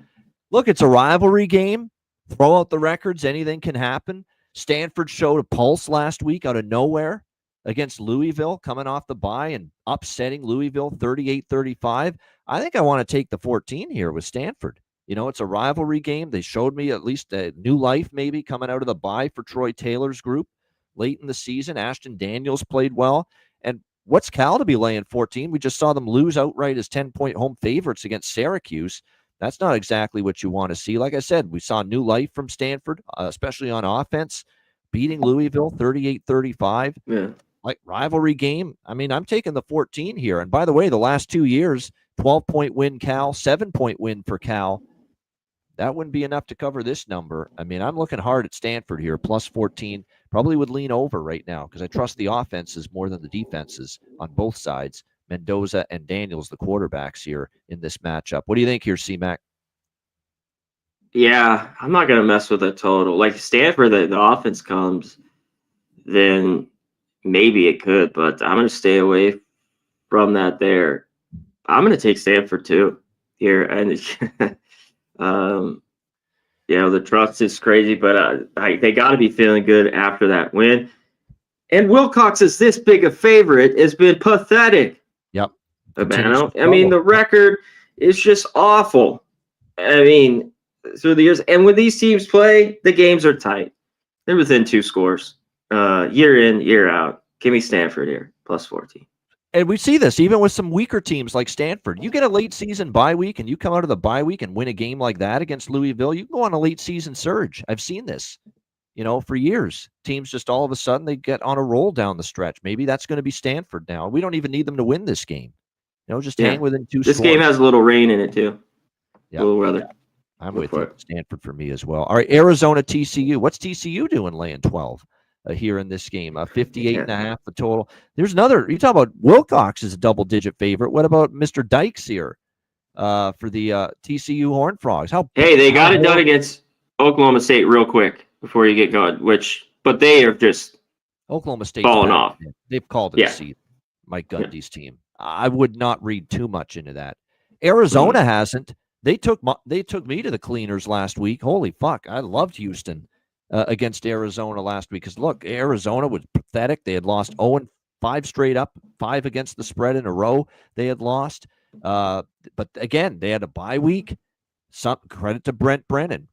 Look, it's a rivalry game. Throw out the records. Anything can happen. Stanford showed a pulse last week out of nowhere against Louisville, coming off the bye and upsetting Louisville 38-35. I think I want to take the 14 here with Stanford. It's a rivalry game. They showed me at least a new life maybe coming out of the bye for Troy Taylor's group late in the season. Ashton Daniels played well. And what's Cal to be laying 14? We just saw them lose outright as 10-point home favorites against Syracuse. That's not exactly what you want to see. Like I said, we saw new life from Stanford, especially on offense, beating Louisville 38-35. Yeah. Like rivalry game. I mean, I'm taking the 14 here. And by the way, the last 2 years, 12-point win Cal, 7-point win for Cal. That wouldn't be enough to cover this number. I mean, I'm looking hard at Stanford here, plus 14. Probably would lean over right now because I trust the offenses more than the defenses on both sides. Mendoza and Daniels, the quarterbacks here in this matchup. What do you think here, C-Mac? Yeah, I'm not going to mess with the total. Like Stanford, the offense comes, then maybe it could, but I'm going to stay away from that there. I'm going to take Stanford too. here, and the trust is crazy, but they got to be feeling good after that win. And Wilcox is this big a favorite has been pathetic. Yep. I mean, the record is just awful. I mean, through the years, and when these teams play, the games are tight. They're within 2 scores, year in, year out. Give me Stanford here, plus 14. And we see this even with some weaker teams like Stanford. You get a late season bye week and you come out of the bye week and win a game like that against Louisville, you can go on a late season surge. I've seen this, for years. Teams just all of a sudden they get on a roll down the stretch. Maybe that's going to be Stanford now. We don't even need them to win this game. Just hang within 2 This scores. game has a little rain in it too. Yeah. A little weather. I'm with you. Stanford for me as well. All right, Arizona, TCU. What's TCU doing laying 12 here in this game? 58.5 the total. There's another. You talk about Wilcox is a double-digit favorite. What about Mr. Dykes here for the TCU Horned Frogs? They got it done against Oklahoma State real quick before you get going. But they are just Oklahoma State falling off. They've called it a season. Mike Gundy's team. I would not read too much into that. Arizona hasn't. They took me to the cleaners last week. Holy fuck. I loved Houston against Arizona last week. Because, look, Arizona was pathetic. They had lost 0-5 straight up, 5 against the spread in a row they had lost. But, again, they had a bye week. Some credit to Brent Brennan.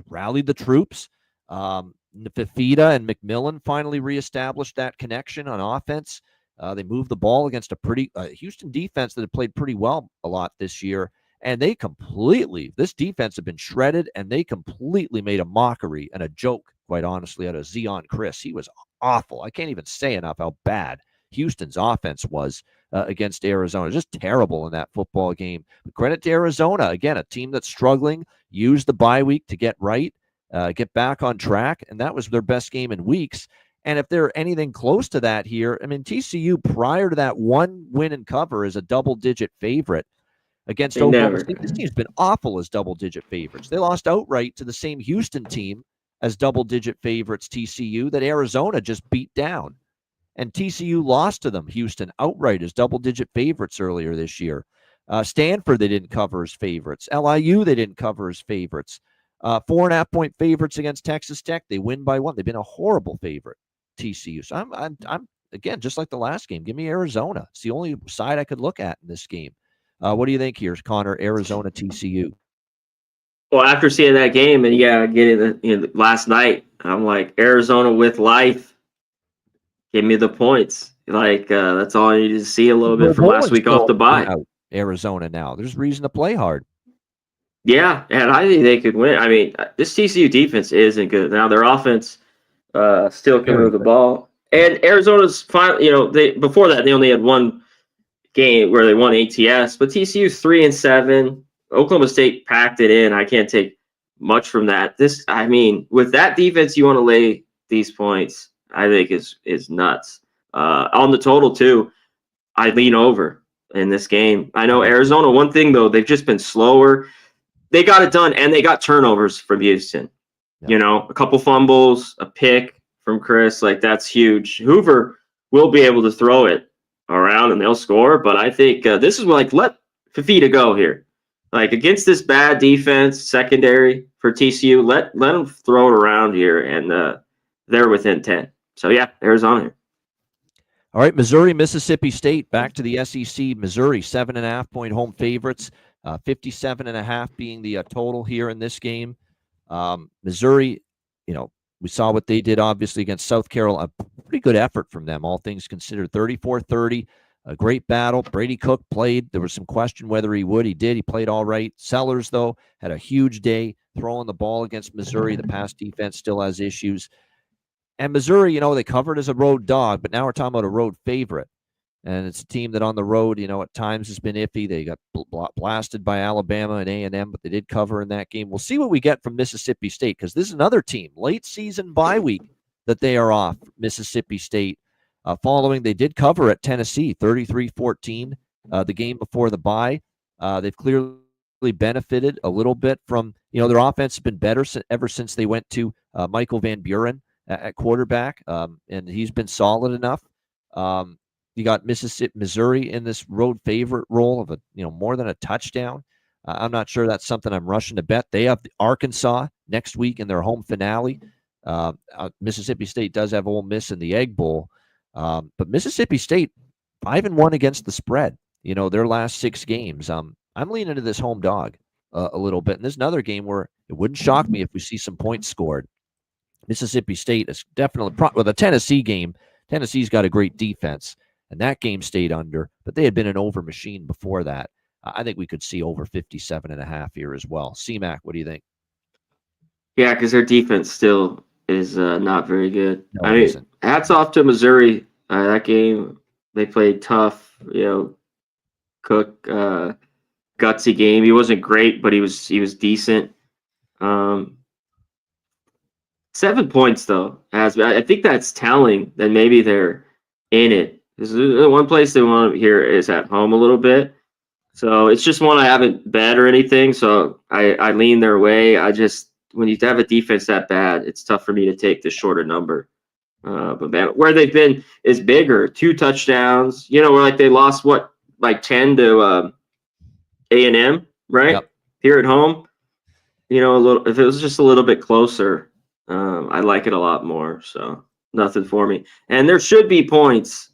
Rallied the troops. Fifita and McMillan finally reestablished that connection on offense. They moved the ball against a pretty Houston defense that had played pretty well a lot this year. And this defense had been shredded, and they completely made a mockery and a joke, quite honestly, out of Zion Chris. He was awful. I can't even say enough how bad Houston's offense was against Arizona. Just terrible in that football game. But credit to Arizona. Again, a team that's struggling, used the bye week to get right, get back on track, and that was their best game in weeks. And if they're anything close to that here, I mean, TCU prior to that one win and cover is a double-digit favorite against Oklahoma State. This team's been awful as double-digit favorites. They lost outright to the same Houston team as double-digit favorites, TCU, that Arizona just beat down. And TCU lost to them, Houston, outright as double-digit favorites earlier this year. Stanford, they didn't cover as favorites. LIU, they didn't cover as favorites. 4.5-point favorites against Texas Tech. They win by 1. They've been a horrible favorite, TCU. So I'm again, just like the last game, give me Arizona. It's the only side I could look at in this game. What do you think here, Connor? Arizona, TCU. Well, after seeing that game and getting last night, I'm like, Arizona with life. Give me the points. That's all I need to see a little bit from last week off the bye. Arizona now. There's reason to play hard. Yeah, and I think they could win. I mean, this TCU defense isn't good. Now their offense still can move the ball. And Arizona's finally, before that they only had one game where they won ATS, but TCU's 3-7. Oklahoma State packed it in. I can't take much from that. With that defense, you want to lay these points, I think is nuts. On the total too, I lean over in this game. I know Arizona, one thing though, they've just been slower. They got it done, and they got turnovers from Houston. Yeah. A couple fumbles, a pick from Chris, that's huge. Hoover will be able to throw it around, and they'll score. But I think this is let Fifita go here. Against this bad defense, secondary for TCU, let them throw it around here, and they're within 10. So, yeah, Arizona here. All right, Missouri, Mississippi State, back to the SEC. Missouri, 7.5-point home favorites. 57.5 being the total here in this game. Missouri, we saw what they did obviously against South Carolina. A pretty good effort from them, all things considered. 34-30, a great battle. Brady Cook played. There was some question whether he would. He did. He played all right. Sellers, though, had a huge day throwing the ball against Missouri. The pass defense still has issues. And Missouri, they covered as a road dog, but now we're talking about a road favorite. And it's a team that on the road, at times has been iffy. They got blasted by Alabama and A&M, but they did cover in that game. We'll see what we get from Mississippi State, because this is another team, late season bye week, that they are off, Mississippi State. Following, they did cover at Tennessee, 33-14, the game before the bye. They've clearly benefited a little bit from, their offense has been better ever since they went to Michael Van Buren at quarterback, and he's been solid enough. You got Missouri in this road favorite role of more than a touchdown. I'm not sure that's something I'm rushing to bet. They have Arkansas next week in their home finale. Mississippi State does have Ole Miss in the Egg Bowl, but Mississippi State 5-1 against the spread. Their last 6 games. I'm leaning to this home dog a little bit. And there's another game where it wouldn't shock me if we see some points scored. Mississippi State is definitely the Tennessee game. Tennessee's got a great defense, and that game stayed under, but they had been an over machine before that. I think we could see over 57.5 here as well. CMAC, what do you think? Yeah, because their defense still is not very good. No, it isn't. Hats off to Missouri. That game, they played tough. Cook, gutsy game. He wasn't great, but he was decent. 7 points though. I think that's telling that maybe they're in it. This is the one place they want to hear is at home a little bit. So it's just one I haven't bet or anything. So I lean their way. When you have a defense that bad, it's tough for me to take the shorter number. But man, where they've been is bigger. 2 touchdowns. Where they lost 10 to A&M, right? Yep. Here at home. A little. If it was just a little bit closer, I like it a lot more. So nothing for me. And there should be points.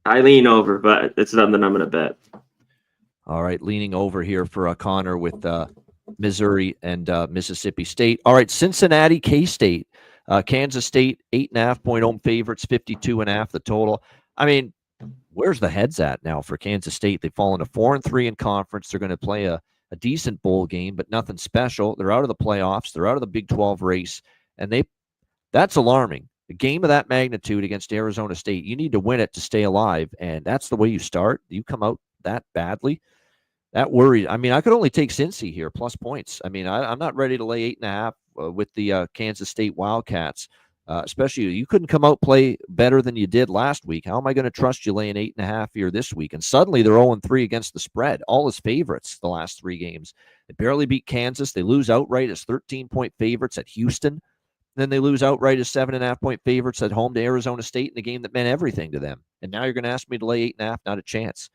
I lean over, but it's nothing I'm going to bet. All right, leaning over here for Connor with Missouri and Mississippi State. All right, Cincinnati, K-State. Kansas State, 8.5-point home favorites, 52.5 the total. I mean, where's the heads at now for Kansas State? They've fallen to 4-3 in conference. They're going to play a decent bowl game, but nothing special. They're out of the playoffs. They're out of the Big 12 race, and that's alarming. A game of that magnitude against Arizona State, you need to win it to stay alive, and that's the way you start. You come out that badly. That worries. I mean, I could only take Cincy here plus points. I mean, I'm not ready to lay 8.5 with the Kansas State Wildcats. Especially, you couldn't come out play better than you did last week. How am I going to trust you laying 8.5 here this week? And suddenly they're 0-3 against the spread. All as favorites the last 3 games. They barely beat Kansas. They lose outright as 13-point favorites at Houston. Then they lose outright as 7.5-point favorites at home to Arizona State in a game that meant everything to them. And now you're going to ask me to lay 8.5? Not a chance.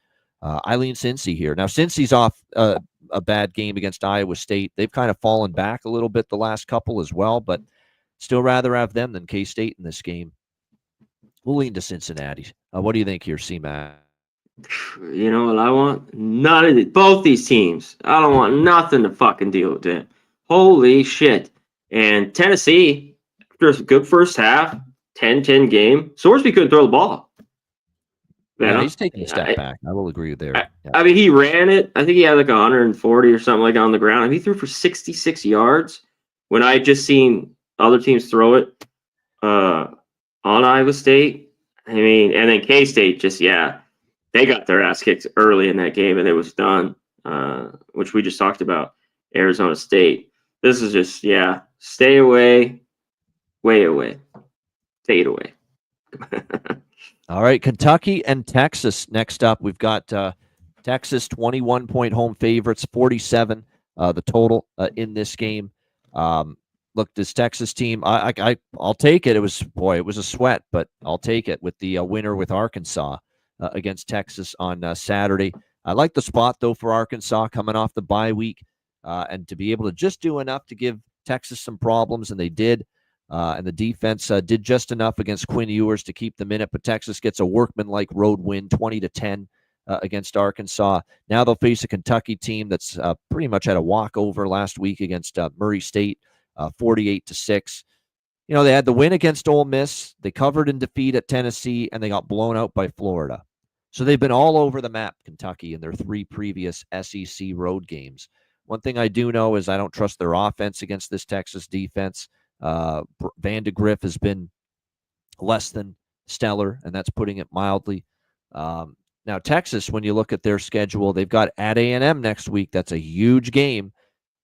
I lean Cincy here. Now, Cincy's off a bad game against Iowa State. They've kind of fallen back a little bit the last couple as well, but still rather have them than K-State in this game. We'll lean to Cincinnati. What do you think here, C-Mac? You know what I want? None of both these teams. I don't want nothing to fucking deal with them. Holy shit. And Tennessee, after a good first half, 10-10 game, Sorsby couldn't throw the ball. Yeah, he's taking a step back. I will agree with there. I mean, he ran it. I think he had 140 or something on the ground. I mean, he threw for 66 yards when I had just seen other teams throw it on Iowa State. I mean, and then K-State they got their ass kicked early in that game and it was done, which we just talked about, Arizona State. This is just, stay away, way away, fade away. All right, Kentucky and Texas next up. We've got Texas 21-point home favorites, 47 the total in this game. Look, this Texas team, I'll take it. It was a sweat, but I'll take it with the winner with Arkansas against Texas on Saturday. I like the spot, though, for Arkansas coming off the bye week and to be able to just do enough to give Texas some problems, and they did. And the defense did just enough against Quinn Ewers to keep them in it, but Texas gets a workmanlike road win, 20-10 against Arkansas. Now they'll face a Kentucky team that's pretty much had a walkover last week against Murray State, 48-6. They had the win against Ole Miss. They covered in defeat at Tennessee, and they got blown out by Florida. So they've been all over the map, Kentucky, in their 3 previous SEC road games. One thing I do know is I don't trust their offense against this Texas defense. Vandegrift has been less than stellar, and that's putting it mildly. Now, Texas, when you look at their schedule, they've got at A&M next week. That's a huge game.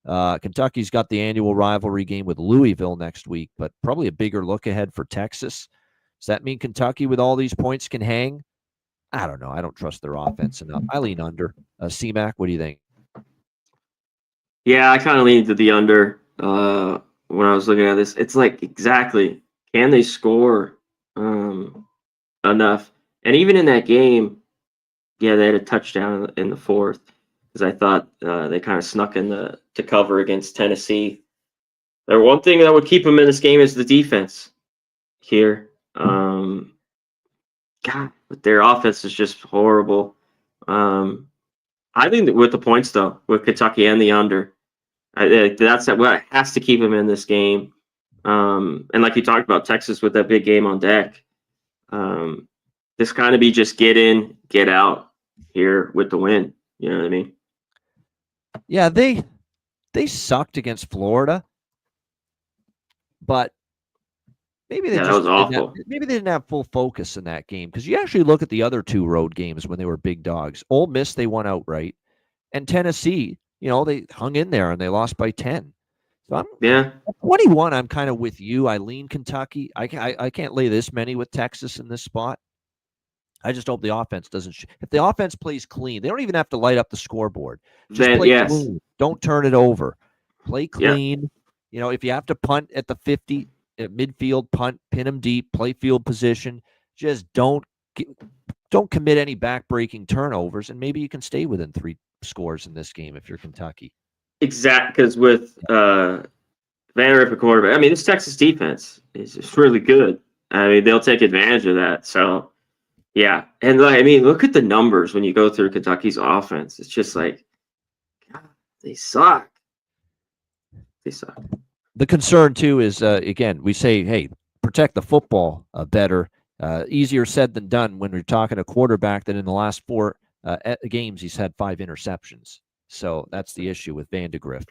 Kentucky's got the annual rivalry game with Louisville next week, but probably a bigger look ahead for Texas. Does that mean Kentucky, with all these points, can hang? I don't know. I don't trust their offense enough. I lean under. C-Mac, what do you think? Yeah, I kind of lean to the under. When I was looking at this, it's exactly, can they score enough? And even in that game, they had a touchdown in the fourth. because I thought they kind of snuck in to cover against Tennessee. The one thing that would keep them in this game is the defense here. God, but their offense is just horrible. I think that with the points, though, with Kentucky and the under, that's what has to keep them in this game. And like you talked about, Texas with that big game on deck. This kind of be just get in, get out here with the win. You know what I mean? Yeah, they sucked against Florida, but maybe that was awful. Maybe they didn't have full focus in that game, because you actually look at the other 2 road games when they were big dogs. Ole Miss, they won outright, and Tennessee, they hung in there and they lost by 10. So I'm 21. I'm kind of with you. I lean Kentucky. I can't lay this many with Texas in this spot. I just hope the offense doesn't. If the offense plays clean, they don't even have to light up the scoreboard. Just play clean. Don't turn it over. Play clean. Yeah. If you have to punt at the 50, at midfield, punt, pin them deep, play field position. Just don't commit any back-breaking turnovers, and maybe you can stay within 3 scores in this game if you're Kentucky. Exactly, because with Van Ripp at quarterback, I mean, this Texas defense is really good. I mean, they'll take advantage of that. So, yeah. And, look at the numbers when you go through Kentucky's offense. It's just like, God, they suck. They suck. The concern, too, is, again, we say, hey, protect the football better. Easier said than done when we're talking a quarterback that in the last 4 games he's had 5 interceptions. So that's the issue with Van de Grift.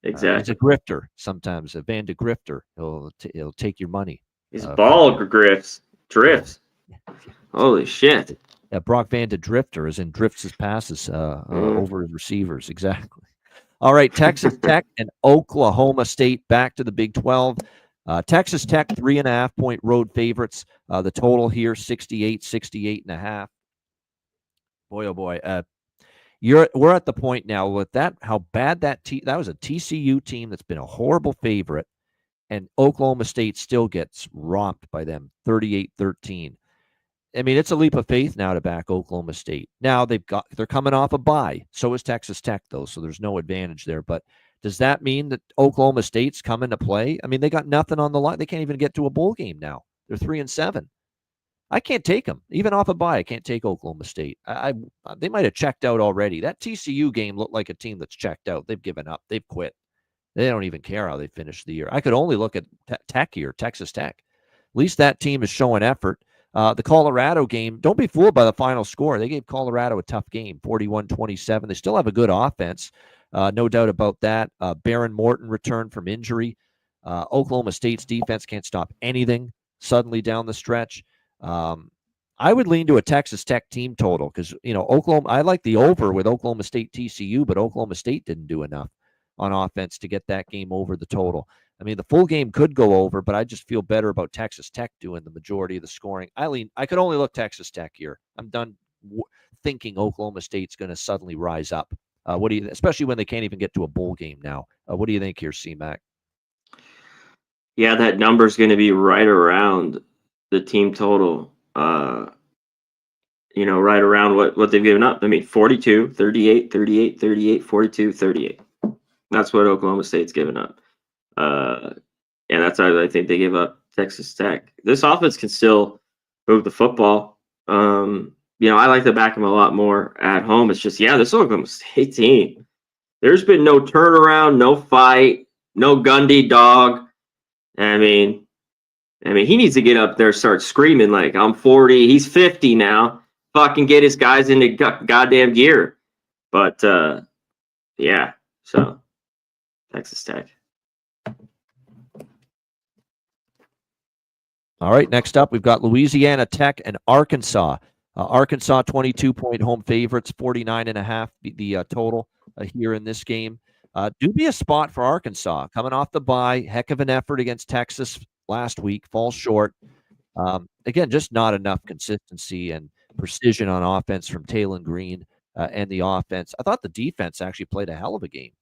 Exactly. He's a grifter sometimes, a Van de Grifter. He'll take your money. He's ball drifts. Holy shit. Yeah, Brock Van de Drifter, as in drifts his passes over his receivers. Exactly. All right, Texas Tech and Oklahoma State back to the Big 12. Texas Tech, 3.5-point road favorites. The total here, 68.5. Boy, oh boy. We're at the point now with that, how bad that was a TCU team that's been a horrible favorite, and Oklahoma State still gets romped by them, 38-13. I mean, it's a leap of faith now to back Oklahoma State. Now they're coming off a bye. So is Texas Tech, though, so there's no advantage there. But does that mean that Oklahoma State's coming to play? I mean, they got nothing on the line. They can't even get to a bowl game now. They're 3-7. I can't take them. Even off a bye, I can't take Oklahoma State. They might have checked out already. That TCU game looked like a team that's checked out. They've given up. They've quit. They don't even care how they finish the year. I could only look at Tech here, Texas Tech. At least that team is showing effort. The Colorado game, don't be fooled by the final score. They gave Colorado a tough game, 41-27. They still have a good offense, no doubt about that. Baron Morton returned from injury. Oklahoma State's defense can't stop anything suddenly down the stretch. I would lean to a Texas Tech team total because, Oklahoma, I like the over with Oklahoma State TCU, but Oklahoma State didn't do enough on offense to get that game over the total. I mean, the full game could go over, but I just feel better about Texas Tech doing the majority of the scoring. I could only look Texas Tech here. I'm done thinking Oklahoma State's going to suddenly rise up. Especially when they can't even get to a bowl game now. What do you think here, C-Mac? Yeah, that number's going to be right around the team total. Right around what they've given up. I mean, 42, 38, 38, 38, 42, 38. That's what Oklahoma State's given up. And that's how I think they give up Texas Tech. This offense can still move the football. I like to back them a lot more at home. It's just, this Oklahoma State team. There's been no turnaround, no fight, no Gundy dog. I mean, he needs to get up there, start screaming like, I'm 40, he's 50 now. Fucking get his guys into goddamn gear. But, so Texas Tech. All right, next up, we've got Louisiana Tech and Arkansas. Arkansas, 22-point home favorites, 49.5 the total here in this game. Do be a spot for Arkansas. Coming off the bye, heck of an effort against Texas last week, falls short. Again, just not enough consistency and precision on offense from Taylon Green and the offense. I thought the defense actually played a hell of a game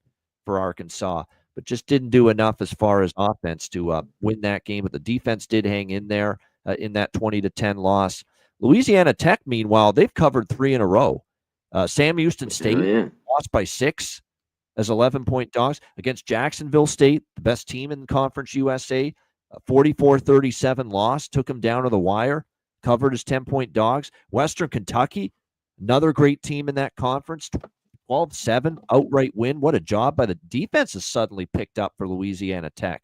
for Arkansas, but just didn't do enough as far as offense to win that game. But the defense did hang in there in that 20-10 loss. Louisiana Tech, meanwhile, they've covered 3 in a row. Sam Houston State lost by 6 as 11-point dogs against Jacksonville State, the best team in Conference USA. 44-37 loss, took them down to the wire, covered as 10-point dogs. Western Kentucky, another great team in that conference, 12-7 outright win. What a job by the defense has suddenly picked up for Louisiana Tech.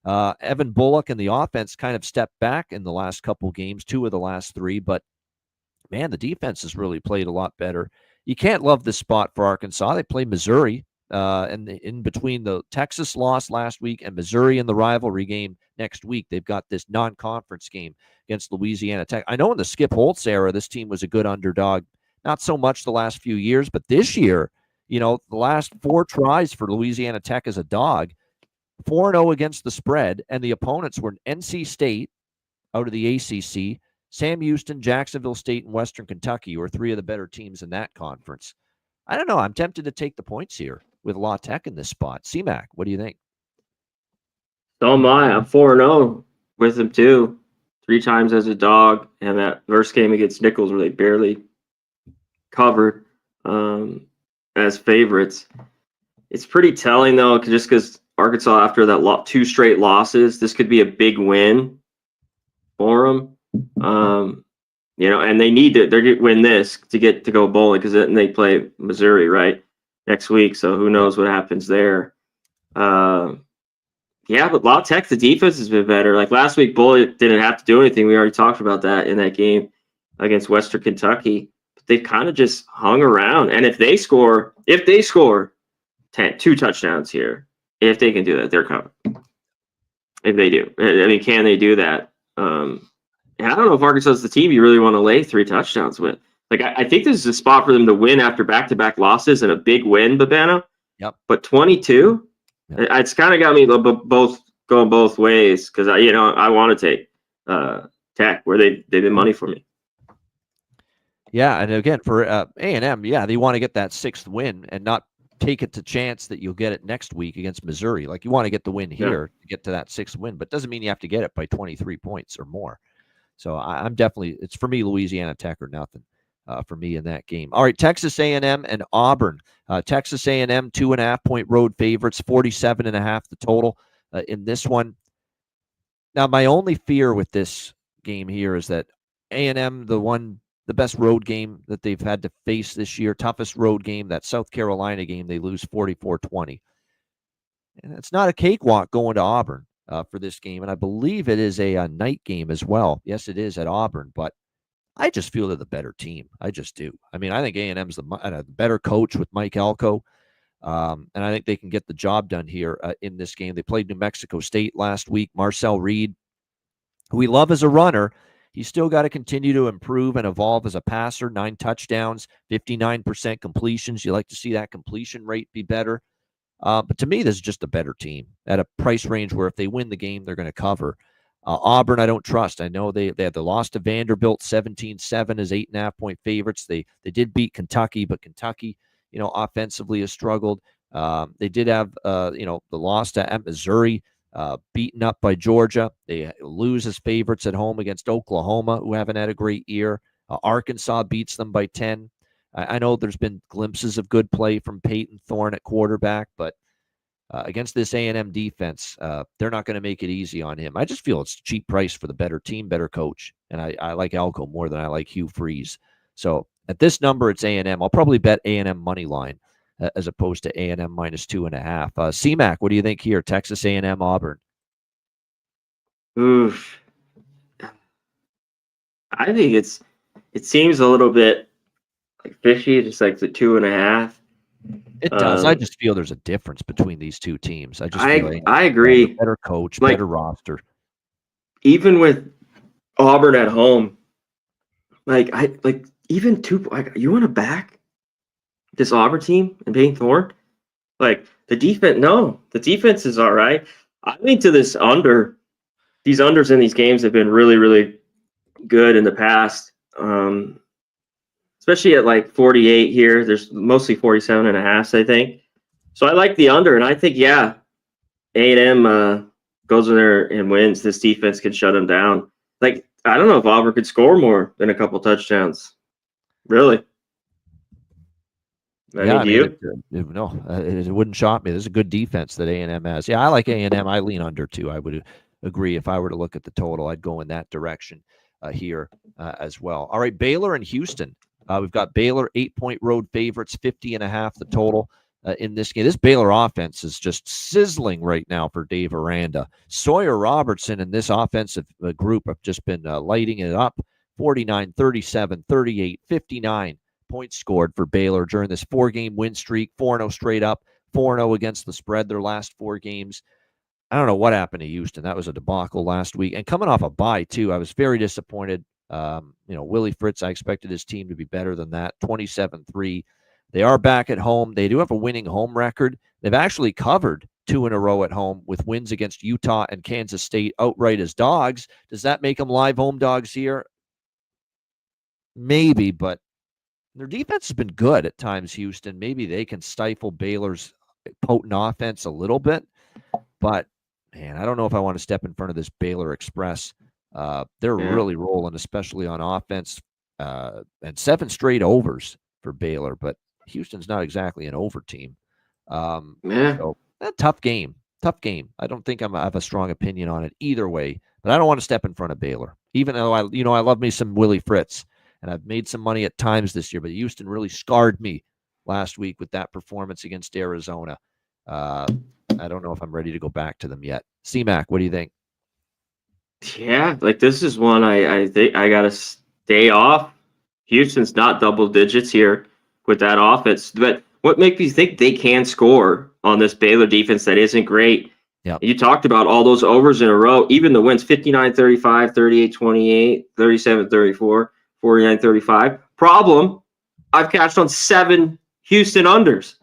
Evan Bullock and the offense kind of stepped back in the last couple games, 2 of the last 3, but man, the defense has really played a lot better. You can't love this spot for Arkansas. They play Missouri, and in between the Texas loss last week and Missouri in the rivalry game next week, they've got this non-conference game against Louisiana Tech. I know in the Skip Holtz era, this team was a good underdog. Not so much the last few years, but this year, the last 4 tries for Louisiana Tech as a dog, 4-0 against the spread, and the opponents were NC State out of the ACC, Sam Houston, Jacksonville State, and Western Kentucky were 3 of the better teams in that conference. I don't know. I'm tempted to take the points here with La Tech in this spot. C-Mac, what do you think? So am I. I'm 4-0 with them too. 3 times as a dog, and that first game against Nichols where they barely covered as favorites. It's pretty telling though, just because Arkansas, after that 2 straight losses, this could be a big win for them. And they need to win this to get to go bowling, because then they play Missouri right next week. So who knows what happens there? But La Tech, the defense has been better. Like last week, Bullock didn't have to do anything. We already talked about that in that game against Western Kentucky. But they've kind of just hung around. And if they score 2 touchdowns here, if they can do that, they're covered. If they do, I mean, can they do that? And I don't know if Arkansas is the team you really want to lay 3 touchdowns with. Like, I think this is a spot for them to win after back-to-back losses and a big win, Babano. Yep. But 22, it's kind of got me going both ways, because I want to take Tech where they've been money for me. Yeah, and again for A&M, they want to get that 6th win and not take it to chance that you'll get it next week against Missouri. Like, you want to get the win here to get to that 6th win, but doesn't mean you have to get it by 23 points or more. So I'm definitely, it's for me, Louisiana Tech or nothing for me in that game. All right, Texas A&M and Auburn. Texas A&M 2.5-point road favorites, 47.5 the total in this one. Now, my only fear with this game here is that A&M, the best road game that they've had to face this year, toughest road game, that South Carolina game, they lose 44-20. And it's not a cakewalk going to Auburn for this game, and I believe it is a night game as well. Yes, it is at Auburn, but I just feel they're the better team. I just do. I mean, I think A&M's the better coach with Mike Elko, and I think they can get the job done here in this game. They played New Mexico State last week. Marcel Reed, who we love as a runner, he's still got to continue to improve and evolve as a passer. 9 touchdowns, 59% completions. You like to see that completion rate be better. But to me, this is just a better team at a price range where if they win the game, they're going to cover. Auburn, I don't trust. I know they had the loss to Vanderbilt 17-7 as 8.5-point favorites. They did beat Kentucky, but Kentucky, offensively has struggled. They did have, the loss at Missouri, beaten up by Georgia. They lose as favorites at home against Oklahoma, who haven't had a great year. Arkansas beats them by 10. I know there's been glimpses of good play from Peyton Thorne at quarterback, but against this A&M defense, they're not going to make it easy on him. I just feel it's a cheap price for the better team, better coach, and I like Elko more than I like Hugh Freeze. So at this number, it's A&M. I'll probably bet A&M money line as opposed to A&M minus 2.5. C-Mac, what do you think here? Texas A&M, Auburn. Oof. I think it seems a little bit like fishy, just like the 2.5. It does. I just feel there's a difference between these two teams. I agree. Better coach, better roster. Even with Auburn at home, even you want to back this Auburn team and Peyton Thorne? Like the defense, no, the defense is all right. I think to this under, these unders in these games have been really, really good in the past. Especially at like 48 here. There's mostly 47.5, I think. So I like the under, and I think, A&M goes in there and wins. This defense can shut them down. Like, I don't know if Auburn could score more than a couple touchdowns. Really. Do you? It wouldn't shock me. There's a good defense that A&M has. Yeah, I like A&M. I lean under too. I would agree. If I were to look at the total, I'd go in that direction here as well. All right, Baylor and Houston. We've got Baylor 8-point road favorites, 50.5 the total in this game. This Baylor offense is just sizzling right now for Dave Aranda. Sawyer Robertson and this offensive group have just been lighting it up. 49, 37, 38, 59 points scored for Baylor during this 4-game win streak, 4-0 straight up, 4-0 against the spread their last 4 games. I don't know what happened to Houston. That was a debacle last week. And coming off a bye, too, I was very disappointed. Willie Fritz, I expected his team to be better than that, 27-3. They are back at home. They do have a winning home record. They've actually covered 2 in a row at home with wins against Utah and Kansas State outright as dogs. Does that make them live home dogs here? Maybe, but their defense has been good at times, Houston. Maybe they can stifle Baylor's potent offense a little bit. But, man, I don't know if I want to step in front of this Baylor Express. They're really rolling, especially on offense, and 7 straight overs for Baylor. But Houston's not exactly an over team. So, tough game. I don't think I have a strong opinion on it either way. But I don't want to step in front of Baylor, even though I love me some Willie Fritz. And I've made some money at times this year, but Houston really scarred me last week with that performance against Arizona. I don't know if I'm ready to go back to them yet. C-Mac, what do you think? Yeah, this is one I think I got to stay off. Houston's not double digits here with that offense. But what makes me think they can score on this Baylor defense that isn't great? Yeah. You talked about all those overs in a row, even the wins 59-35, 38-28, 37-34. 49-35. Problem, I've cashed on 7 Houston unders.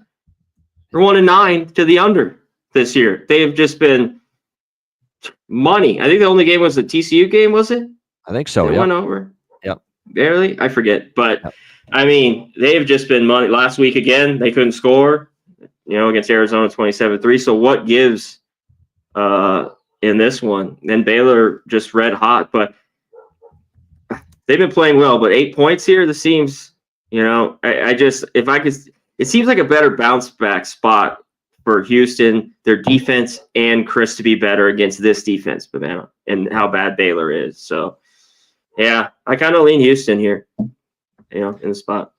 They're 1-9 to the under this year. They have just been money. I think the only game was the TCU game, was it? I think so. It went over. Yep. Barely? I forget. But, they've just been money. Last week, again, they couldn't score, against Arizona 27-3. So what gives in this one? And Baylor just red hot. But they've been playing well, but 8 points here, this seems, it seems like a better bounce back spot for Houston, their defense, and Chris to be better against this defense, and how bad Baylor is. So, yeah, I kind of lean Houston here, in the spot.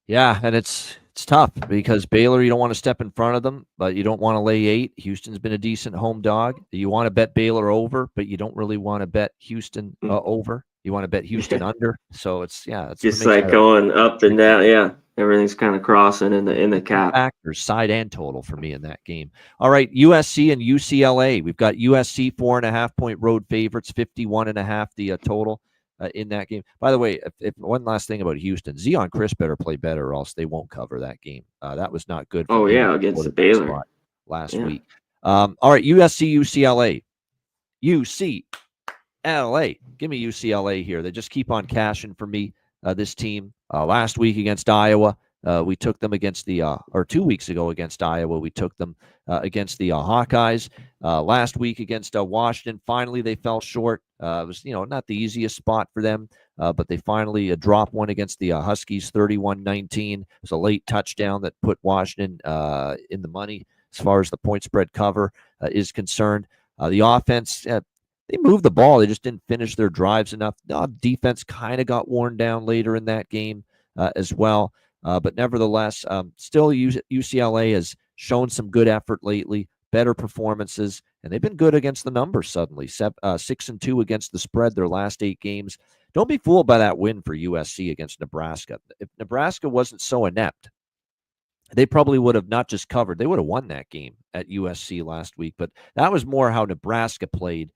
Yeah, and it's tough because Baylor, you don't want to step in front of them, but you don't want to lay 8. Houston's been a decent home dog. You want to bet Baylor over, but you don't really want to bet Houston over. You want to bet Houston under. So it's just like going up and down. Yeah, everything's kind of crossing in the cap. Factors, side and total for me in that game. All right, USC and UCLA. We've got USC 4.5-point road favorites, 51.5 the total in that game. By the way, if one last thing about Houston, Zion Chris better play better, or else they won't cover that game. That was not good. Against the Baylor last week. All right, USC UCLA. UCLA. Give me UCLA here. They just keep on cashing for me, this team. Last week against Iowa, we took them against or 2 weeks ago against Iowa, we took them against the Hawkeyes. Last week against Washington, finally they fell short. It was, not the easiest spot for them, but they finally dropped one against the Huskies, 31-19. It was a late touchdown that put Washington in the money as far as the point spread cover is concerned. The offense, they moved the ball. They just didn't finish their drives enough. Defense kind of got worn down later in that game as well. But nevertheless, still UCLA has shown some good effort lately, better performances, and they've been good against the numbers suddenly. 6-2 against the spread their last 8 games. Don't be fooled by that win for USC against Nebraska. If Nebraska wasn't so inept, they probably would have not just covered, they would have won that game at USC last week. But that was more how Nebraska played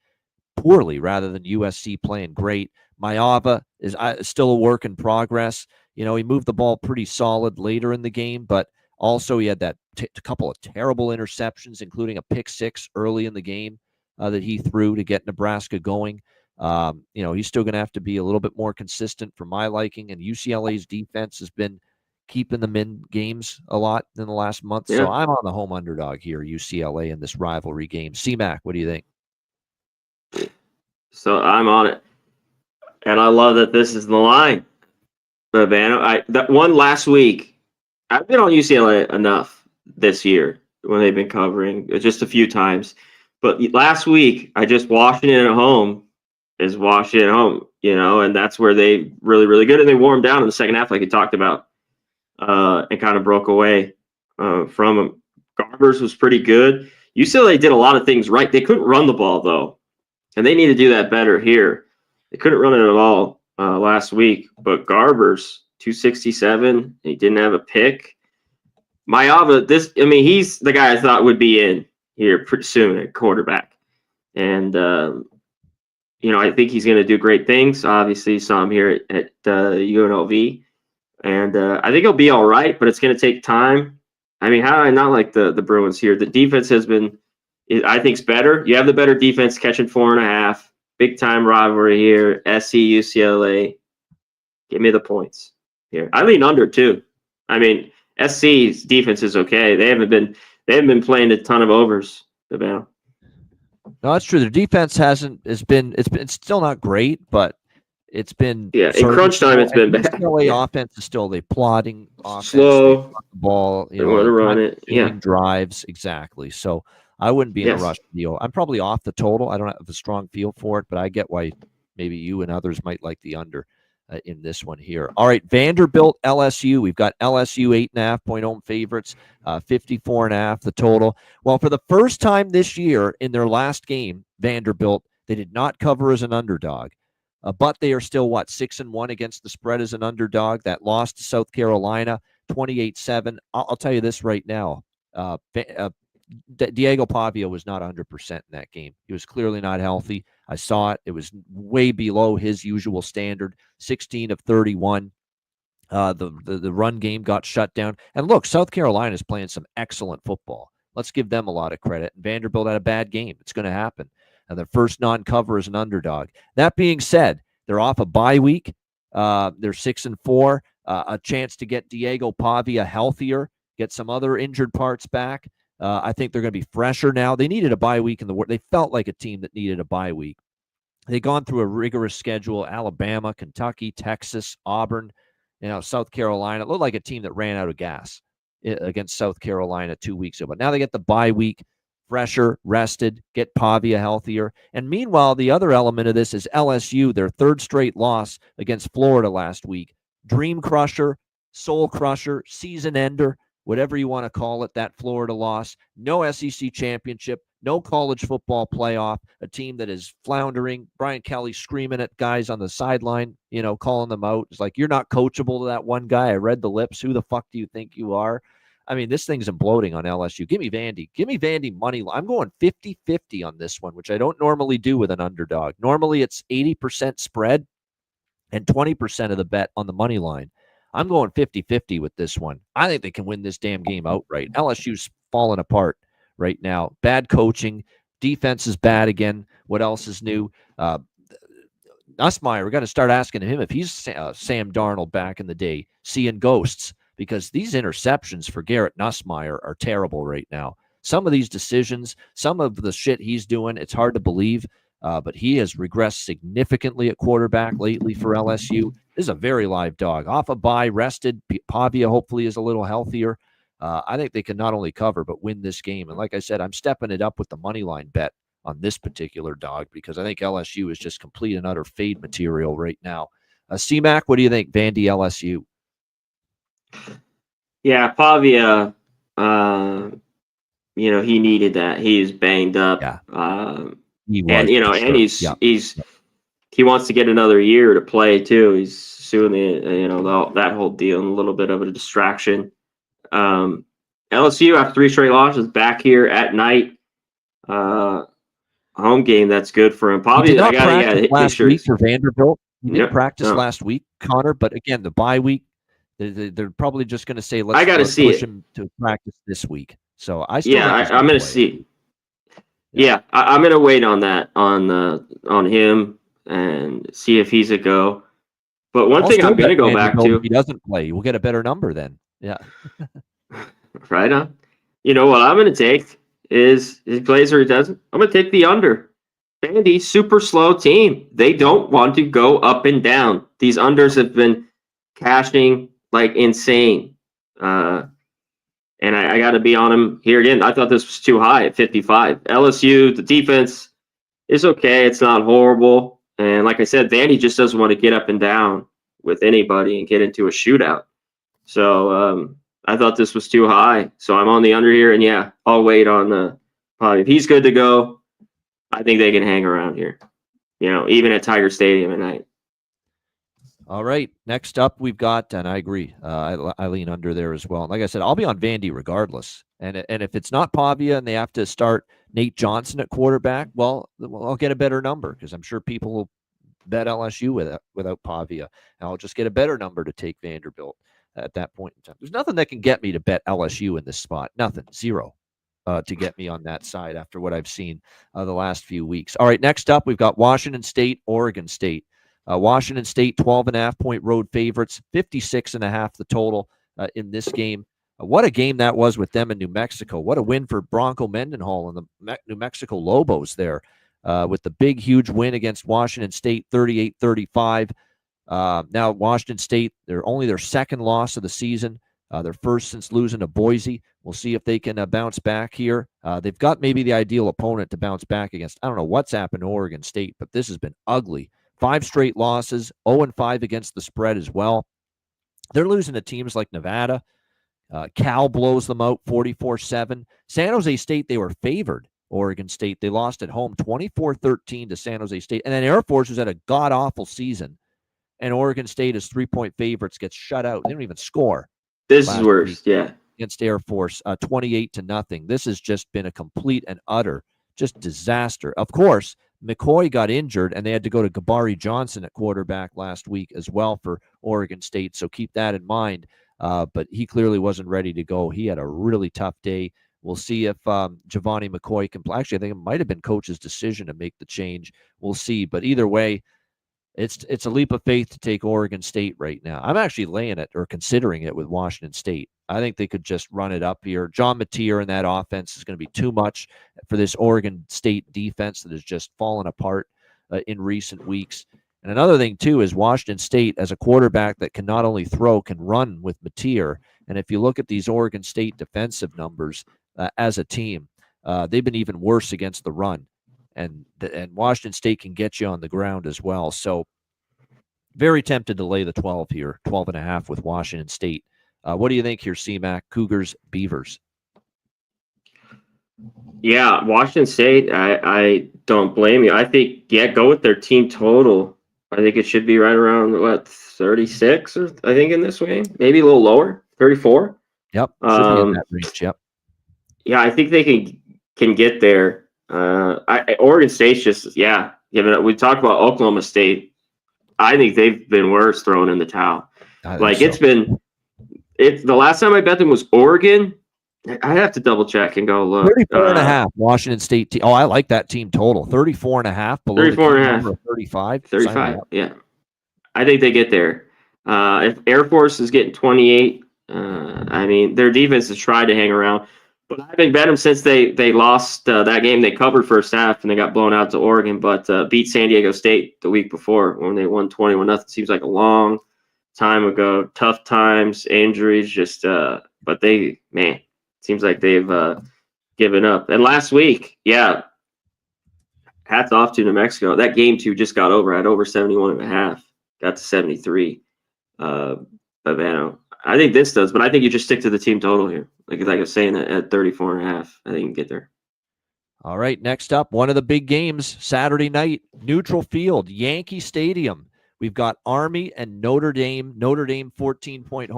poorly rather than USC playing great. Maeva is still a work in progress. He moved the ball pretty solid later in the game, but also he had that couple of terrible interceptions, including a pick 6 early in the game that he threw to get Nebraska going. He's still going to have to be a little bit more consistent for my liking, and UCLA's defense has been keeping them in games a lot in the last month. Yeah. So I'm on the home underdog here, UCLA, in this rivalry game. C-Mac, what do you think? So I'm on it, and I love that this is the line. But man, that one last week, I've been on UCLA enough this year when they've been covering just a few times. But last week, I just Washington at home is Washington at home, and that's where they really, really good. And they warmed down in the second half, like you talked about, and kind of broke away from them. Garbers was pretty good. UCLA did a lot of things right. They couldn't run the ball, though, and they need to do that better here. They couldn't run it at all last week, but Garbers, 267, he didn't have a pick. Mayava, he's the guy I thought would be in here pretty soon at quarterback. And, I think he's going to do great things. Obviously, you saw him here at UNLV. And I think he'll be all right, but it's going to take time. I mean, how do I not like the Bruins here? The defense has been, I think, better. You have the better defense catching 4.5. Big-time rivalry here. SC, UCLA. Give me the points here. I lean under, too. I mean, SC's defense is okay. They haven't been playing a ton of overs. No, that's true. Their defense it's still not great, but it's been in crunch time it's been bad. UCLA offense is still plodding offense. Slow. They the ball, they want to run it. Yeah. Drives exactly. So I wouldn't be in a rush deal. I'm probably off the total. I don't have a strong feel for it, but I get why maybe you and others might like the under in this one here. All right, Vanderbilt, LSU. We've got LSU 8.5-point home favorites, 54.5 the total. Well, for the first time this year in their last game, Vanderbilt, they did not cover as an underdog. But they are still, 6-1 against the spread as an underdog. That loss to South Carolina, 28-7. I'll tell you this right now. Diego Pavia was not 100% in that game. He was clearly not healthy. I saw it. It was way below his usual standard, 16 of 31. The run game got shut down. And look, South Carolina is playing some excellent football. Let's give them a lot of credit. Vanderbilt had a bad game. It's going to happen. And their first non-cover as an underdog. That being said, they're off a bye week. They're 6-4. A chance to get Diego Pavia healthier, get some other injured parts back. I think they're going to be fresher now. They needed a bye week they felt like a team that needed a bye week. They've gone through a rigorous schedule: Alabama, Kentucky, Texas, Auburn, South Carolina. It looked like a team that ran out of gas against South Carolina 2 weeks ago. But now they get the bye week, fresher, rested, get Pavia healthier. And meanwhile, the other element of this is LSU, their third straight loss against Florida last week. Dream crusher, soul crusher, season ender, whatever you want to call it, that Florida loss. No SEC championship, no college football playoff, a team that is floundering. Brian Kelly screaming at guys on the sideline, calling them out. It's like, you're not coachable to that one guy. I read the lips. Who the fuck do you think you are? I mean, this thing's imploding on LSU. Give me Vandy. Give me Vandy money. I'm going 50-50 on this one, which I don't normally do with an underdog. Normally, it's 80% spread and 20% of the bet on the money line. I'm going 50-50 with this one. I think they can win this damn game outright. LSU's falling apart right now. Bad coaching. Defense is bad again. What else is new? Nussmeier, we're going to start asking him if he's Sam Darnold back in the day, seeing ghosts, because these interceptions for Garrett Nussmeier are terrible right now. Some of these decisions, some of the shit he's doing, it's hard to believe, but he has regressed significantly at quarterback lately for LSU. This is a very live dog. Off a bye, rested. Pavia hopefully is a little healthier. I think they can not only cover, but win this game. And like I said, I'm stepping it up with the money line bet on this particular dog because I think LSU is just complete and utter fade material right now. C-Mac, what do you think? Vandy, LSU? Yeah, Pavia, he needed that. He is banged up. Yeah. He wants to get another year to play too. He's suing that whole deal and a little bit of a distraction. LSU after 3 straight losses back here at night. Home game, that's good for him. Probably last week for Vanderbilt. He didn't practice last week, Connor. But again, the bye week, they're probably just going to say, let's push him to practice this week. So I'm going to see. Yeah, I'm going to wait on that on him and see if he's a go. But one thing I'm going to go back to, if he doesn't play, we'll get a better number then. Yeah. Right on. You know what I'm going to take is he plays or he doesn't. I'm going to take the under. Vandy, super slow team. They don't want to go up and down. These unders have been cashing like insane And I got to be on him here again. I thought this was too high at 55. LSU, the defense is okay. It's not horrible. And like I said, Vandy just doesn't want to get up and down with anybody and get into a shootout. So I thought this was too high. So I'm on the under here. And yeah, I'll wait on probably if he's good to go. I think they can hang around here, even at Tiger Stadium at night. All right. Next up, we've got, and I agree, I lean under there as well. Like I said, I'll be on Vandy regardless. And if it's not Pavia and they have to start Nate Johnson at quarterback, well, I'll get a better number because I'm sure people will bet LSU without Pavia. And I'll just get a better number to take Vanderbilt at that point in time. There's nothing that can get me to bet LSU in this spot. Nothing. Zero to get me on that side after what I've seen the last few weeks. All right. Next up, we've got Washington State, Oregon State. Washington State, 12.5-point road favorites, 56.5 the total in this game. What a game that was with them in New Mexico. What a win for Bronco Mendenhall and the New Mexico Lobos there with the big, huge win against Washington State, 38-35. Now, Washington State, they're only their second loss of the season, their first since losing to Boise. We'll see if they can bounce back here. They've got maybe the ideal opponent to bounce back against. I don't know what's happened to Oregon State, but this has been ugly. 5 straight losses, 0-5 against the spread as well. They're losing to teams like Nevada. Cal blows them out 44-7. San Jose State, they were favored. Oregon State, they lost at home 24-13 to San Jose State. And then Air Force was at a god-awful season. And Oregon State as 3-point favorites gets shut out. They don't even score. This is worse, yeah. Against Air Force, 28-0. This has just been a complete and utter just disaster. Of course, McCoy got injured, and they had to go to Gabari Johnson at quarterback last week as well for Oregon State, so keep that in mind. But he clearly wasn't ready to go. He had a really tough day. We'll see if Giovanni McCoy can play. Actually, I think it might have been coach's decision to make the change. We'll see. But either way, it's a leap of faith to take Oregon State right now. I'm actually laying it or considering it with Washington State. I think they could just run it up here. John Mateer and that offense is going to be too much for this Oregon State defense that has just fallen apart in recent weeks. And another thing, too, is Washington State, as a quarterback that can not only throw, can run with Mateer. And if you look at these Oregon State defensive numbers as a team, they've been even worse against the run. And Washington State can get you on the ground as well. So very tempted to lay the 12 here, 12.5 with Washington State. What do you think here, C-Mac? Cougars, Beavers? Yeah, Washington State, I don't blame you. I think, go with their team total. I think it should be right around, 36, or I think in this game? Maybe a little lower, 34? Yep, should be in that range, yep. Yeah, I think they can get there. Oregon State's just, given up. We talked about Oklahoma State. I think they've been worse throwing in the towel. The last time I bet them was Oregon. I have to double check and go look. 34.5 Washington State team. Oh, I like that team total. 34.5 below 34.5. 35. 35, yeah. I think they get there. If Air Force is getting 28, their defense has tried to hang around. But I've been betting them since they lost that game. They covered first half and they got blown out to Oregon, but beat San Diego State the week before when they won 21-0. Seems like a long time ago. Tough times, injuries, just but seems like they've given up. And last week, hats off to New Mexico. That game too just got over at over 71.5, got to 73. But I think this does, but I think you just stick to the team total here. Like I was saying, at 34.5, I think you can get there. All right, next up, one of the big games, Saturday night, neutral field, Yankee Stadium. We've got Army and Notre Dame. Notre Dame 14-point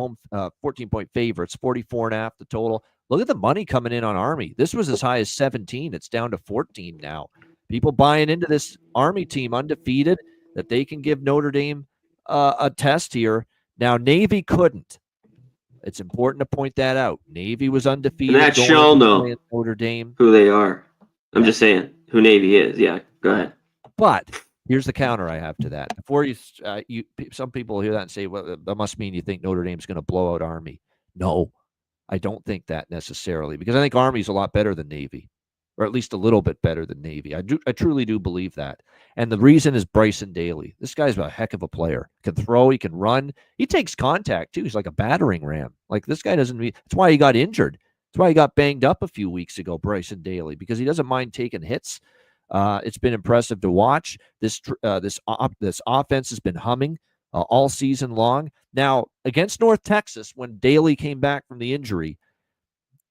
favorites, 44.5 the total. Look at the money coming in on Army. This was as high as 17. It's down to 14 now. People buying into this Army team, undefeated, that they can give Notre Dame a test here. Now, Navy couldn't. It's important to point that out. Navy was undefeated. And that's shown, though, Notre Dame. Who they are. I'm just saying who Navy is. Yeah, go ahead. But here's the counter I have to that. Before some people hear that and say, well, that must mean you think Notre Dame's going to blow out Army. No, I don't think that necessarily, because I think Army's a lot better than Navy. or at least a little bit better than Navy. I truly do believe that. And the reason is Bryson Daly. This guy's a heck of a player. Can throw, he can run. He takes contact too. He's like a battering ram. Like this guy doesn't need, that's why he got injured. That's why he got banged up a few weeks ago, Bryson Daly, because he doesn't mind taking hits. It's been impressive to watch. This offense has been humming all season long. Now, against North Texas, when Daly came back from the injury,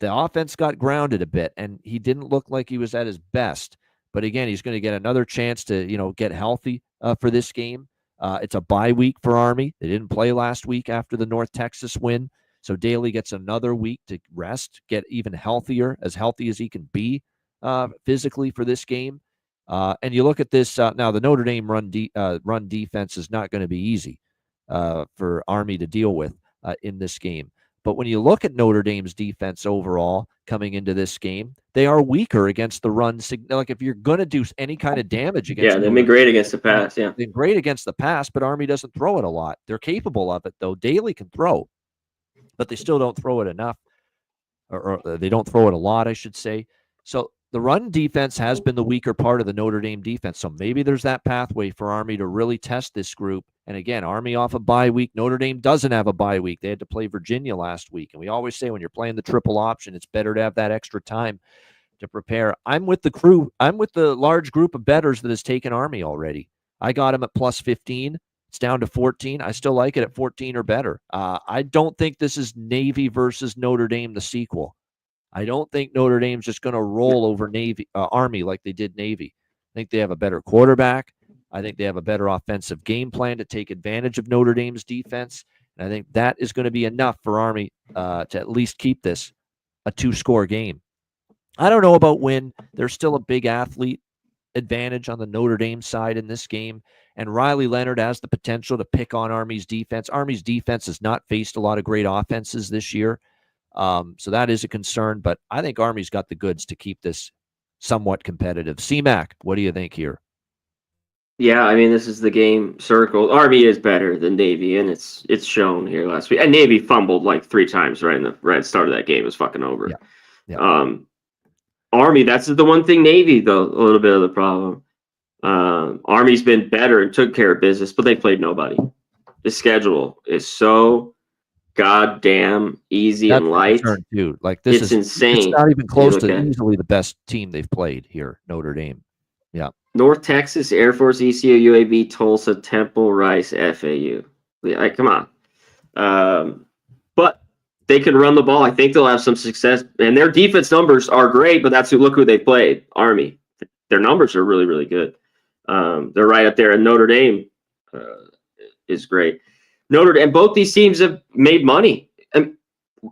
the offense got grounded a bit, and he didn't look like he was at his best. But again, he's going to get another chance to, get healthy for this game. It's a bye week for Army. They didn't play last week after the North Texas win. So Daly gets another week to rest, get even healthier, as healthy as he can be physically for this game. And you look at this now. The Notre Dame run defense is not going to be easy for Army to deal with in this game. But when you look at Notre Dame's defense overall coming into this game, they are weaker against the run. Like if you're going to do any kind of damage against, they've been great against the pass. Yeah, they've been great against the pass, but Army doesn't throw it a lot. They're capable of it though. Daly can throw, but they still don't throw it enough, or they don't throw it a lot, I should say. So the run defense has been the weaker part of the Notre Dame defense. So maybe there's that pathway for Army to really test this group. And again, Army off a bye week. Notre Dame doesn't have a bye week. They had to play Virginia last week. And we always say when you're playing the triple option, it's better to have that extra time to prepare. I'm with the crew. I'm with the large group of bettors that has taken Army already. I got him at plus 15. It's down to 14. I still like it at 14 or better. I don't think this is Navy versus Notre Dame, the sequel. I don't think Notre Dame's just going to roll over Army like they did Navy. I think they have a better quarterback. I think they have a better offensive game plan to take advantage of Notre Dame's defense. And I think that is going to be enough for Army to at least keep this a 2-score game. I don't know about win. There's still a big athlete advantage on the Notre Dame side in this game. And Riley Leonard has the potential to pick on Army's defense. Army's defense has not faced a lot of great offenses this year. So that is a concern, but I think Army's got the goods to keep this somewhat competitive. C-Mac, what do you think here? Yeah, I mean, this is the game circled. Army is better than Navy, and it's shown here last week. And Navy fumbled like 3 times right at the start of that game. It was fucking over. Yeah. Army, that's the one thing. Navy, though, a little bit of the problem. Army's been better and took care of business, but they played nobody. The schedule is so goddamn easy and light. Dude, like this is insane. It's not even close to easily the best team they've played here, Notre Dame. Yeah. North Texas, Air Force, ECU, UAB, Tulsa, Temple, Rice, FAU. Like, come on. But they can run the ball. I think they'll have some success. And their defense numbers are great, but look who they played. Army. Their numbers are really, really good. They're right up there. And Notre Dame is great. And both these teams have made money. And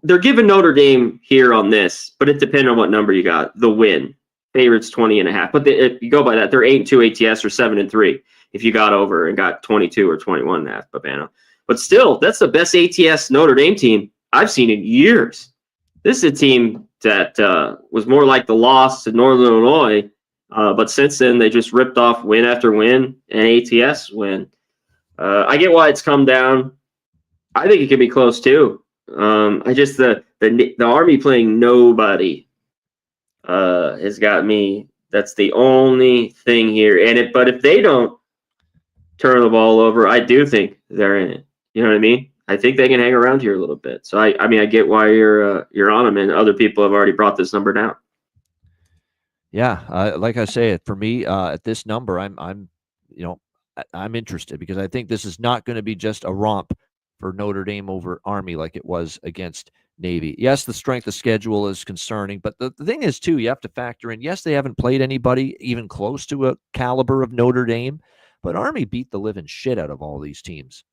they're giving Notre Dame here on this, but it depends on what number you got. The win. Favorites 20.5. But if you go by that, they're 8-2 ATS or 7-3 if you got over and got 22 or 21.5, Babano. But still, that's the best ATS Notre Dame team I've seen in years. This is a team that was more like the loss to Northern Illinois, but since then they just ripped off win after win and ATS win. I get why it's come down. I think it could be close too. The Army playing nobody has got me. That's the only thing here. But if they don't turn the ball over, I do think they're in it. You know what I mean? I think they can hang around here a little bit. So I get why you're on them, and other people have already brought this number down. Yeah, like I say, for me at this number, I'm interested because I think this is not going to be just a romp for Notre Dame over Army like it was against Navy. Yes, the strength of schedule is concerning, but the thing is, too, you have to factor in, yes, they haven't played anybody even close to a caliber of Notre Dame, but Army beat the living shit out of all these teams.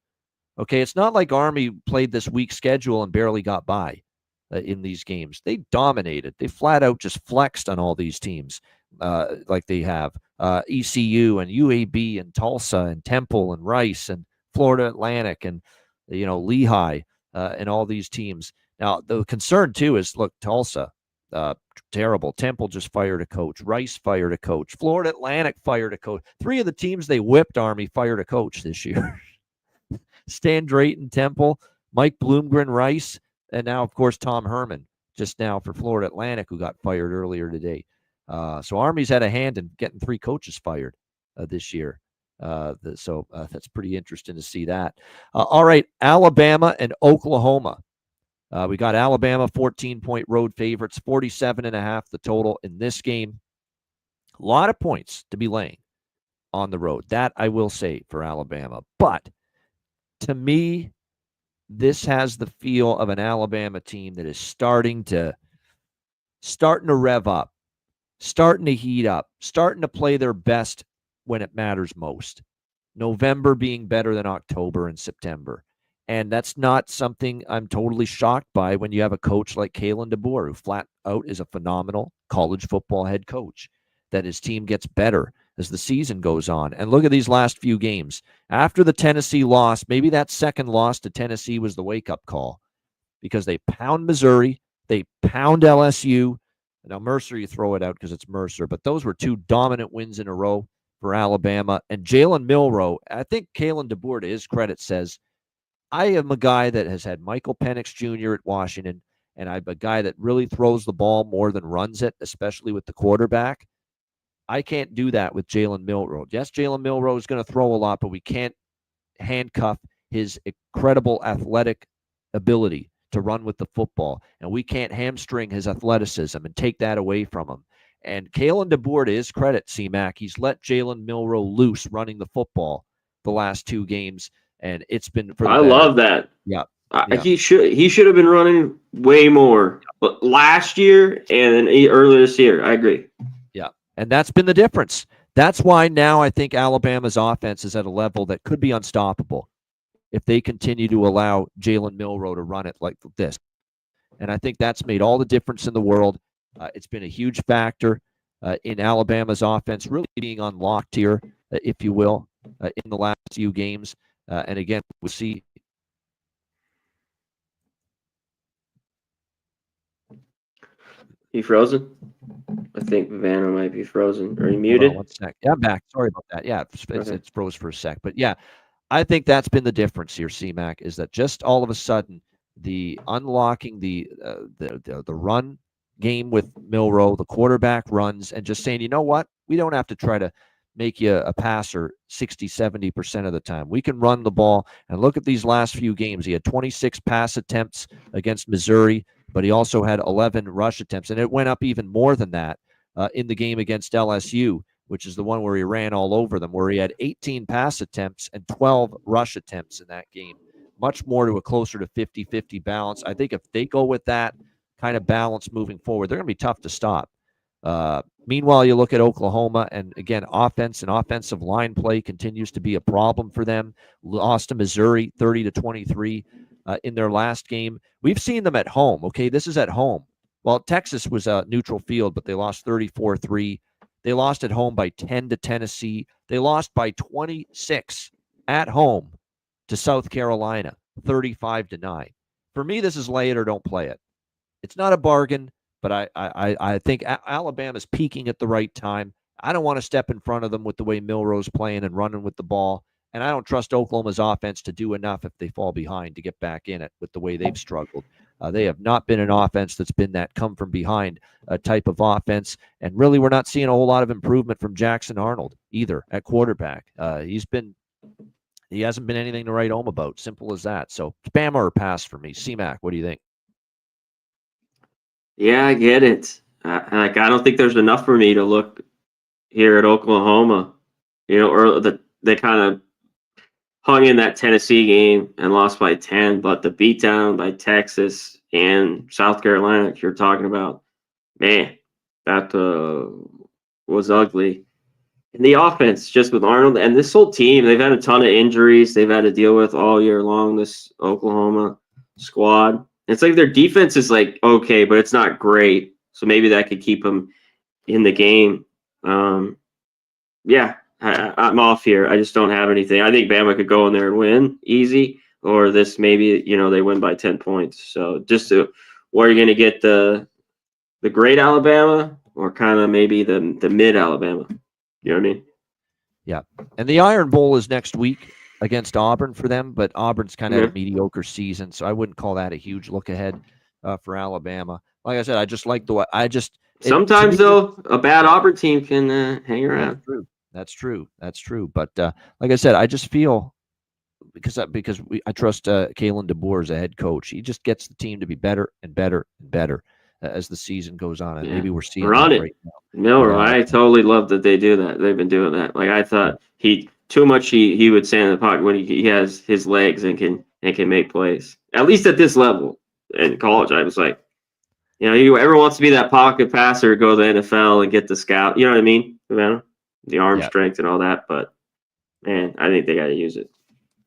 Okay, it's not like Army played this weak schedule and barely got by in these games. They dominated. They flat out just flexed on all these teams like they have. ECU and UAB and Tulsa and Temple and Rice and Florida Atlantic and, Lehigh and all these teams. Now, the concern, too, is, look, Tulsa, terrible. Temple just fired a coach. Rice fired a coach. Florida Atlantic fired a coach. 3 of the teams they whipped Army fired a coach this year. Stan Drayton, Temple, Mike Bloomgren, Rice, and now, of course, Tom Herman, just now for Florida Atlantic, who got fired earlier today. So Army's had a hand in getting 3 coaches fired this year. So that's pretty interesting to see that. All right, Alabama and Oklahoma. We got Alabama 14-point road favorites, 47.5 the total in this game. A lot of points to be laying on the road. That I will say for Alabama. But to me, this has the feel of an Alabama team that is starting to rev up, starting to heat up, starting to play their best when it matters most. November being better than October and September. And that's not something I'm totally shocked by when you have a coach like Kalen DeBoer, who flat out is a phenomenal college football head coach, that his team gets better as the season goes on. And look at these last few games. After the Tennessee loss, maybe that second loss to Tennessee was the wake-up call, because they pound Missouri, they pound LSU. Now, Mercer, you throw it out because it's Mercer, but those were 2 dominant wins in a row for Alabama. And Jalen Milroe, I think Kalen DeBoer, to his credit, says, I am a guy that has had Michael Penix Jr. at Washington, and I'm a guy that really throws the ball more than runs it, especially with the quarterback. I can't do that with Jalen Milroe. Yes, Jalen Milroe is going to throw a lot, but we can't handcuff his incredible athletic ability to run with the football, and we can't hamstring his athleticism and take that away from him. And Kalen DeBoer, to his credit, C-Mac, he's let Jalen Milroe loose running the football the last 2 games, and it's been for the I better. love that. Yeah. He should have been running way more last year and earlier this year. I agree. Yeah, and that's been the difference. That's why now I think Alabama's offense is at a level that could be unstoppable if they continue to allow Jalen Milroe to run it like this. And I think that's made all the difference in the world. It's been a huge factor in Alabama's offense really being unlocked here, if you will, in the last few games. And again, we'll see. You frozen? I think Vanna might be frozen. Are you muted? Hold on 1 sec. Yeah, I'm back. Sorry about that. Yeah, it's froze for a sec. But yeah, I think that's been the difference here, C-Mac, is that just all of a sudden the unlocking the run game with Milroe, the quarterback runs, and just saying, you know what? We don't have to try to make you a passer 60, 70% of the time. We can run the ball. And look at these last few games. He had 26 pass attempts against Missouri, but he also had 11 rush attempts. And it went up even more than that in the game against LSU, which is the one where he ran all over them, where he had 18 pass attempts and 12 rush attempts in that game. Much more to a closer to 50-50 balance. I think if they go with that kind of balance moving forward, they're going to be tough to stop. Meanwhile, you look at Oklahoma, and again, offense and offensive line play continues to be a problem for them. Lost to Missouri 30-23 in their last game. We've seen them at home. Okay, this is at home. Well, Texas was a neutral field, but they lost 34-3. They lost at home by 10 to Tennessee. They lost by 26 at home to South Carolina, 35-9. For me, this is lay it or don't play it. It's not a bargain, but I think Alabama's peaking at the right time. I don't want to step in front of them with the way Milroe's playing and running with the ball. And I don't trust Oklahoma's offense to do enough if they fall behind to get back in it with the way they've struggled. They have not been an offense that's been that come from behind type of offense. And really, we're not seeing a whole lot of improvement from Jackson Arnold either at quarterback. He hasn't been anything to write home about. Simple as that. So spam or pass for me. C-Mac, what do you think? Yeah, I get it. I don't think there's enough for me to look here at Oklahoma. Or they kind of hung in that Tennessee game and lost by 10, but the beatdown by Texas and South Carolina that you're talking about, man, that was ugly. And the offense, just with Arnold and this whole team, they've had a ton of injuries they've had to deal with all year long, this Oklahoma squad. It's like their defense is like okay, but it's not great. So maybe that could keep them in the game. Yeah, I'm off here. I just don't have anything. I think Bama could go in there and win easy, or this maybe they win by 10 points. So just where you're going to get the great Alabama, or kind of maybe the mid Alabama. You know what I mean? Yeah, and the Iron Bowl is next week against Auburn for them, but Auburn's kind of had a mediocre season, so I wouldn't call that a huge look ahead for Alabama. Like I said, I just like the way Sometimes, though, a bad Auburn team can hang around. That's true. But like I said, I just feel because I trust Kalen DeBoer as a head coach. He just gets the team to be better and better and better as the season goes on, and maybe we're seeing that right now. No, I totally love that they do that. They've been doing that. Like I thought he would stand in the pocket when he has his legs and can make plays. At least at this level in college, I was like, everyone wants to be that pocket passer, go to the NFL and get the scout. You know what I mean? The arm strength and all that. But man, I think they got to use it.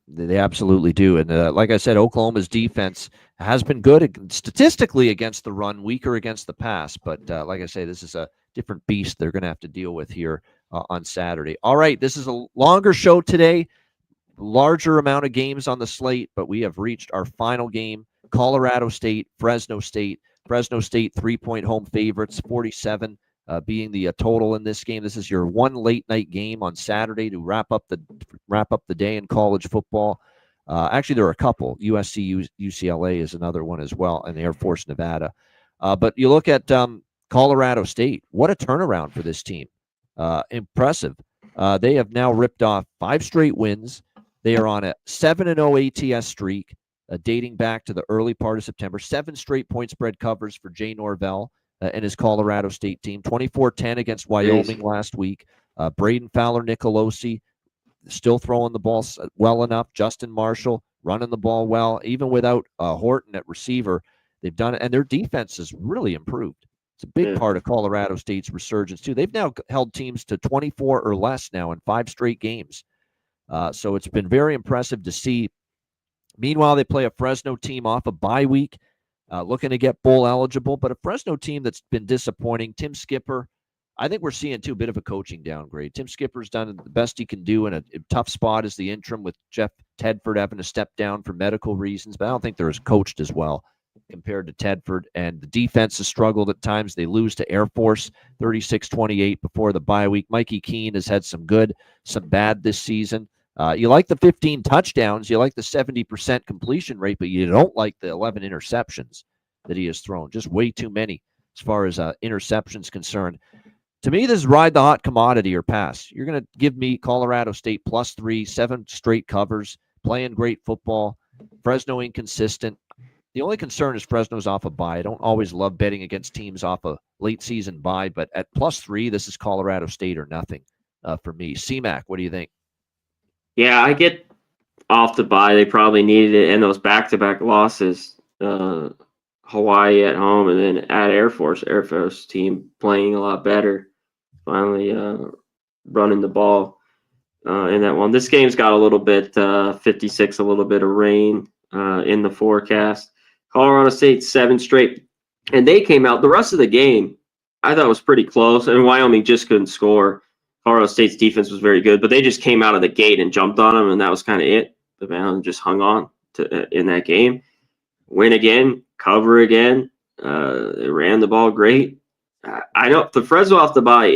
They absolutely do. And like I said, Oklahoma's defense has been good statistically against the run, weaker against the pass. But like I say, this is a different beast they're going to have to deal with here on Saturday. All right, this is a longer show today, larger amount of games on the slate, but we have reached our final game. Colorado State, Fresno State. Fresno State 3-point home favorites, 47 being the total in this game. This is your one late night game on Saturday to wrap up the day in college football. Actually, there are a couple. USC, UCLA is another one as well, and Air Force Nevada. But you look at Colorado State. What a turnaround for this team. Impressive. They have now ripped off 5 straight wins. They are on a 7-0 ATS streak dating back to the early part of September. 7 straight point spread covers for Jay Norvell and his Colorado State team. 24-10 against Wyoming last week. Braden Fowler, Nicolosi still throwing the ball well enough. Justin Marshall running the ball well. Even without Horton at receiver, they've done it. And their defense has really improved. It's a big part of Colorado State's resurgence, too. They've now held teams to 24 or less now in 5 straight games. So it's been very impressive to see. Meanwhile, they play a Fresno team off a bye week, looking to get bowl eligible, but a Fresno team that's been disappointing. Tim Skipper, I think we're seeing too a bit of a coaching downgrade. Tim Skipper's done the best he can do in a tough spot as the interim, with Jeff Tedford having to step down for medical reasons, but I don't think they're as coached as well compared to Tedford. And the defense has struggled at times. They lose to Air Force 36-28 before the bye week. Mikey Keene has had some good, some bad this season. You like the 15 touchdowns, you like the 70% completion rate, but you don't like the 11 interceptions that he has thrown. Just way too many as far as interceptions concerned. To me, this is ride the hot commodity or pass. You're going to give me Colorado State +3, 7 straight covers, playing great football. Fresno inconsistent. The only concern is Fresno's off a bye. I don't always love betting against teams off a late season bye, but at +3, this is Colorado State or nothing for me. CMAC, what do you think? Yeah, I get off the bye. They probably needed it, and those back-to-back losses, Hawaii at home and then at Air Force team playing a lot better, finally running the ball in that one. This game's got a little bit 56, a little bit of rain in the forecast. Colorado State 7 straight, and they came out. The rest of the game I thought was pretty close, and Wyoming just couldn't score. Colorado State's defense was very good, but they just came out of the gate and jumped on them, and that was kind of it. The Mountain just hung on to in that game. Win again, cover again. They ran the ball great. I know the Fresno off the bye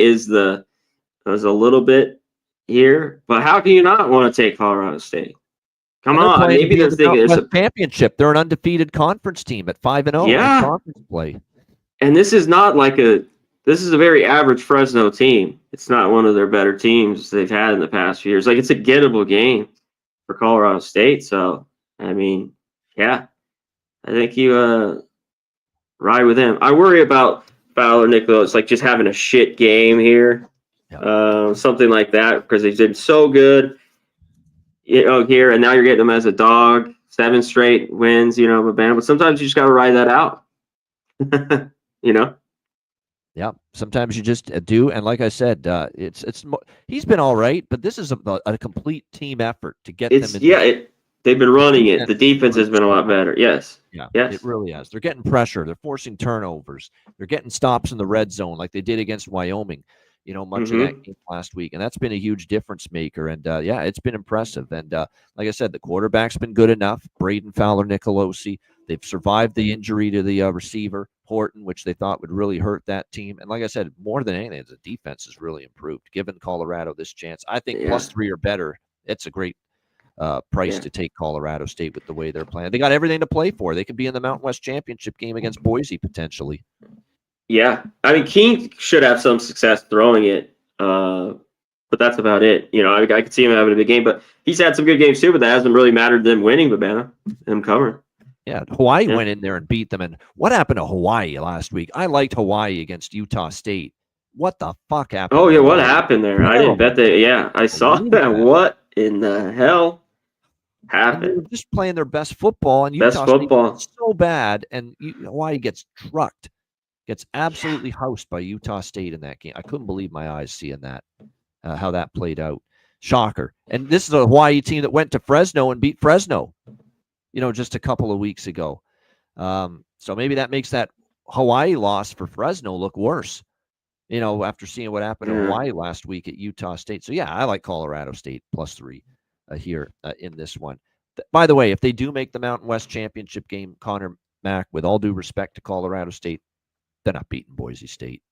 was a little bit here, but how can you not want to take Colorado State? Come on, maybe they're thinking it's a championship. They're an undefeated conference team at 5-0. Yeah, in conference play. And this is not like this is a very average Fresno team. It's not one of their better teams they've had in the past few years. Like, it's a gettable game for Colorado State. So, I mean, yeah, I think you ride with him. I worry about Fowler, Niccolo. It's like just having a shit game here, something like that, because they've been so good, here, and now you're getting them as a dog. 7 straight wins, but sometimes you just got to ride that out, Yeah, sometimes you just do, and like I said, he's been all right, but this is a complete team effort to get them. They've been running it. The defense has been a lot better. Yes, yes, it really has. They're getting pressure. They're forcing turnovers. They're getting stops in the red zone, like they did against Wyoming. Much of that game last week, and that's been a huge difference maker. And it's been impressive. And like I said, the quarterback's been good enough. Braden Fowler, Nicolosi. They've survived the injury to the receiver, Horton, which they thought would really hurt that team. And like I said, more than anything, the defense has really improved, giving Colorado this chance. I think +3 or better, it's a great price to take Colorado State with the way they're playing. They got everything to play for. They could be in the Mountain West Championship game against Boise, potentially. Yeah, I mean, King should have some success throwing it, but that's about it. You know, I could see him having a big game, but he's had some good games too. But that hasn't really mattered to them winning, Babana, them covering. Yeah, Hawaii Yeah. went in there and beat them. And what happened to Hawaii last week? I liked Hawaii against Utah State. What the fuck happened? Oh to yeah, what Hawaii? happened there? I Terrible. didn't bet that. Yeah, I saw Believe that. that. What in the hell And they were happened? just playing their best football, and Best Utah State football. was so bad, and Hawaii gets trucked, gets absolutely housed by Utah State in that game. I couldn't believe my eyes seeing that, how that played out. Shocker. And this is a Hawaii team that went to Fresno and beat Fresno, just a couple of weeks ago. So maybe that makes that Hawaii loss for Fresno look worse, after seeing what happened in Hawaii last week at Utah State. So, yeah, I like Colorado State +3 here in this one. By the way, if they do make the Mountain West Championship game, Connor Mack, with all due respect to Colorado State, they're not beating Boise State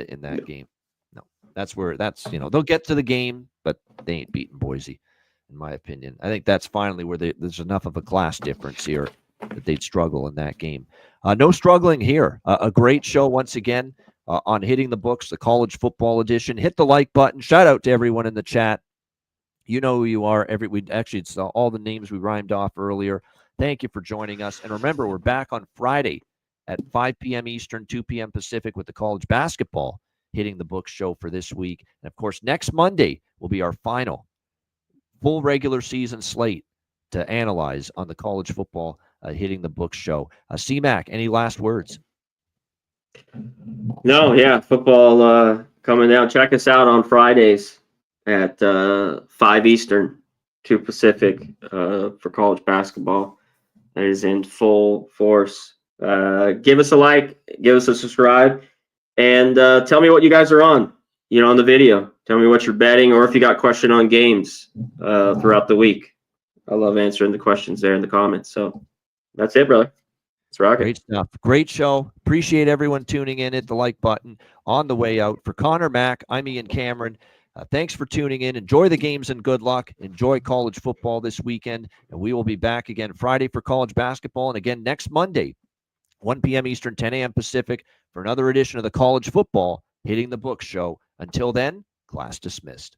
in that game. No, they'll get to the game, but they ain't beating Boise, in my opinion. I think that's finally where there's enough of a class difference here that they'd struggle in that game. No struggling here. A great show once again on Hitting the Books, the college football edition. Hit the like button. Shout out to everyone in the chat. You know who you are. It's all the names we rhymed off earlier. Thank you for joining us. And remember, we're back on Friday at 5 p.m. Eastern, 2 p.m. Pacific with the college basketball Hitting the Books show for this week. And, of course, next Monday will be our final full regular season slate to analyze on the college football Hitting the Books show. C-Mac, any last words? No, yeah, football coming down. Check us out on Fridays at 5 Eastern, 2 Pacific for college basketball. That is in full force. Give us a like, give us a subscribe, and tell me what you guys are on, on the video. Tell me what you're betting, or if you got a question on games throughout the week. I love answering the questions there in the comments. So that's it, brother. Let's rock it. Great stuff. Great show. Appreciate everyone tuning in. Hit the like button on the way out. For Connor Mack, I'm Ian Cameron. Thanks for tuning in. Enjoy the games and good luck. Enjoy college football this weekend. And we will be back again Friday for college basketball. And again next Monday, 1 p.m. Eastern, 10 a.m. Pacific, for another edition of the college football Hitting the Books show. Until then, class dismissed.